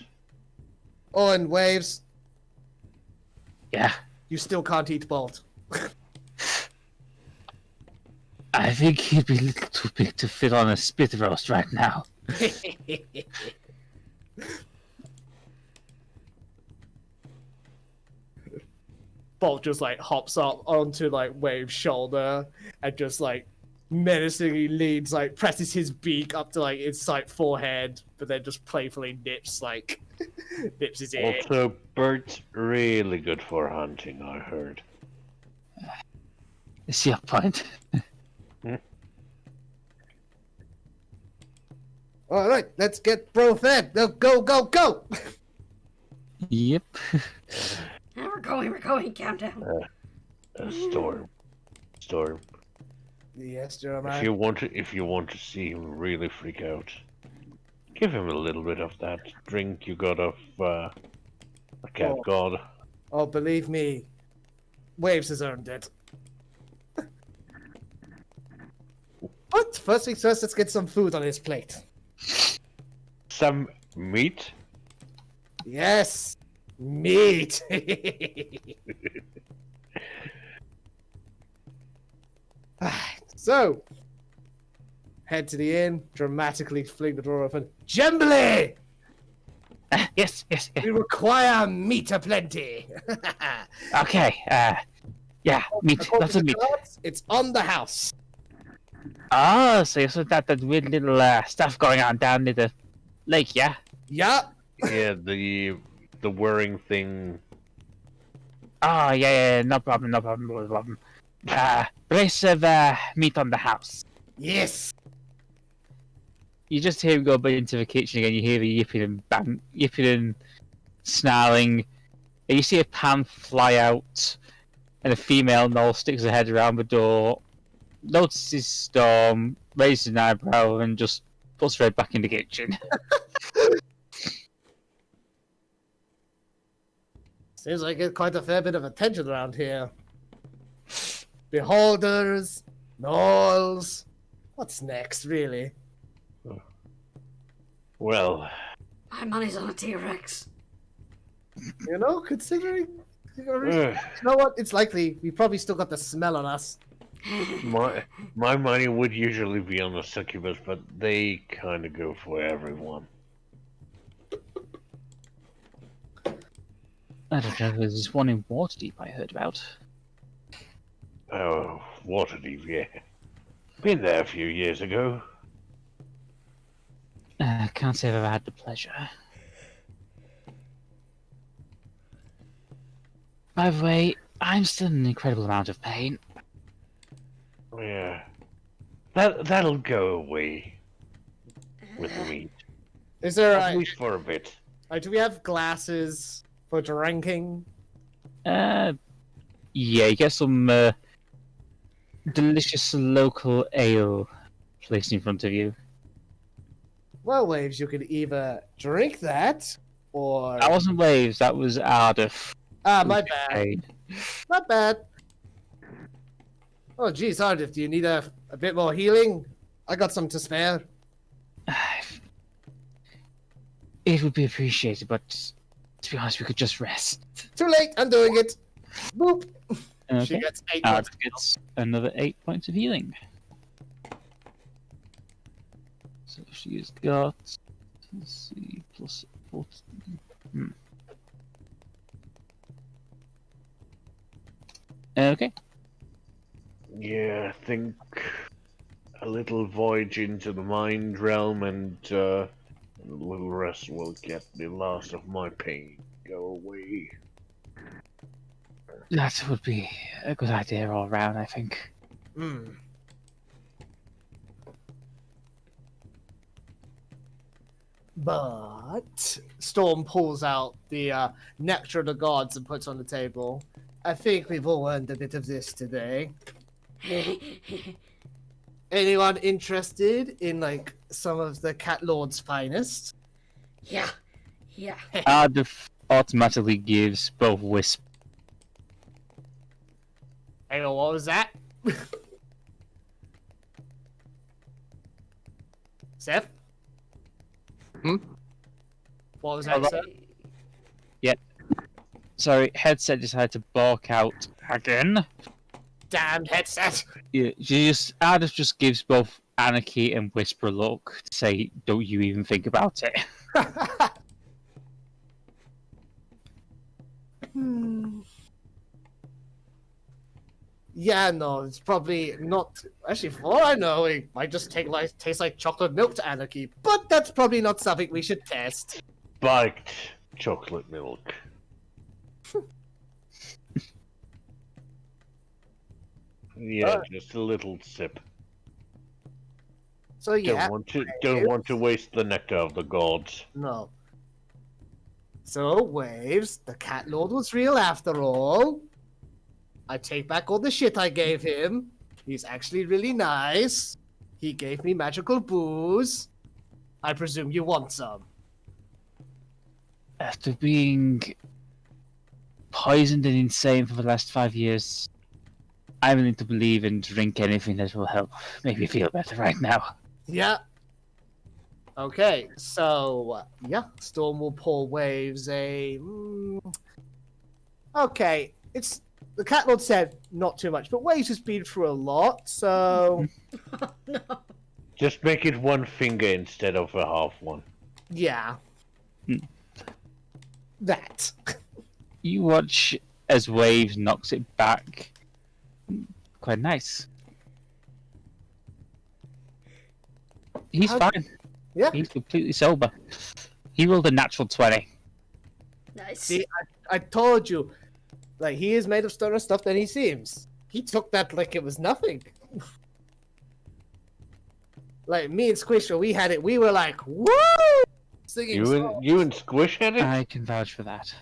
Oh, and Waves, Yeah, you still can't eat Bolt. I think he'd be a little too big to fit on a spit roast right now. Bolt just like hops up onto like Wave's shoulder and just like menacingly leans, like presses his beak up to like its like forehead, but then just playfully nips his ear. Also, birds really good for hunting, I heard. Is your point? All right, let's get bro fed. Go, go, go! Yep. We're going, calm down. Storm. Yes, Jeremiah. If you want to see him really freak out, give him a little bit of that drink you got off a cat god. Oh, believe me, Waves has earned it. But first things first, let's get some food on his plate. Some meat? Yes, meat. So, head to the inn, dramatically fling the door open. Gembly! Yes. We require meat aplenty. Okay. Yeah, meat. Lots of meat. It's on the house. Ah, so you saw that weird little stuff going on down near the lake, yeah? Yeah. Yeah, the whirring thing. Oh, yeah, no problem. Brace of meat on the house. Yes. You just hear him go back into the kitchen again. You hear the yipping and snarling. And you see a pan fly out, and a female gnoll sticks her head around the door, notices Storm, raises an eyebrow, and just puts right back in the kitchen. Seems like it's quite a fair bit of attention around here. Beholders, gnolls. What's next, really? Well, My money's on a T-Rex. You know, considering... You know what? It's likely we probably still got the smell on us. my money would usually be on the succubus, but they kind of go for everyone. I don't know, there's this one in Waterdeep I heard about. Oh, Waterdeep, yeah. Been there a few years ago. Can't say I've ever had the pleasure. By the way, I'm still in an incredible amount of pain. Yeah. That'll go away with the meat. Is there At least for a bit. do we have glasses for drinking? Yeah, you get some delicious local ale placed in front of you. Well, Waves, you could either drink that, or... That wasn't Waves, that was Ardeth. Ah, my bad. Hey. Not bad. Oh, geez, Ardeth, do you need a bit more healing? I got some to spare. It would be appreciated, but to be honest, we could just rest. Too late, I'm doing it. Boop. Okay. She gets 8 points. Ardeth gets another 8 points of healing. So she's got, let's see, plus 14. Okay. Yeah, I think a little voyage into the mind realm and a little rest will get the last of my pain go away. That would be a good idea all round, I think. Hmm. But Storm pulls out the nectar of the gods and puts on the table. I think we've all earned a bit of this today. Anyone interested in like some of the Cat Lord's finest? Yeah. Ardeth automatically gives both Wisp. Hang on, what was that? Seph? Hmm? What was that, Seph? Sorry, headset decided to bark out again. Damned headset! Yeah, Ardeth just gives both Anarchy and Whisper a look to say, "Don't you even think about it." Yeah, no, it's probably not. Actually, for all I know, it might just taste like chocolate milk to Anarchy. But that's probably not something we should test. Spiked chocolate milk. Yeah, just a little sip. So yeah, Don't want to waste the nectar of the gods. no. So Waves, the Cat Lord was real after all. I take back all the shit I gave him. He's actually really nice. He gave me magical booze. I presume you want some. After being poisoned and insane for the last 5 years, I'm willing to believe and drink anything that will help make me feel better right now. Yeah. Okay, so yeah, Storm will pour Waves a. Okay, it's the Cat Lord said not too much, but Waves has been through a lot, so No. Just make it one finger instead of a half one. yeah. That. You watch as Waves knocks it back. Quite nice. He's fine. Yeah. He's completely sober. He rolled a natural 20. Nice. See, I told you, like he is made of sterner stuff than he seems. He took that like it was nothing. Like me and Squish, when we had it, we were like, woo! Singing songs. You and Squish had it? I can vouch for that.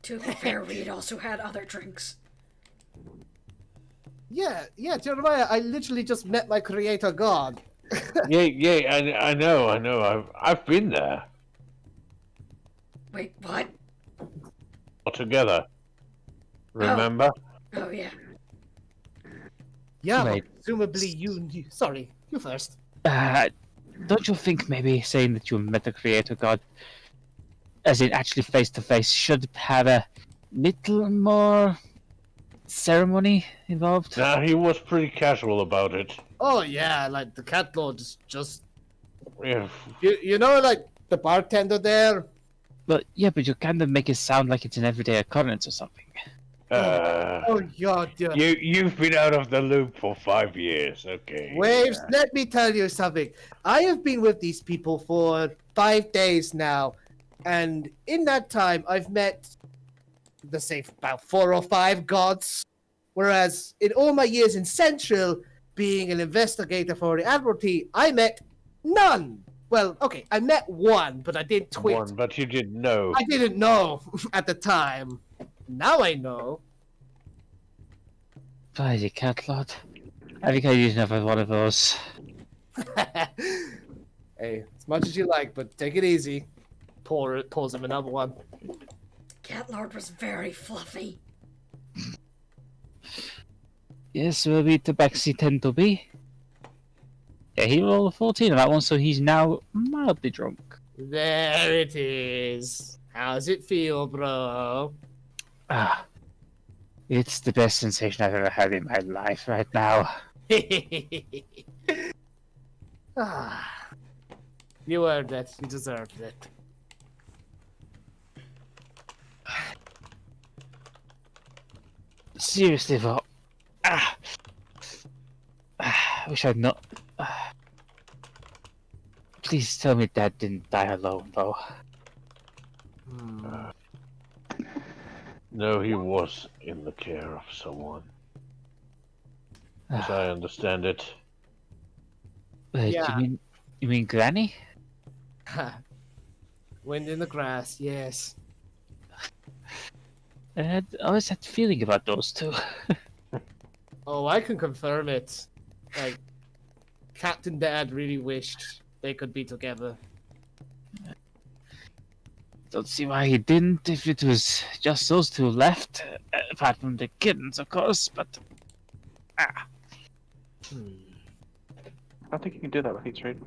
To be fair, we had also had other drinks. Yeah, Jeremiah, I literally just met my creator god. Yeah, I know. I've been there. Wait, what? All together. Remember? Oh, yeah. Yeah, Wait. but presumably you. Sorry, you first. Don't you think maybe saying that you met the creator god, as in actually face to face, should have a little more ceremony involved? Nah, he was pretty casual about it. Oh yeah, like the Cat Lord is just. Yeah. You know, like the bartender there. But yeah, but you kind of make it sound like it's an everyday occurrence or something. Oh god, yeah. You've been out of the loop for 5 years, okay. Waves, let me tell you something. I have been with these people for 5 days now, and in that time, I've met, let's say, about 4 or 5 gods. Whereas in all my years in Central, being an investigator for the Admiralty, I met none. Well, okay, I met one, but I didn't twit. One, but you didn't know. I didn't know at the time. Now I know. Bloody cat lord. I think I used another one of those. Hey, as much as you like, but take it easy. Pours him another one. Cat Lord was very fluffy. Yes, maybe Tabaxi tend to be. Yeah, he rolled a 14 on that one, so he's now mildly drunk. There it is. How's it feel, bro? Ah, it's the best sensation I've ever had in my life right now. Ah, you earned it. You deserved it. Seriously, though. I wish I'd not. Please tell me Dad didn't die alone, though. No, he was in the care of someone. As I understand it. Yeah. You mean Granny? Wind in the grass, yes. I always had a feeling about those two. Oh, I can confirm it. Like, Captain Dad really wished they could be together. Don't see why he didn't if it was just those two left. Apart from the kittens, of course, but... I think you can do that with Heat Trade.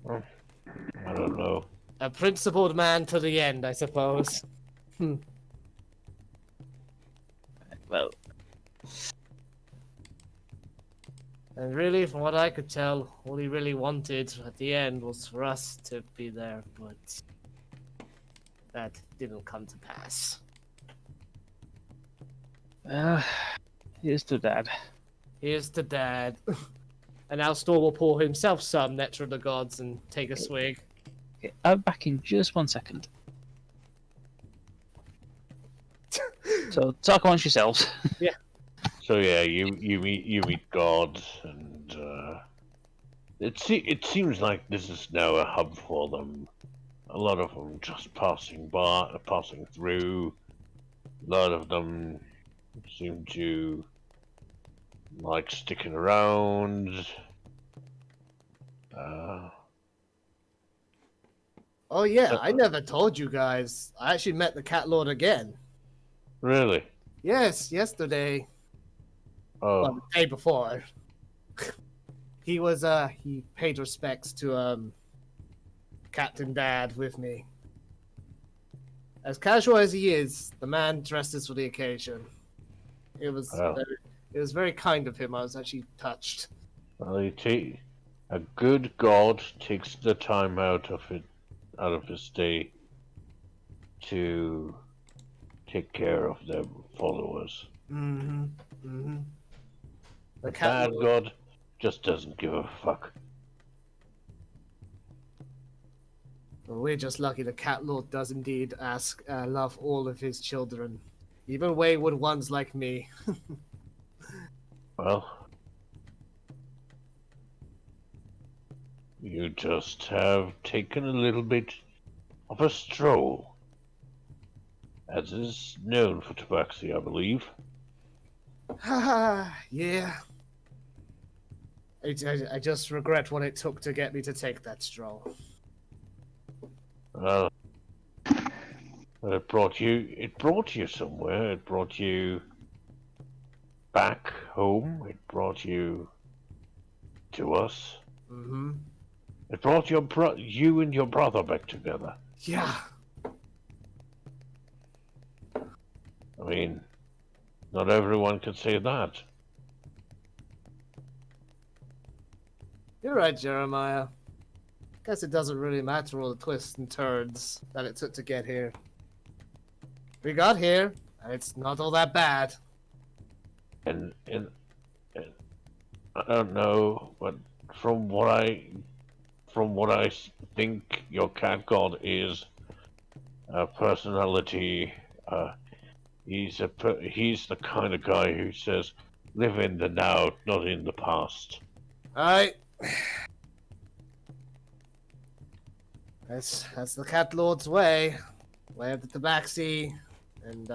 I don't know. A principled man to the end, I suppose. Well... And really, from what I could tell, all he really wanted at the end was for us to be there, but that didn't come to pass. Here's to Dad. Here's to Dad. And now Storm will pour himself some Nectar of the Gods and take a swig. Okay, I'll be back in just 1 second. So talk amongst yourselves. Yeah. So yeah, you meet gods, and it seems like this is now a hub for them. A lot of them just passing through. A lot of them seem to like sticking around. Oh yeah, I never told you guys. I actually met the Cat Lord again. Really? Yes, yesterday. Oh, Well, the day before. He paid respects to Captain Dad with me. As casual as he is, the man dresses for the occasion. It was very kind of him. I was actually touched. well, a good god takes the time out of his day to take care of their followers. Mm-hmm. Mm-hmm. The bad god just doesn't give a fuck. Well, we're just lucky the Cat Lord does indeed love all of his children, even wayward ones like me. Well, you just have taken a little bit of a stroll, as is known for Tabaxi, I believe. Yeah. I just regret what it took to get me to take that stroll. Well, it brought you somewhere. It brought you back home. It brought you to us. Mm-hmm. It brought you and your brother back together. Yeah. I mean, not everyone can say that. You're right, Jeremiah. Guess it doesn't really matter all the twists and turns that it took to get here. We got here, and it's not all that bad. And I don't know, but from what I think your cat god is a personality. He's the kind of guy who says, "Live in the now, not in the past." Alright. That's the Cat Lord's way. Way of the Tabaxi, and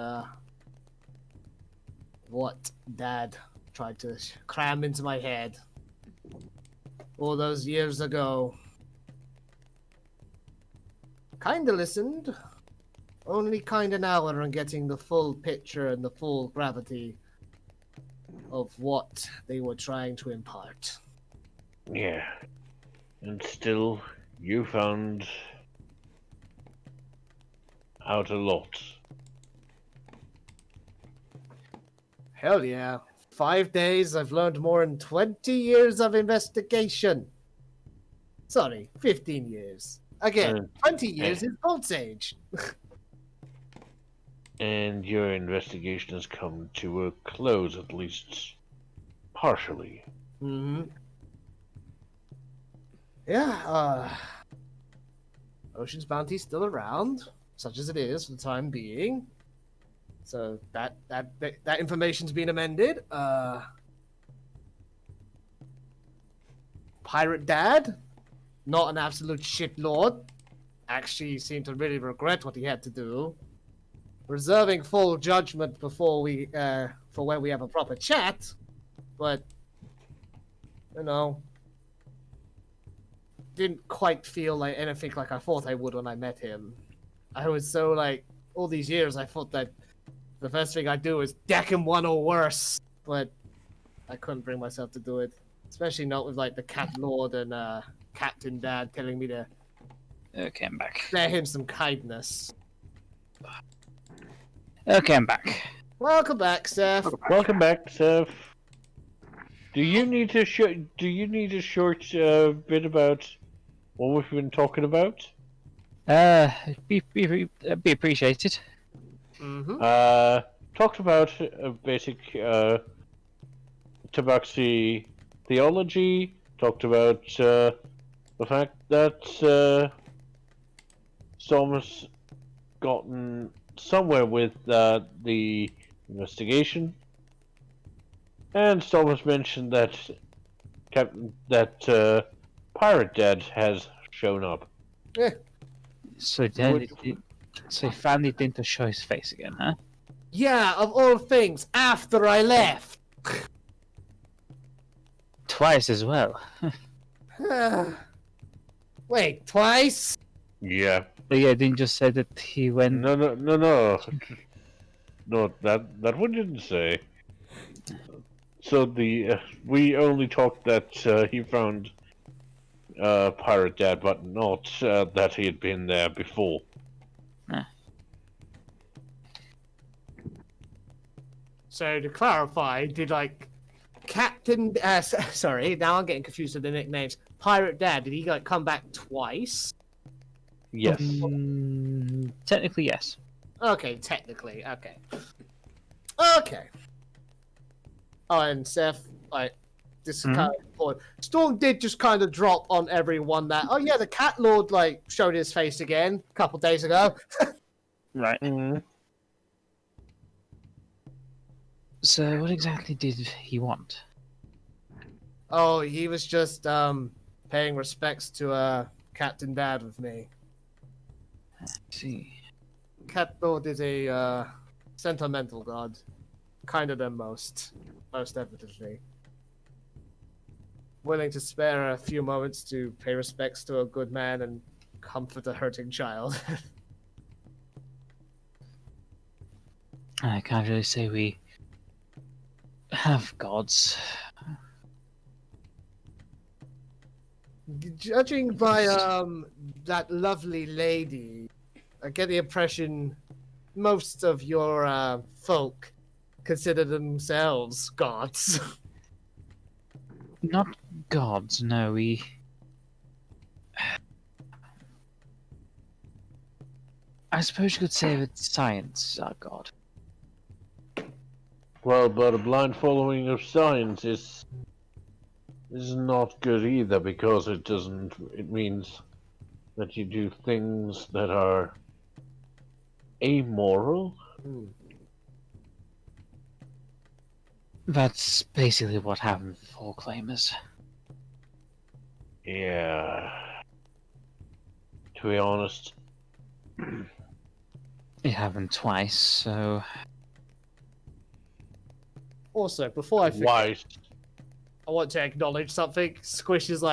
what Dad tried to cram into my head all those years ago. Kinda listened. Only kinda now on getting the full picture and the full gravity of what they were trying to impart. Yeah, and still, you found out a lot. Hell yeah. 5 days, I've learned more than 20 years of investigation. Sorry, 15 years. Again, 20 years is Gold's Age. And your investigation has come to a close, at least partially. Mm-hmm. Yeah, Ocean's Bounty's still around, such as it is for the time being. So that information's been amended. Pirate Dad, not an absolute shitlord. Actually seemed to really regret what he had to do. Reserving full judgment before we for when we have a proper chat, but you know, didn't quite feel like anything like I thought I would when I met him. I was so like all these years I thought that the first thing I'd do is deck him one or worse, but I couldn't bring myself to do it, especially not with like the Cat Lord and Captain Dad telling me to Okay, I'm back. spare him some kindness. Okay, I'm back. Welcome back, Seph. Welcome back, Seph. Do you need a short bit about what we've been talking about? Be appreciated. Mm-hmm. talked about basic Tabaxi theology, talked about the fact that Storm has gotten somewhere with the investigation, and Storm has mentioned that Pirate Dad has shown up. Yeah. So then, so he finally didn't show his face again, huh? Yeah, of all things, after I left. Twice as well. Wait, twice? Yeah. But yeah, didn't just say that he went. No. No, that one didn't say. So we only talked that he found Pirate Dad, but not that he had been there before. So to clarify, did Captain? Sorry, now I'm getting confused with the nicknames. Pirate Dad, did he come back twice? Yes. Technically, yes. Okay, technically, okay. Okay. Oh, and Seph, this is kind of important. Storm did just kind of drop on everyone that, oh yeah, the Cat Lord, showed his face again a couple days ago. Right. Mm. So, what exactly did he want? Oh, he was just, paying respects to, Captain Dad with me. Let's see. Cat Lord is a, sentimental god. Kinder than most evidently. Willing to spare a few moments to pay respects to a good man and comfort a hurting child. I can't really say we have gods. Judging by that lovely lady, I get the impression most of your folk consider themselves gods. Not gods, no, we... I suppose you could say that science is our god. Well, but a blind following of science is not good either, because it means that you do things that are amoral. That's basically what happened with the Four Claimers. Yeah. To be honest. It happened twice, so... Also, before I forget, Why? I want to acknowledge something. Squish is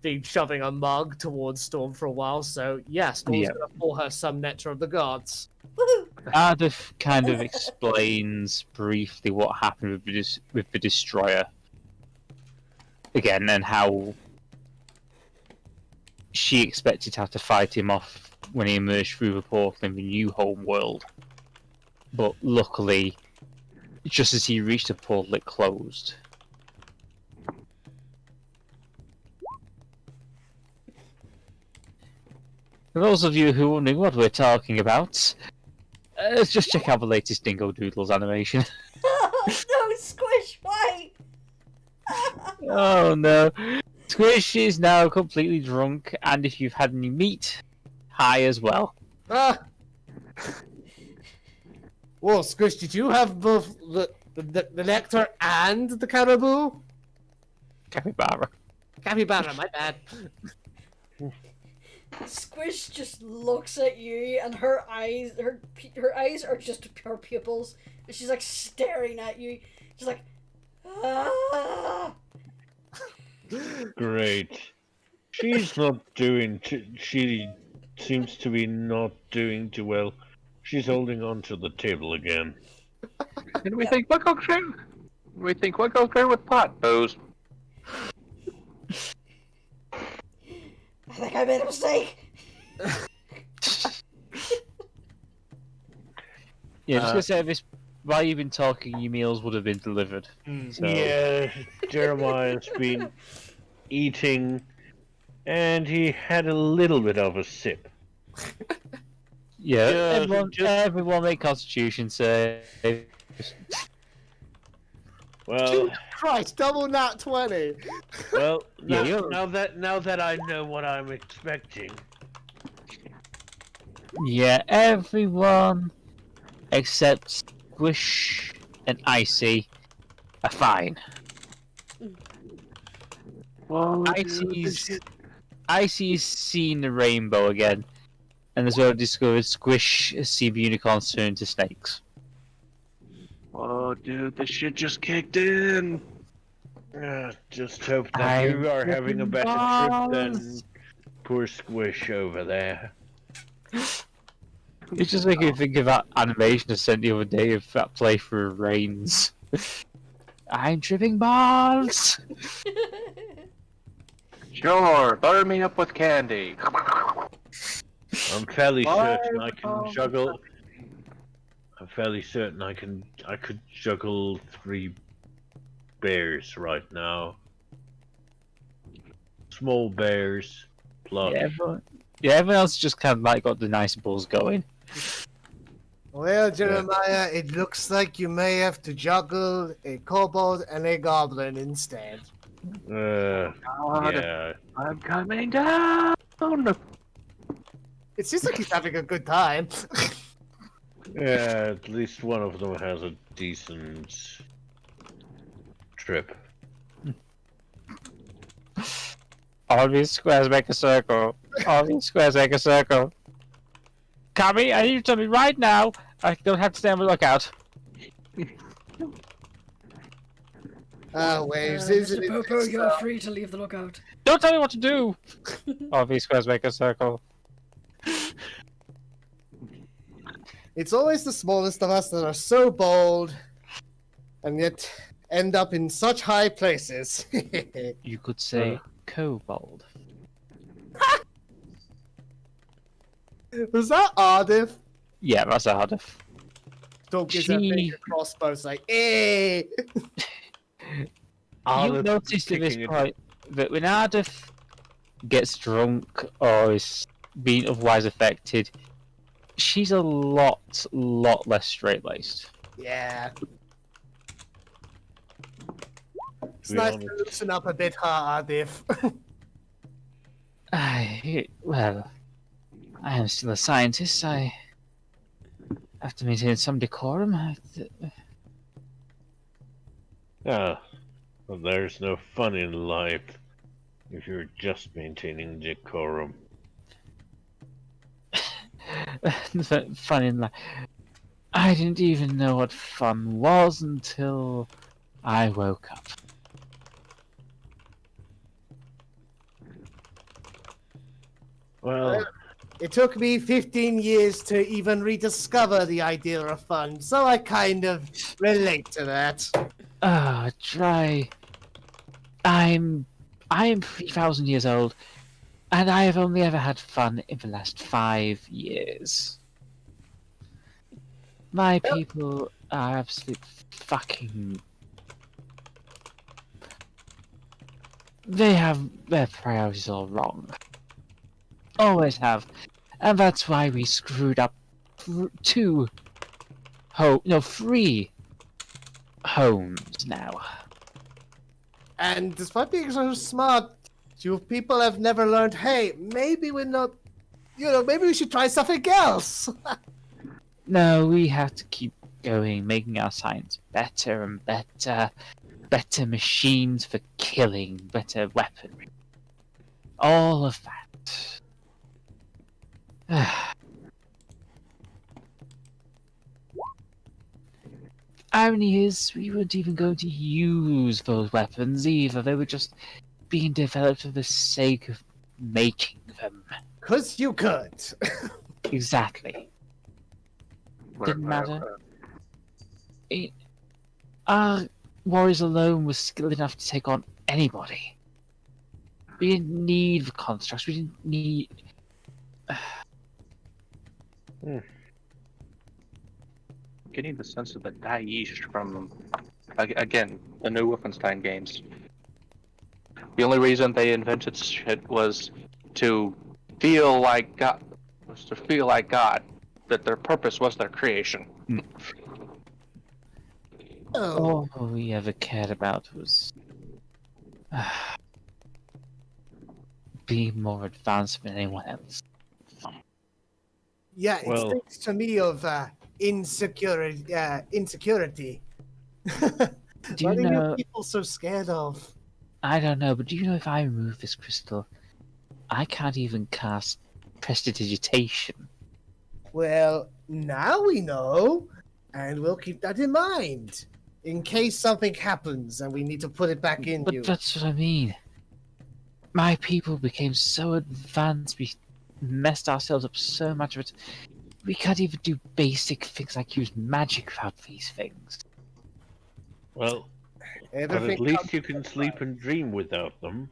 been shoving a mug towards Storm for a while, so yeah, Storm's gonna pour her some nectar of the gods. Woohoo! Ardeth kind of explains briefly what happened with the Destroyer. Again, and how she expected to have to fight him off when he emerged through the portal in the new home world. But luckily, just as he reached the portal, it closed. For those of you who are wondering what we're talking about, let's just check out the latest Dingo Doodles animation. No, Squish, why? Oh no. Squish is now completely drunk, and if you've had any meat, high as well. Ah! Well, Squish, did you have both the nectar and the caribou? Capybara. Capybara, my bad. Squish just looks at you, and her eyes are just her pupils, and she's staring at you. She's like, ah. Great. She's not doing. She seems to be not doing too well. She's holding on to the table again. Did we think what goes wrong? We think what goes wrong with pot bows? I think I made a mistake. Yeah, just gonna say this. While you've been talking, your meals would have been delivered. So. Yeah, Jeremiah's been eating, and he had a little bit of a sip. Yeah, Yeah, everyone make Constitution save. Well, Jesus Christ, double nat 20. well, Yeah, now that I know what I'm expecting. Yeah, everyone except Squish and Icy are fine. Well, dude, Icy's seen the rainbow again, and has already discovered Squish has seen unicorns turn into snakes. oh, dude, this shit just kicked in. Just hope that you are having a better trip balls. than poor Squish over there. It's just making me think of that animation I sent the other day of that playthrough of Rains. I'm tripping balls! Sure, butter me up with candy. I'm fairly certain I can juggle. I'm fairly certain I could juggle 3 bears right now. Small bears, plus. Yeah, everyone else just kind of like got the nice balls going. Well, Jeremiah, it looks like you may have to juggle a kobold and a goblin instead. Yeah. I'm coming down. It seems like he's having a good time. Yeah, at least one of them has a decent trip. All these squares make a circle. All these squares make a circle. Kami, I need you to tell me right now. I don't have to stay on the lookout. Waves, Mr. isn't Popo, it? you're free to leave the lookout. Don't tell me what to do. All these squares make a circle. It's always the smallest of us that are so bold, and yet end up in such high places. You could say Kobold. Was that Ardeth? Yeah, that's Ardeth. Don't get that finger crossbow, it's like, eh! You noticed at this point that when Ardeth gets drunk or is being otherwise affected, she's a lot less straight-laced. Yeah. It's nice to loosen up a bit, huh, Ardeth? Well, I am still a scientist. I have to maintain some decorum. Yeah, well, there's no fun in life if you're just maintaining decorum. Fun in life. I didn't even know what fun was until I woke up. Well, It took me 15 years to even rediscover the idea of fun, so I kind of relate to that. Try. I am 3,000 years old, and I have only ever had fun in the last 5 years. My people are absolute fucking. They have their priorities all wrong. Always have. And that's why we screwed up 3 homes now. And despite being so smart, you people have never learned, hey, maybe we're not, maybe we should try something else. No, we have to keep going, making our science better and better. Better machines for killing, better weaponry. All of that. Irony is, we weren't even going to use those weapons either. They were just being developed for the sake of making them. 'Cause you could. Exactly. Didn't matter. Our warriors alone were skilled enough to take on anybody. We didn't need the constructs. We didn't need. Getting the sense of the Dice from, again, the new Wolfenstein games. The only reason they invented shit was to feel like God. that their purpose was their creation. Oh, All we ever cared about was being more advanced than anyone else. yeah, it Well- stinks to me of insecurity. Insecurity. Do What you are know? you people so scared of? I don't know, but do you know if I remove this crystal, I can't even cast prestidigitation. Well, now we know, and we'll keep that in mind. In case something happens and we need to put it back in But you. that's what I mean. My people became so advanced, we messed ourselves up so much of it. We can't even do basic things like use magic without these things. Well, but Everything at least comes- you can sleep and dream without them.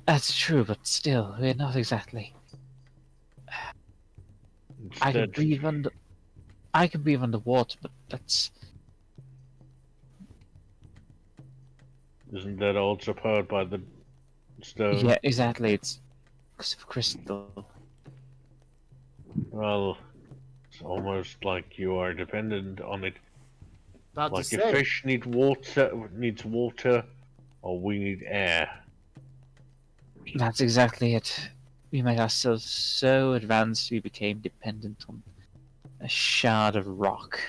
That's true, but still, we're not exactly. I can Instead, breathe under. I can breathe underwater, but that's. isn't that also powered by the stone? Yeah, exactly. It's because of crystal. Well, it's almost like you are dependent on it. About Like to if say. fish needs water, or we need air. That's exactly it. We made ourselves so advanced we became dependent on a shard of rock.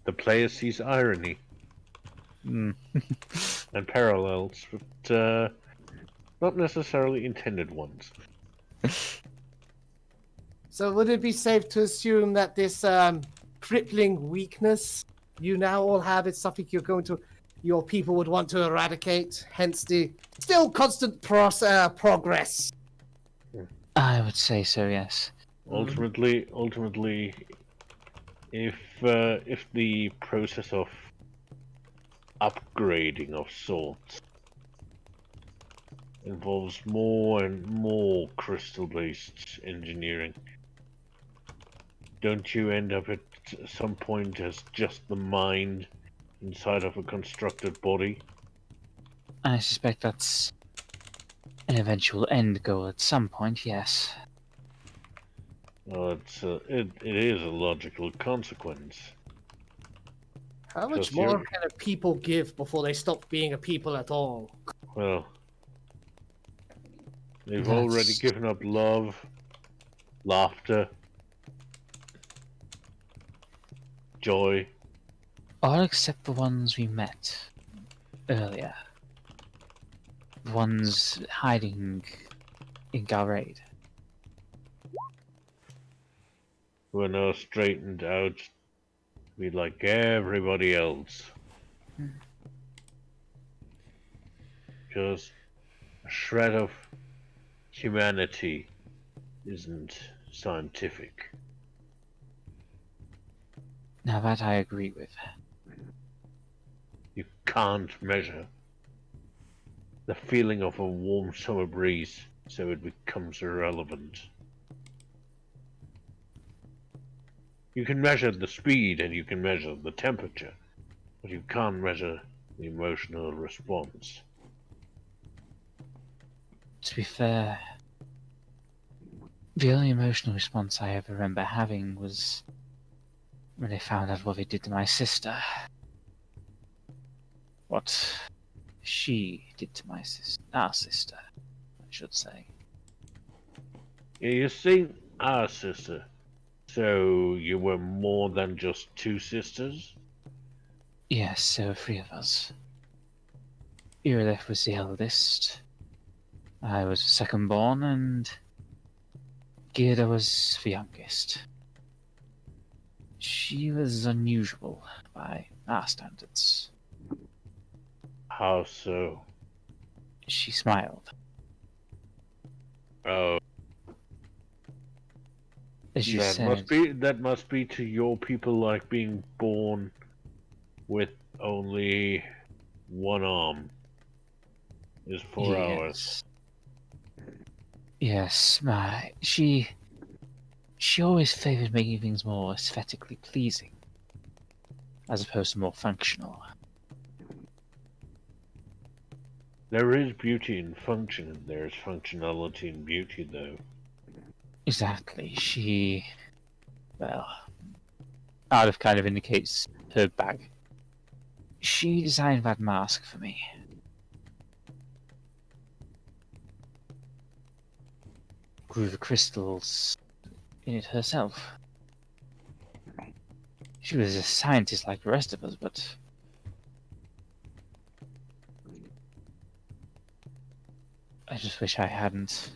The player sees irony Hmm. and parallels, but not necessarily intended ones. So would it be safe to assume that this crippling weakness you now all have is something your people would want to eradicate? Hence the still constant progress. I would say so, yes. Ultimately, if the process of upgrading of sorts involves more and more crystal-based engineering, don't you end up at some point as just the mind inside of a constructed body? I suspect that's an eventual end goal at some point, yes. Well, it is a logical consequence. How much Because more you're- can a people give before they stop being a people at all? Well, they've already That's- given up love, laughter, joy. All except the ones we met earlier. The ones hiding in Galraid. Who are now straightened out to be like everybody else. Because a shred of humanity isn't scientific. Now that I agree with. You can't measure the feeling of a warm summer breeze, so it becomes irrelevant. You can measure the speed and you can measure the temperature, but you can't measure the emotional response. To be fair, the only emotional response I ever remember having was when they found out what they did to my sister. What she did to my sister. Our sister, I should say. Yeah, you see, our sister. So you were more than just two sisters? Yes, there were three of us. Ardeth was the eldest. I was the second born, and Gerda was the youngest. She was unusual by our standards. How so? She smiled. Oh, As you that said, must be to your people like being born with only one arm. Is 4 hours. Yes, she always favored making things more aesthetically pleasing, as opposed to more functional. There is beauty in function. There's functionality in beauty, though. Exactly. Well, Ardeth kind of indicates her bag. She designed that mask for me. Grew the crystals in it herself. She was a scientist like the rest of us, but I just wish I hadn't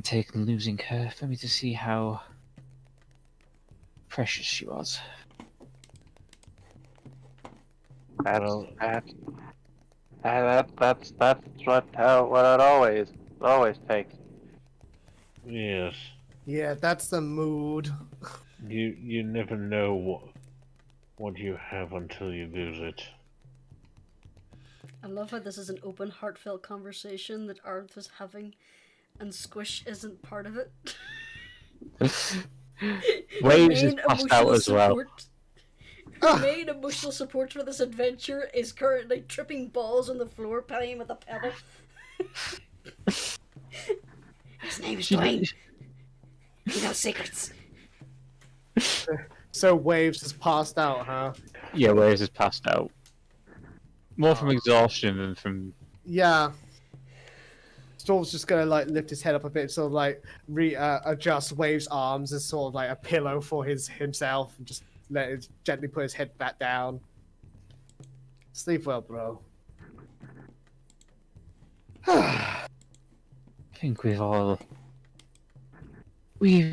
taken losing her for me to see how precious she was. That's Well, what it always takes. yes. Yeah, that's the mood. You never know what you have until you lose it. I love how this is an open, heartfelt conversation that Ardeth is having, and Squish isn't part of it. Waves is passed out as well. Her main emotional support for this adventure is currently tripping balls on the floor, playing with a pebble. His name is Dwayne. He knows secrets. So Waves has passed out, huh? Yeah, Waves is passed out. More from exhaustion than from... Yeah. Storm's just gonna like lift his head up a bit, sort of like adjust Wave's arms as sort of like a pillow for himself, and just let it gently put his head back down. Sleep well, bro. I think we either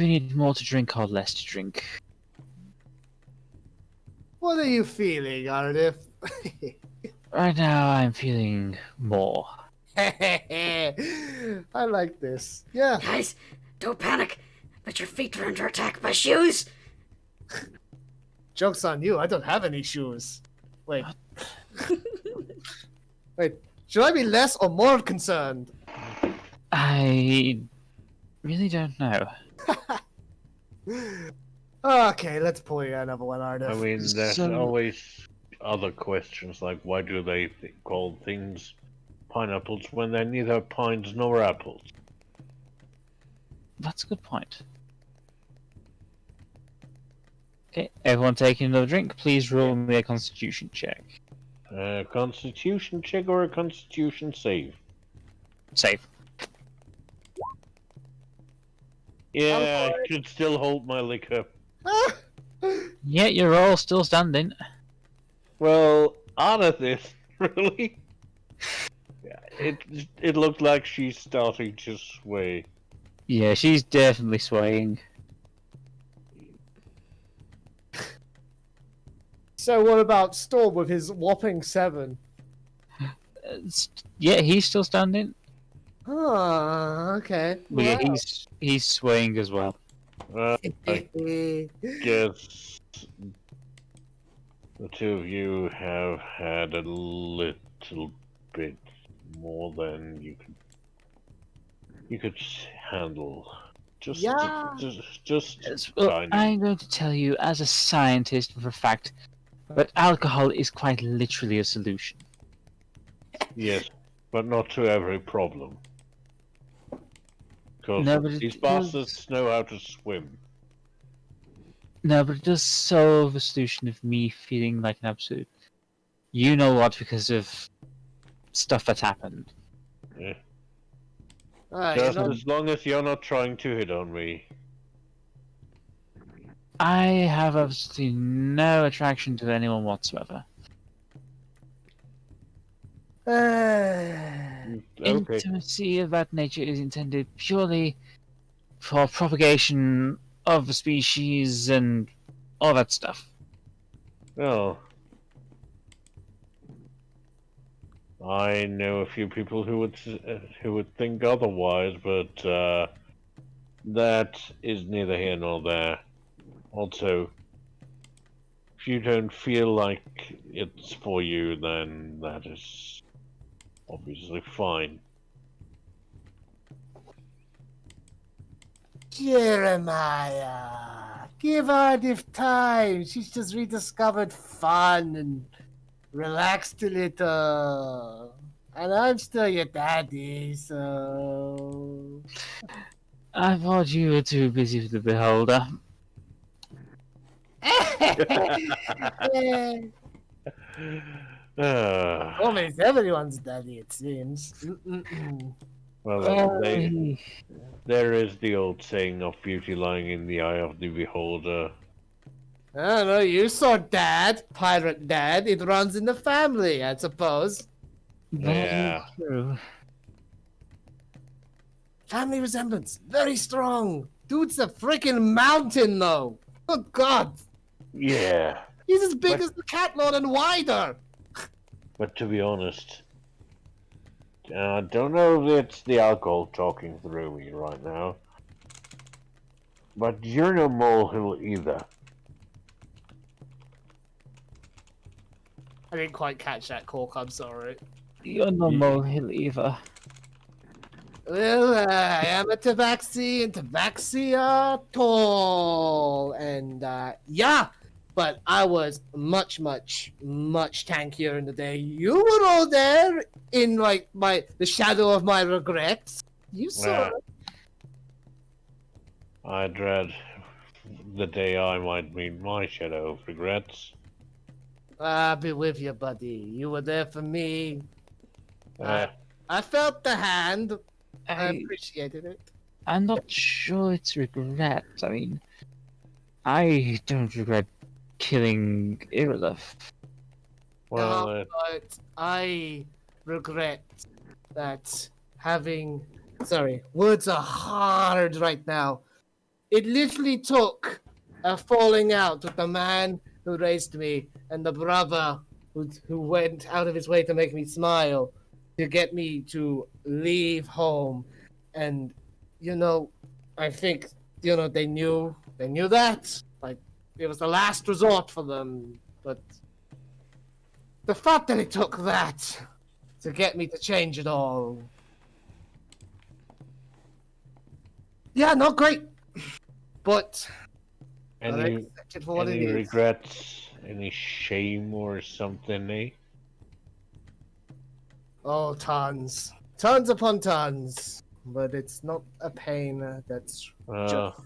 need more to drink or less to drink. What are you feeling, Ardeth? Right now, I'm feeling more. I like this. Yeah. Guys, don't panic. But your feet were under attack by shoes. Joke's on you. I don't have any shoes. Wait. Wait. Should I be less or more concerned? I really don't know. Okay, let's pull you another one, Ardeth. I mean, there's always other questions like why do they call things pineapples when they're neither pines nor apples? That's a good point. Okay, everyone taking another drink, please roll me a constitution check. A constitution check or a constitution save? Save. Yeah, I could still hold my liquor. Yeah, you're all still standing. Well, Ardeth is, really? It looked like she's starting to sway. Yeah, she's definitely swaying. So what about Storm with his whopping 7? Yeah, he's still standing. Oh, okay. But yeah, Wow. he's swaying as well. I guess the two of you have had a little bit more than you could handle. Just Well, tiny. I'm going to tell you, as a scientist, for a fact, that alcohol is quite literally a solution. Yes, but not to every problem. Because No, but these it bastards know how to swim. No, but it does solve the solution of me feeling like an absolute... You know what, because of stuff that's happened. Yeah. Alright, Just as long as you're not trying to hit on me. I have absolutely no attraction to anyone whatsoever. Okay. Intimacy of that nature is intended purely for propagation of the species and all that stuff. Well, I know a few people who would think otherwise, but that is neither here nor there. Also, if you don't feel like it's for you, then that is obviously fine. Jeremiah, give Ardeth time. She's just rediscovered fun and relaxed a little. And I'm still your daddy, so... I thought you were too busy with the Beholder. Almost everyone's daddy, it seems. Well, there is the old saying of beauty lying in the eye of the beholder. I don't know, you saw Dad, Pirate Dad. It runs in the family, I suppose. Yeah. That's true. Family resemblance, very strong. Dude's a freaking mountain, though. Good God. Yeah. He's as big as the cat lord and wider. But to be honest, I don't know if it's the alcohol talking through me right now. But you're no molehill either. I didn't quite catch that, Cork, I'm sorry. You're no molehill either. Well, I am a Tabaxi, and Tabaxi are tall. And, yeah, but I was much tankier in the day. You were all there in, like, the shadow of my regrets. You saw it. I dread the day I might meet my shadow of regrets. I'll be with you, buddy. You were there for me. I felt the hand. I appreciated it. I'm not sure it's regret. I mean, I don't regret killing Irilith. Well, But I regret that having... Sorry, words are hard right now. It literally took a falling out with the man who raised me and the brother who went out of his way to make me smile to get me to leave home. And, you know, I think, you know, they knew that. Like, it was the last resort for them. But the fact that it took that to get me to change it all. Yeah, not great. But any regrets? Any shame or something, eh? Oh, tons. Tons upon tons. But it's not a pain that's just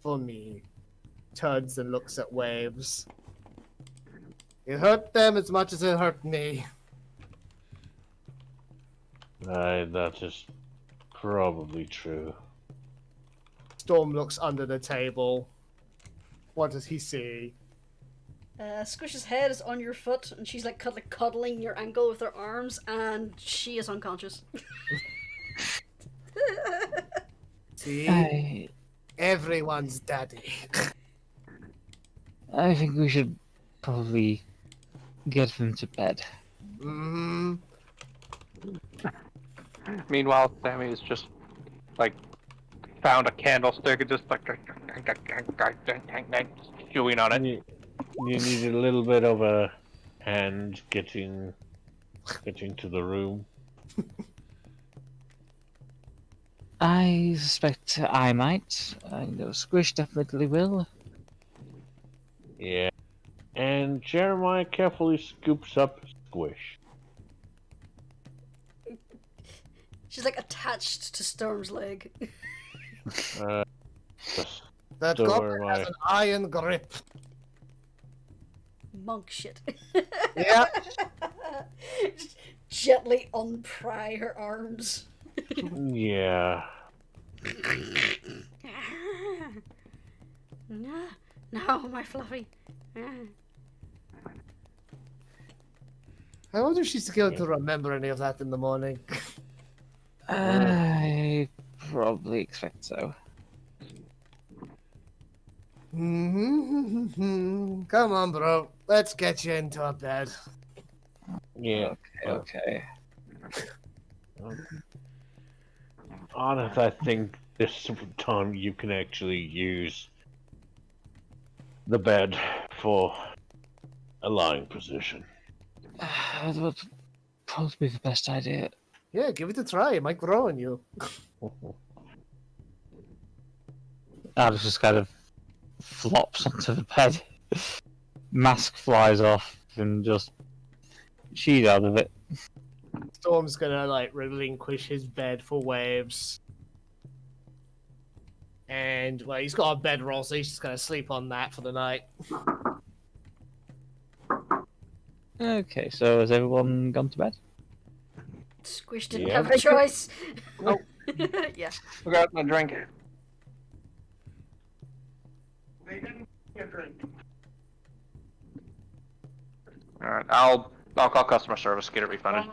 for me. Turns and looks at waves. It hurt them as much as it hurt me. That is probably true. Storm looks under the table. What does he see? Squish's head is on your foot, and she's like cuddling your ankle with her arms, and she is unconscious. See? Everyone's daddy. I think we should probably get them to bed. Mm-hmm. Meanwhile, Sammy is just like found a candlestick and just like chewing on it. You need a little bit of a hand getting to the room. I suspect I might. I know Squish definitely will. Yeah. And Jeremiah carefully scoops up Squish. She's like attached to Storm's leg. That goblin has an iron grip. Monk shit. Yeah. Just gently unpry her arms. Yeah. No, my fluffy. I wonder if she's going to remember any of that in the morning. I probably expect so. Mm-hmm. Come on, bro. Let's get you into a bed. Yeah. Okay. Ardeth, I think this time you can actually use the bed for a lying position. That would probably be the best idea. Yeah, give it a try. It might grow on you. Ardeth just kind of flops onto the bed. Mask flies off and just she's out of it. Storm's gonna like relinquish his bed for waves. And well, he's got a bedroll, so he's just gonna sleep on that for the night. Okay, so has everyone gone to bed? Squish didn't Yeah. have a choice. Nope. Yeah. Forgot my drink. Alright, I'll call customer service, get it refunded.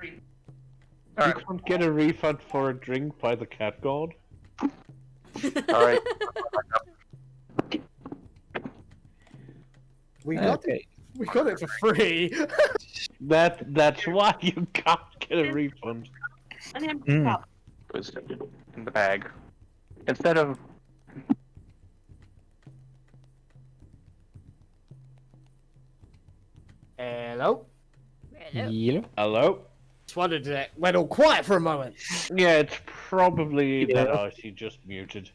You Alright, can't get a refund for a drink by the cat god? alright. We got Okay. it for free. That's why you can't get a refund. Mm. It was in the bag. Instead of... Hello. Hello. Yeah. Hello? Just wondered that went all quiet for a moment. Yeah, it's probably Yeah. that Icy just muted.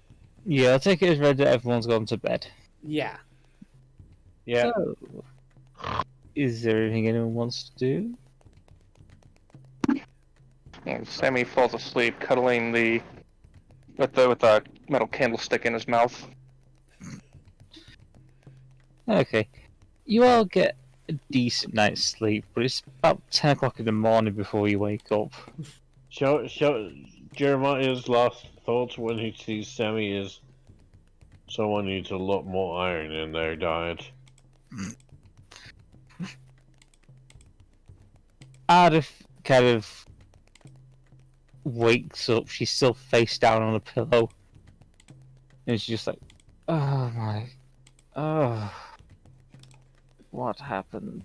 Yeah, I'll take it as read that everyone's gone to bed. Yeah. Yeah. So, is there anything anyone wants to do? And Sammy falls asleep, cuddling with a metal candlestick in his mouth. Okay. You all get a decent night's sleep, but it's about 10 o'clock in the morning before you wake up. Show Jeremiah's last thoughts when he sees Sammy is someone needs a lot more iron in their diet. Ardeth kind of wakes up. She's still face down on a pillow. And she's just like, oh my. Oh. What happened?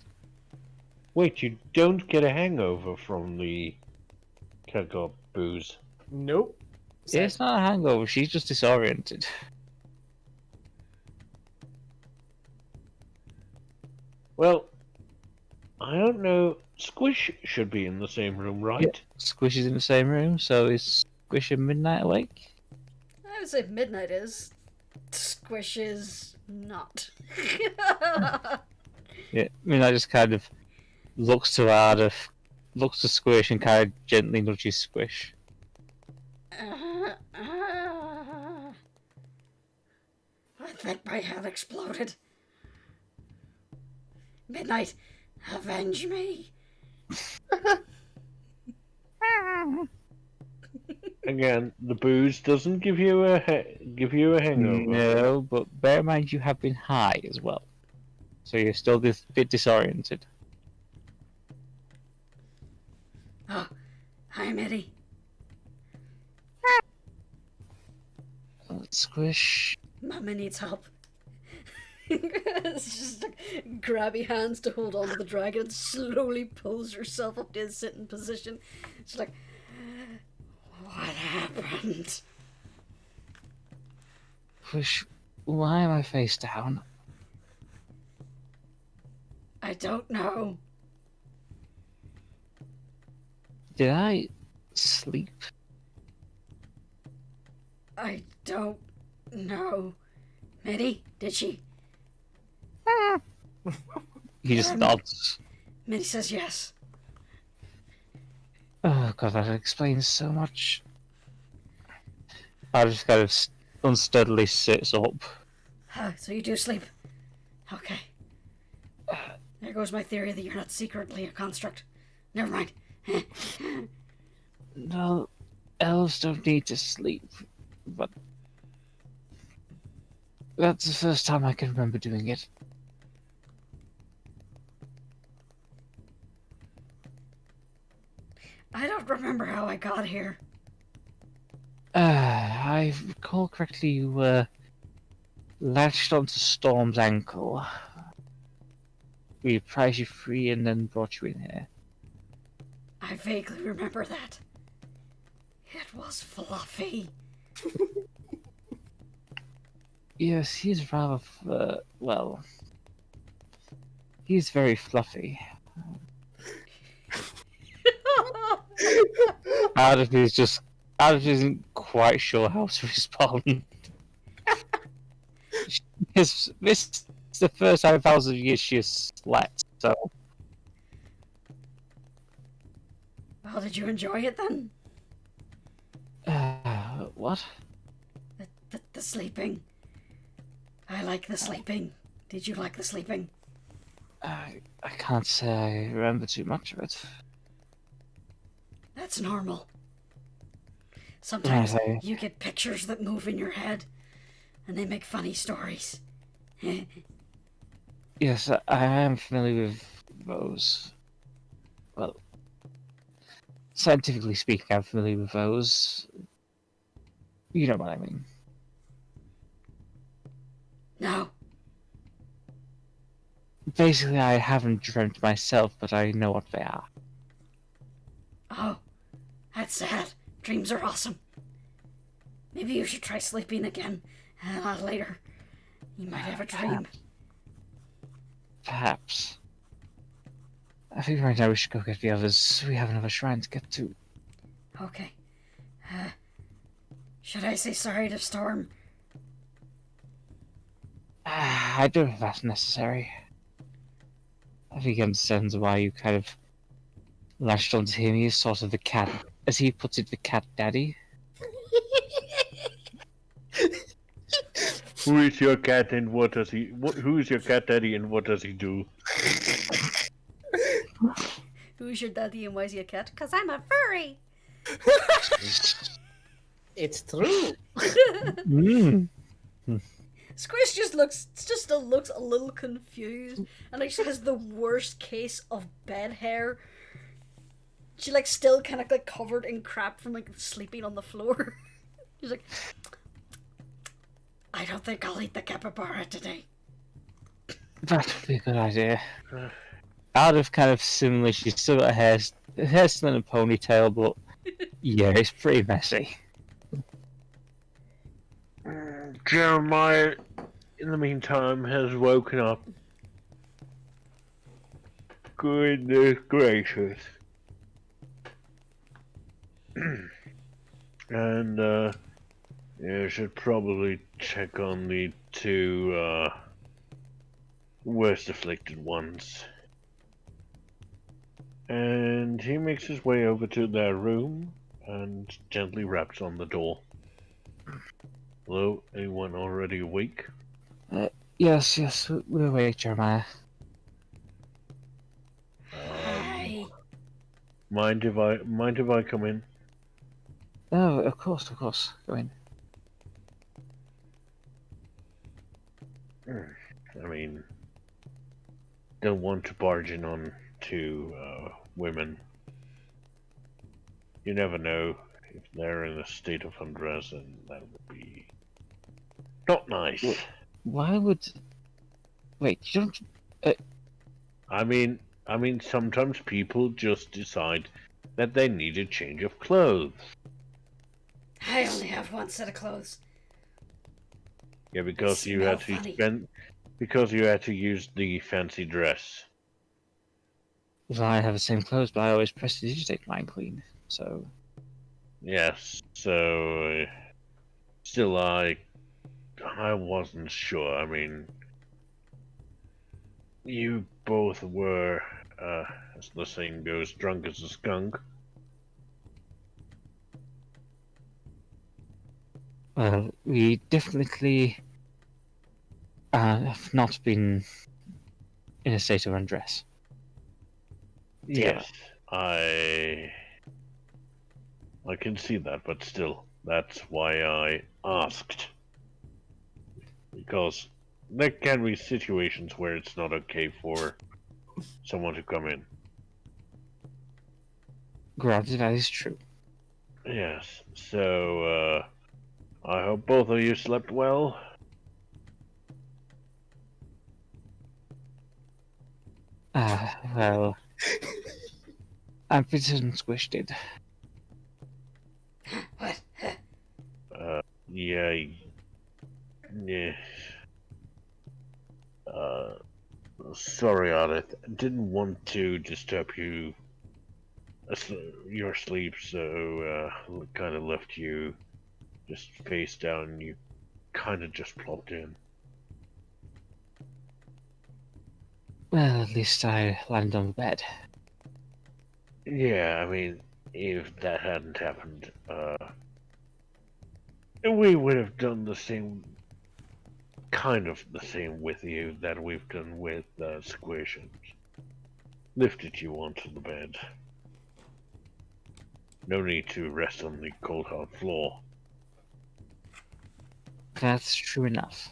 Wait, you don't get a hangover from the cat god booze? Nope. Yeah, it's not a hangover. She's just disoriented. Well, I don't know. Squish should be in the same room, right? Yeah. Squish is in the same room, so is Squish at midnight awake? I would say midnight is. Squish is not. Yeah, Midnight just kind of looks to Ardeth, looks to Squish, and kind of gently nudges Squish. I think my head exploded. Midnight, avenge me. Again, the booze doesn't give you a hangover. No, but bear in mind you have been high as well. So you're still a bit disoriented. Oh, hi, Mitty. Squish. Mama needs help. It's just like grabby hands to hold on to the dragon and slowly pulls herself up to a sitting position. She's like, what happened? Squish, why am I face down? I don't know. Did I sleep? I don't know. Mitty, did she? He just nods. Mitty says yes. Oh god, that explains so much. I just kind of unsteadily sits up. So you do sleep. Okay. There goes my theory that you're not secretly a construct. Never mind. No, elves don't need to sleep, but that's the first time I can remember doing it. I don't remember how I got here. I recall correctly, you were latched onto Storm's ankle. We prized you free and then brought you in here. I vaguely remember that. It was fluffy. Yes, he's rather, well, he's very fluffy. Ardeth isn't quite sure how to respond. This is the first time in thousands of years she has slept, so Well, did you enjoy it then? What? The sleeping. I like the sleeping. Did you like the sleeping? I can't say I remember too much of it. That's normal. Sometimes Right, you get pictures that move in your head, and they make funny stories. Yes, I am familiar with those. Well, scientifically speaking, I'm familiar with those. You know what I mean. No. Basically, I haven't dreamt myself, but I know what they are. Oh, that's sad. Dreams are awesome. Maybe you should try sleeping again later. You might have a dream. Perhaps. I think right now we should go get the others. We have another shrine to get to. Okay. Should I say sorry to Storm? I don't think that's necessary. I think he understands why you kind of latched onto him. He's sort of the cat, as he puts it, the cat daddy. Who is your cat and what does he? Who is your cat daddy and what does he do? Who's your daddy and why is he a cat? 'Cause I'm a furry! It's true. Squish still looks a little confused, and like she has the worst case of bed hair. She like still kind of like covered in crap from like sleeping on the floor. She's like, I don't think I'll eat the capybara today. That would be a good idea. Out of kind of similarly, she's still got hair still in a ponytail, but yeah, it's pretty messy. Jeremiah, in the meantime, has woken up. Goodness gracious. And, yeah, should probably check on the two, worst afflicted ones. And he makes his way over to their room and gently raps on the door. Hello, anyone already awake? Yes, we're awake, Jeremiah. Hi. Mind if I come in? Oh, of course, go in. I mean, don't want to barge in on two women. You never know if they're in a state of undress, and that would be not nice. Why would... Wait, you don't... I mean, sometimes people just decide that they need a change of clothes. I only have one set of clothes. Yeah, because you Smell had to funny. because you had to use the fancy dress. Well, I have the same clothes, but I always prestidigitate mine clean, so... Yes, so still I wasn't sure. I mean, you both were, as the saying goes, drunk as a skunk. Well, we definitely have not been in a state of undress. Yes, I can see that, but still, that's why I asked. Because there can be situations where it's not okay for someone to come in. Granted, that is true. Yes, so, I hope both of you slept well. Well... I'm pretty certain Squish did. What? Yeah. Sorry, Ardeth. Didn't want to disturb you, your sleep, so kind of left you just face down. You kind of just plopped in. Well, at least I landed on the bed. Yeah, I mean, if that hadn't happened, we would have done the same, kind of the same with you that we've done with Squish and lifted you onto the bed. No need to rest on the cold hard floor. That's true enough.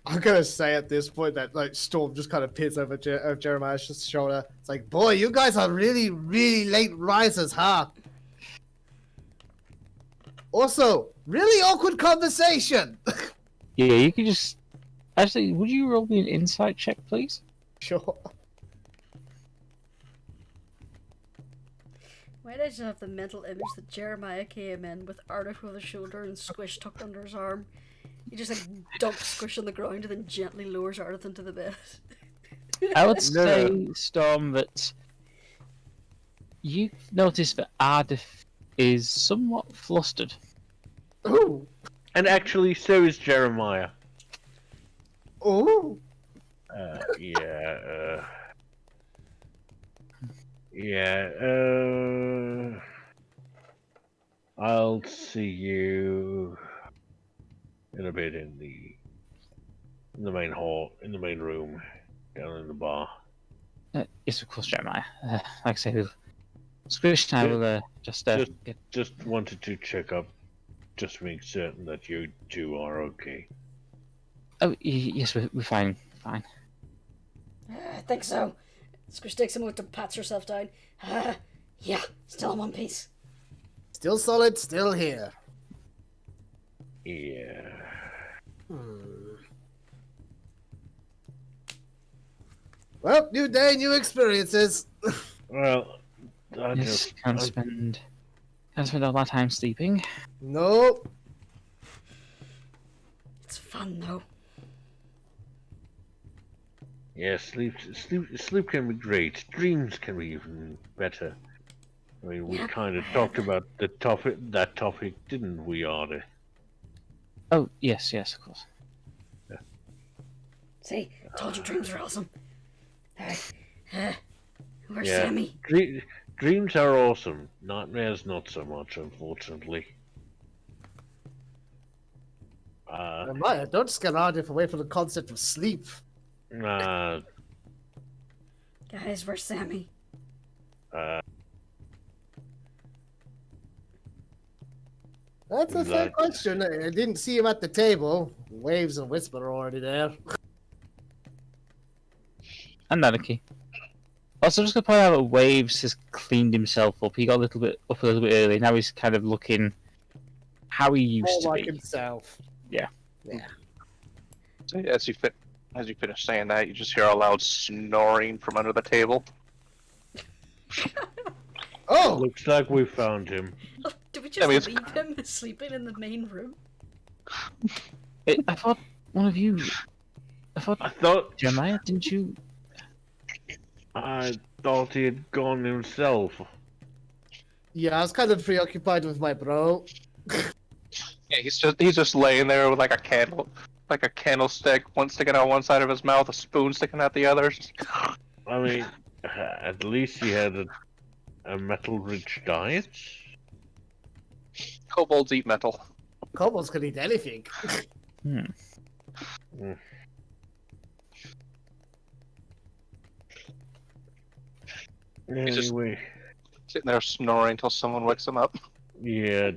I'm gonna say at this point that like Storm just kind of peers over Jeremiah's shoulder. It's like, boy, you guys are really, really late risers, huh? Also, really awkward conversation. Yeah, you could just... Actually, would you roll me an insight check, please? Sure. Why did I just have the mental image that Jeremiah came in with Ardeth over his shoulder and Squish tucked under his arm? He just like dunks Squish on the ground and then gently lowers Ardeth into the bed. I would say, Storm, that you notice that Ardeth is somewhat flustered. Ooh. And actually, so is Jeremiah. Ooh. I'll see you in a bit in the main hall, in the main room, down in the bar. Yes, of course, Jeremiah. Like I say, Squish and I will Just wanted to check up, just to make certain that you two are okay. Oh, yes, we're fine. Fine. I think so. Squish takes a moment to pats herself down. Yeah, still in one piece. Still solid, still here. Yeah. Well, new day, new experiences. Well, Yes, can't spend all my time sleeping. Nope. It's fun though. Yeah, sleep can be great. Dreams can be even better. I mean, we kind of talked about that topic, didn't we, Ardeth? Oh, yes, of course. Yeah. See, told you dreams are awesome. Where's Yeah. Sammy? Dreams are awesome. Nightmares, not so much, unfortunately. Maya, don't scare Ardeth away from the concept of sleep. Guys, where's Sammy? That's a fair question. I didn't see him at the table. Waves and Whisper are already there. And Anarchy. Also, just gonna point out that Waves has cleaned himself up. He got a little bit early. Now he's kind of looking how he used to like be. himself. Yeah. So as you finish saying that, you just hear a loud snoring from under the table. Oh! Looks like we found him. Oh, did we just leave him sleeping in the main room? I thought one of you... I thought... Jeremiah, didn't you... I thought he had gone himself. Yeah, I was kind of preoccupied with my bro. Yeah, he's just laying there with like a candlestick, one sticking out one side of his mouth, a spoon sticking out the other. I mean, at least he had a metal-rich diet. Kobolds eat metal. Kobolds can eat anything. Anyway, sitting there snoring until someone wakes him up. Yeah,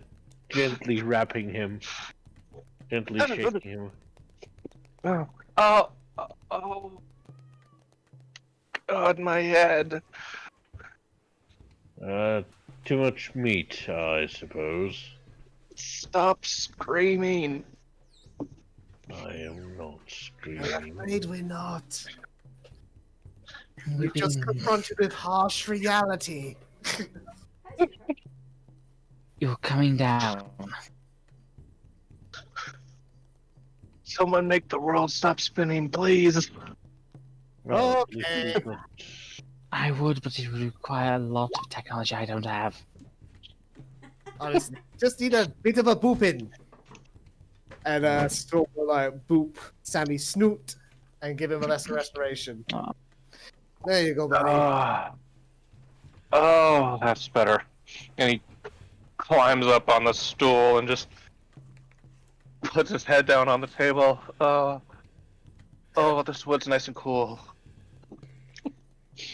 gently wrapping him, gently shaking him. Oh, God, my head. Too much meat, I suppose. Stop screaming. I am not screaming. Afraid we're not. We've just confronted with harsh reality. You're coming down. Someone make the world stop spinning, please. Well, Okay. I would, but it would require a lot of technology I don't have. Honestly, just need a bit of a booping. And Storm will like boop Sammy's snoot and give him a lesser restoration. There you go, buddy. Oh, that's better. And he climbs up on the stool and just puts his head down on the table. Oh, this wood's nice and cool.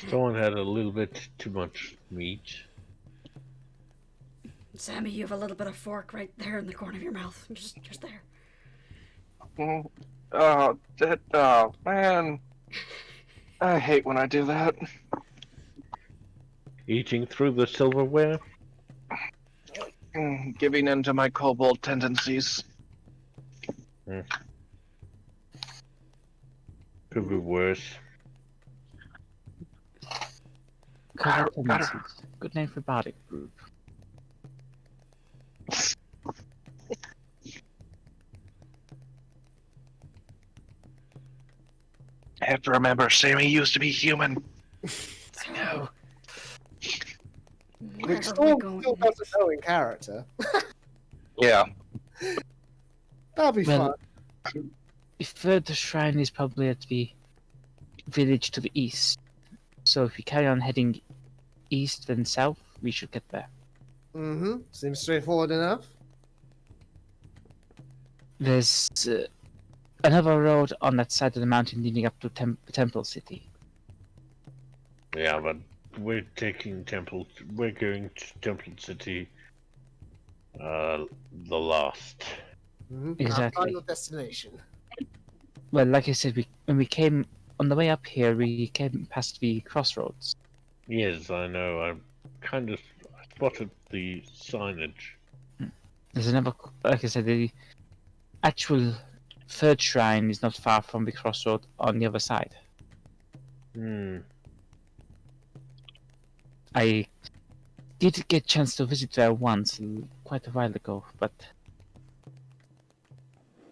Someone had a little bit too much meat. Sammy, you have a little bit of fork right there in the corner of your mouth. Just there. Oh, man. I hate when I do that. Eating through the silverware? Giving in to my kobold tendencies. Could be worse. Good name for body group. I have to remember, Sammy used to be human. So, No. where Which are still we going doesn't next? know in character. Yeah. That'll be Well, fun. The further shrine is probably at the village to the east. So if we carry on heading east and south, we should get there. Mm-hmm. Seems straightforward enough. There's another road on that side of the mountain leading up to Temple City. Yeah, but we're taking Temple. We're going to Temple City. The last. Mm-hmm. Exactly. Our final destination. Well, like I said, when we came on the way up here, we came past the crossroads. Yes, I know. I kind of spotted the signage. There's another, like I said, the actual third shrine is not far from the crossroad on the other side. I did get a chance to visit there once, quite a while ago, but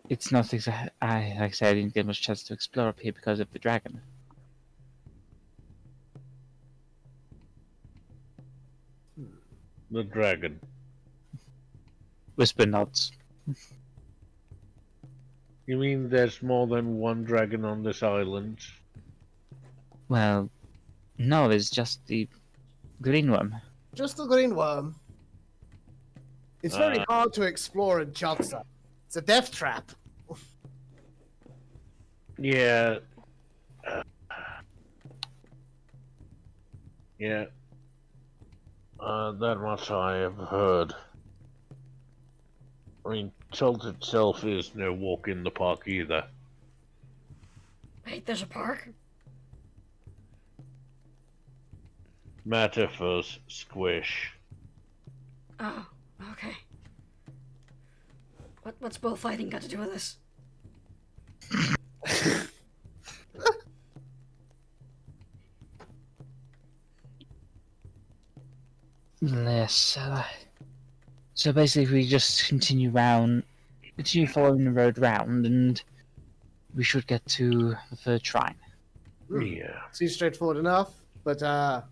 it's not exactly. Like I said, I didn't get much chance to explore up here because of the dragon. The dragon. Whisper nods. You mean there's more than one dragon on this island? Well, no, there's just the green one. Just the green worm. It's very hard to explore in Chotsa. It's a death trap. Yeah. Yeah. That much I have heard. I mean, Chult itself is no walk in the park either. Wait, there's a park? Matter for Squish. Oh, okay. What's bullfighting got to do with this? Yes. So basically, we just continue following the road round, and we should get to the third shrine. Yeah. Seems straightforward enough, but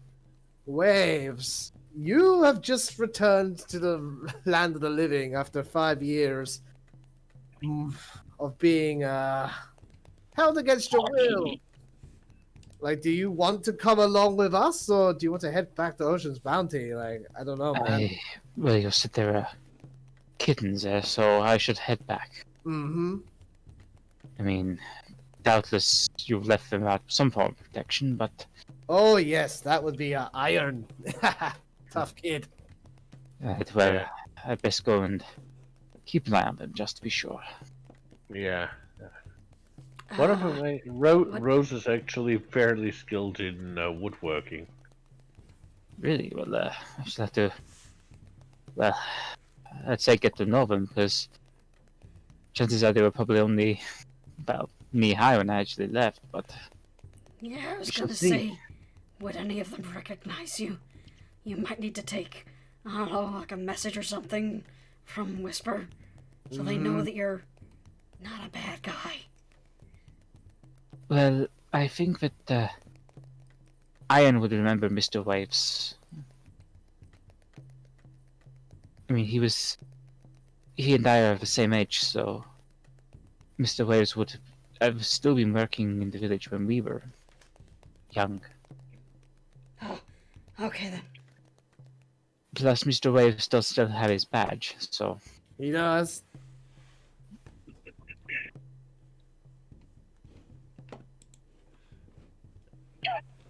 Waves, you have just returned to the land of the living after 5 years of being held against your will. Like, do you want to come along with us, or do you want to head back to Ocean's Bounty? Like, I don't know, man. Well, you said there are kittens there, so I should head back. Mm-hmm. I mean, doubtless you've left them out some form of protection, but... Oh, yes, that would be Iron. Tough kid. Well, I'd best go and keep an eye on them, just to be sure. Yeah. One of them, Rose is actually fairly skilled in woodworking. Really? Well, I should have to... Well, I'd say get to know them, because chances are they were probably only about knee-high when I actually left, but... Yeah, I was We gonna shall see. say, would any of them recognize you? You might need to take, I don't know, like a message or something from Whisper, so they know that you're not a bad guy. Well, I think that Iron would remember Mr. Waves. I mean, he and I are the same age, so Mr. Waves would have still been working in the village when we were young. Okay then. Plus, Mr. Waves does still have his badge, so... He does.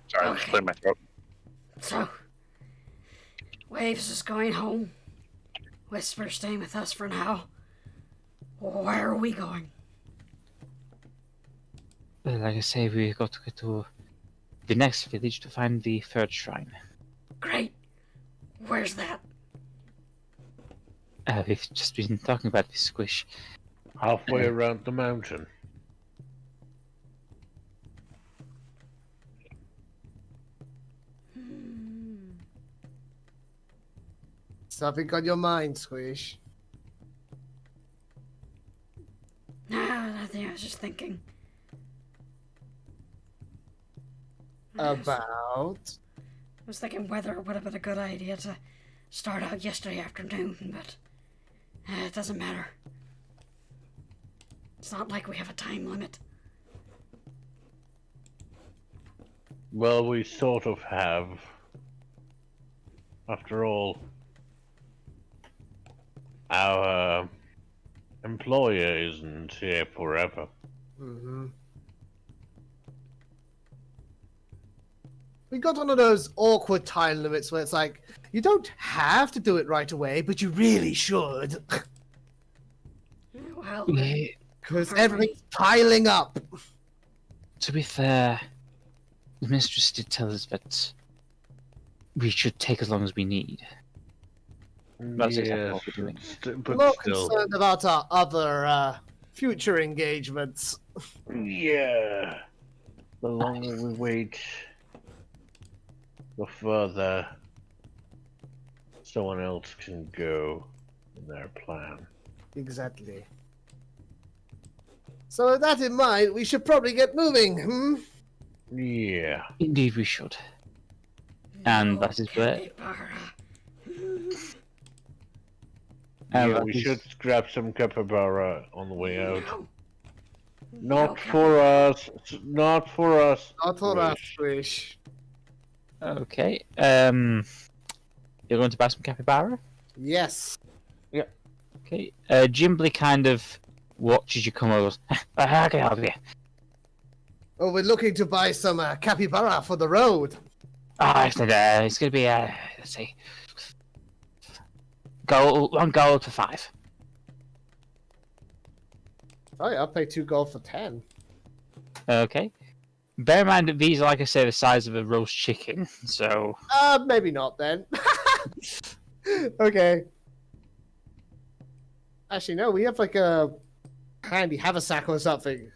Sorry, I just cleared my throat. So, Waves is going home. Whisper's staying with us for now. Where are we going? Like I say, we got to go to the next village to find the third shrine. Great. Where's that? We've just been talking about this Squish. Halfway around the mountain. Something on your mind, Squish? Nah, nothing. I was just thinking. About? I was thinking whether it would have been a good idea to start out yesterday afternoon, but it doesn't matter. It's not like we have a time limit. Well, we sort of have. After all, our employer isn't here forever. Mm-hmm. We got one of those awkward time limits where it's like, you don't have to do it right away, but you really should. Well, Because everything's piling up. To be fair, the mistress did tell us that we should take as long as we need. That's exactly what we're doing. I'm more concerned about our other future engagements. Yeah. The longer we wait, the further someone else can go in their plan. Exactly. So with that in mind, we should probably get moving, hmm? Yeah. Indeed, we should. And that is where. Yeah, we should grab some capybara on the way out. No. Not for us. Not for us. Not for us, Squish. Squish. Okay. You're going to buy some capybara? Yes. Okay. Jimbly kind of watches you come over. I can help you. Oh, we're looking to buy some capybara for the road. It's going to be, let's see. One gold for 5. Oh yeah, I'll pay 2 gold for 10. Okay. Bear in mind that these are, like I say, the size of a roast chicken, so... Maybe not then. Okay. Actually, no, we have like a handy haversack or something.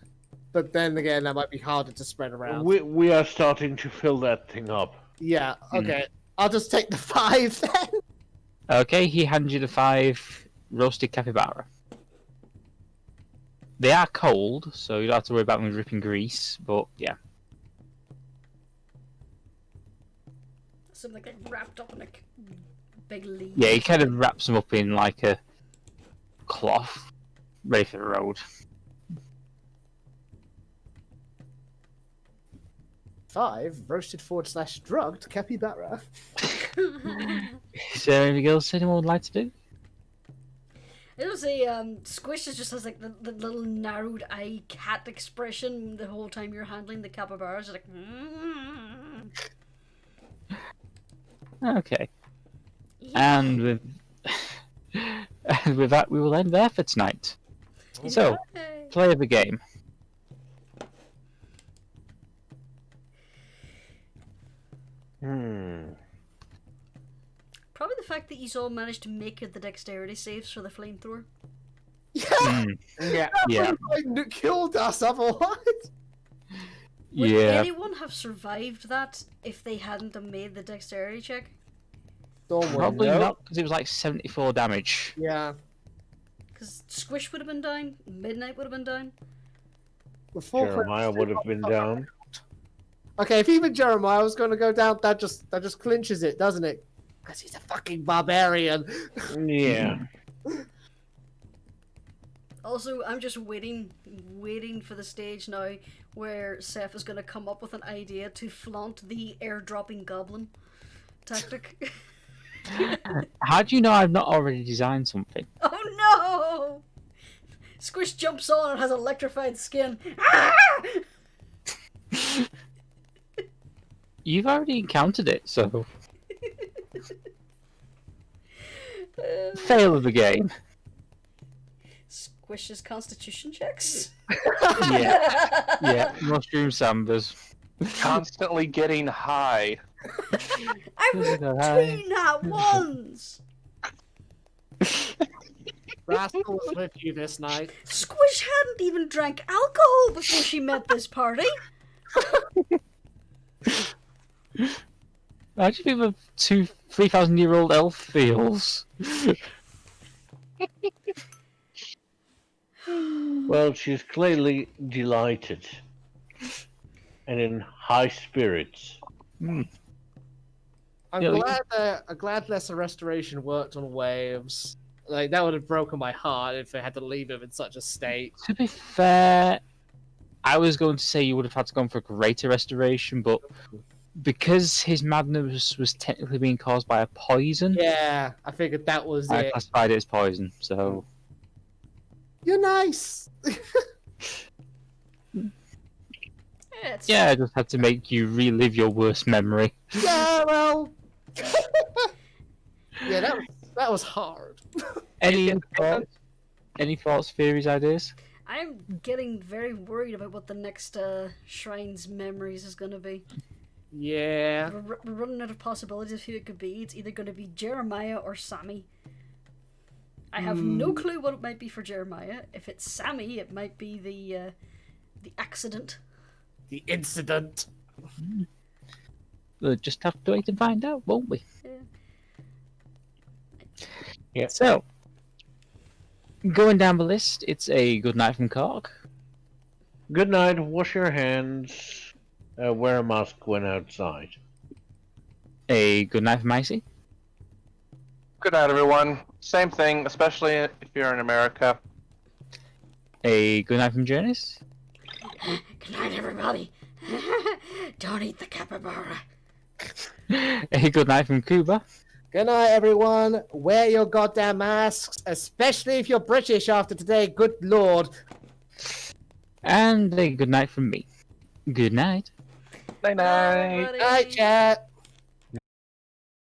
But then again, that might be harder to spread around. We are starting to fill that thing up. Yeah, okay. I'll just take the 5 then. Okay, he hands you the 5 roasted capybara. They are cold, so you don't have to worry about them dripping grease, but yeah. Something like wrapped up in a big leaf. Yeah, he kind of wraps them up in like a cloth, ready for the road. 5 roasted / drugged capybara. Is there anything else anyone would like to do? It was a Squish just has like the little narrowed eye cat expression the whole time you're handling the capybaras. Like, Okay. yeah. And with that, we will end there for tonight. So, Yay. play of the game. Probably the fact that you all managed to make it the dexterity saves for the flamethrower. Yeah, Yeah. Yeah. it killed us otherwise. Would Yeah. anyone have survived that if they hadn't have made the dexterity check? Probably No. not, because it was like 74 damage. Yeah. Because Squish would have been down, Midnight would have been down. Before Jeremiah would have been down. Okay, if even Jeremiah was going to go down, that just clinches it, doesn't it? Because he's a fucking barbarian. Yeah. Also, I'm just waiting for the stage now where Seph is going to come up with an idea to flaunt the airdropping goblin. tactic. How do you know I've not already designed something? Oh no! Squish jumps on and has electrified skin. Ah! You've already encountered it, so... Fail of the game. Squish's constitution checks? Yeah, mushroom sambas. Constantly getting high. I rolled 3 nat ones! Rascal was with you this night. Squish hadn't even drank alcohol before she met this party. How do you think the 3,000-year-old elf feels? Well, she's clearly delighted and in high spirits. I'm glad Lesser Restoration worked on waves. Like, that would have broken my heart if I had to leave him in such a state. To be fair, I was going to say you would have had to go for greater restoration, but because his madness was technically being caused by a poison, Yeah, I figured that was I it. classified it as poison, so... You're nice! Yeah, I just had to make you relive your worst memory. Yeah, well... yeah, that was hard. Any thoughts? Any thoughts, theories, ideas? I'm getting very worried about what the next Shrine's memories is going to be. Yeah. We're running out of possibilities of who it could be. It's either going to be Jeremiah or Sammy. I have no clue what it might be for Jeremiah. If it's Sammy, it might be the accident. The incident. We'll just have to wait and find out, won't we? Yeah. So, going down the list, it's a good night from Kork. Good night, wash your hands, wear a mask when outside. A good night from Icy. Good night, everyone. Same thing, especially if you're in America. A good night from Jurnis. Good night, everybody. Don't eat the capybara. A good night from Kubar. Good night, everyone. Wear your goddamn masks, especially if you're British after today. Good lord. And a good night from me. Good night. Night night. Bye, buddy. Night, chat.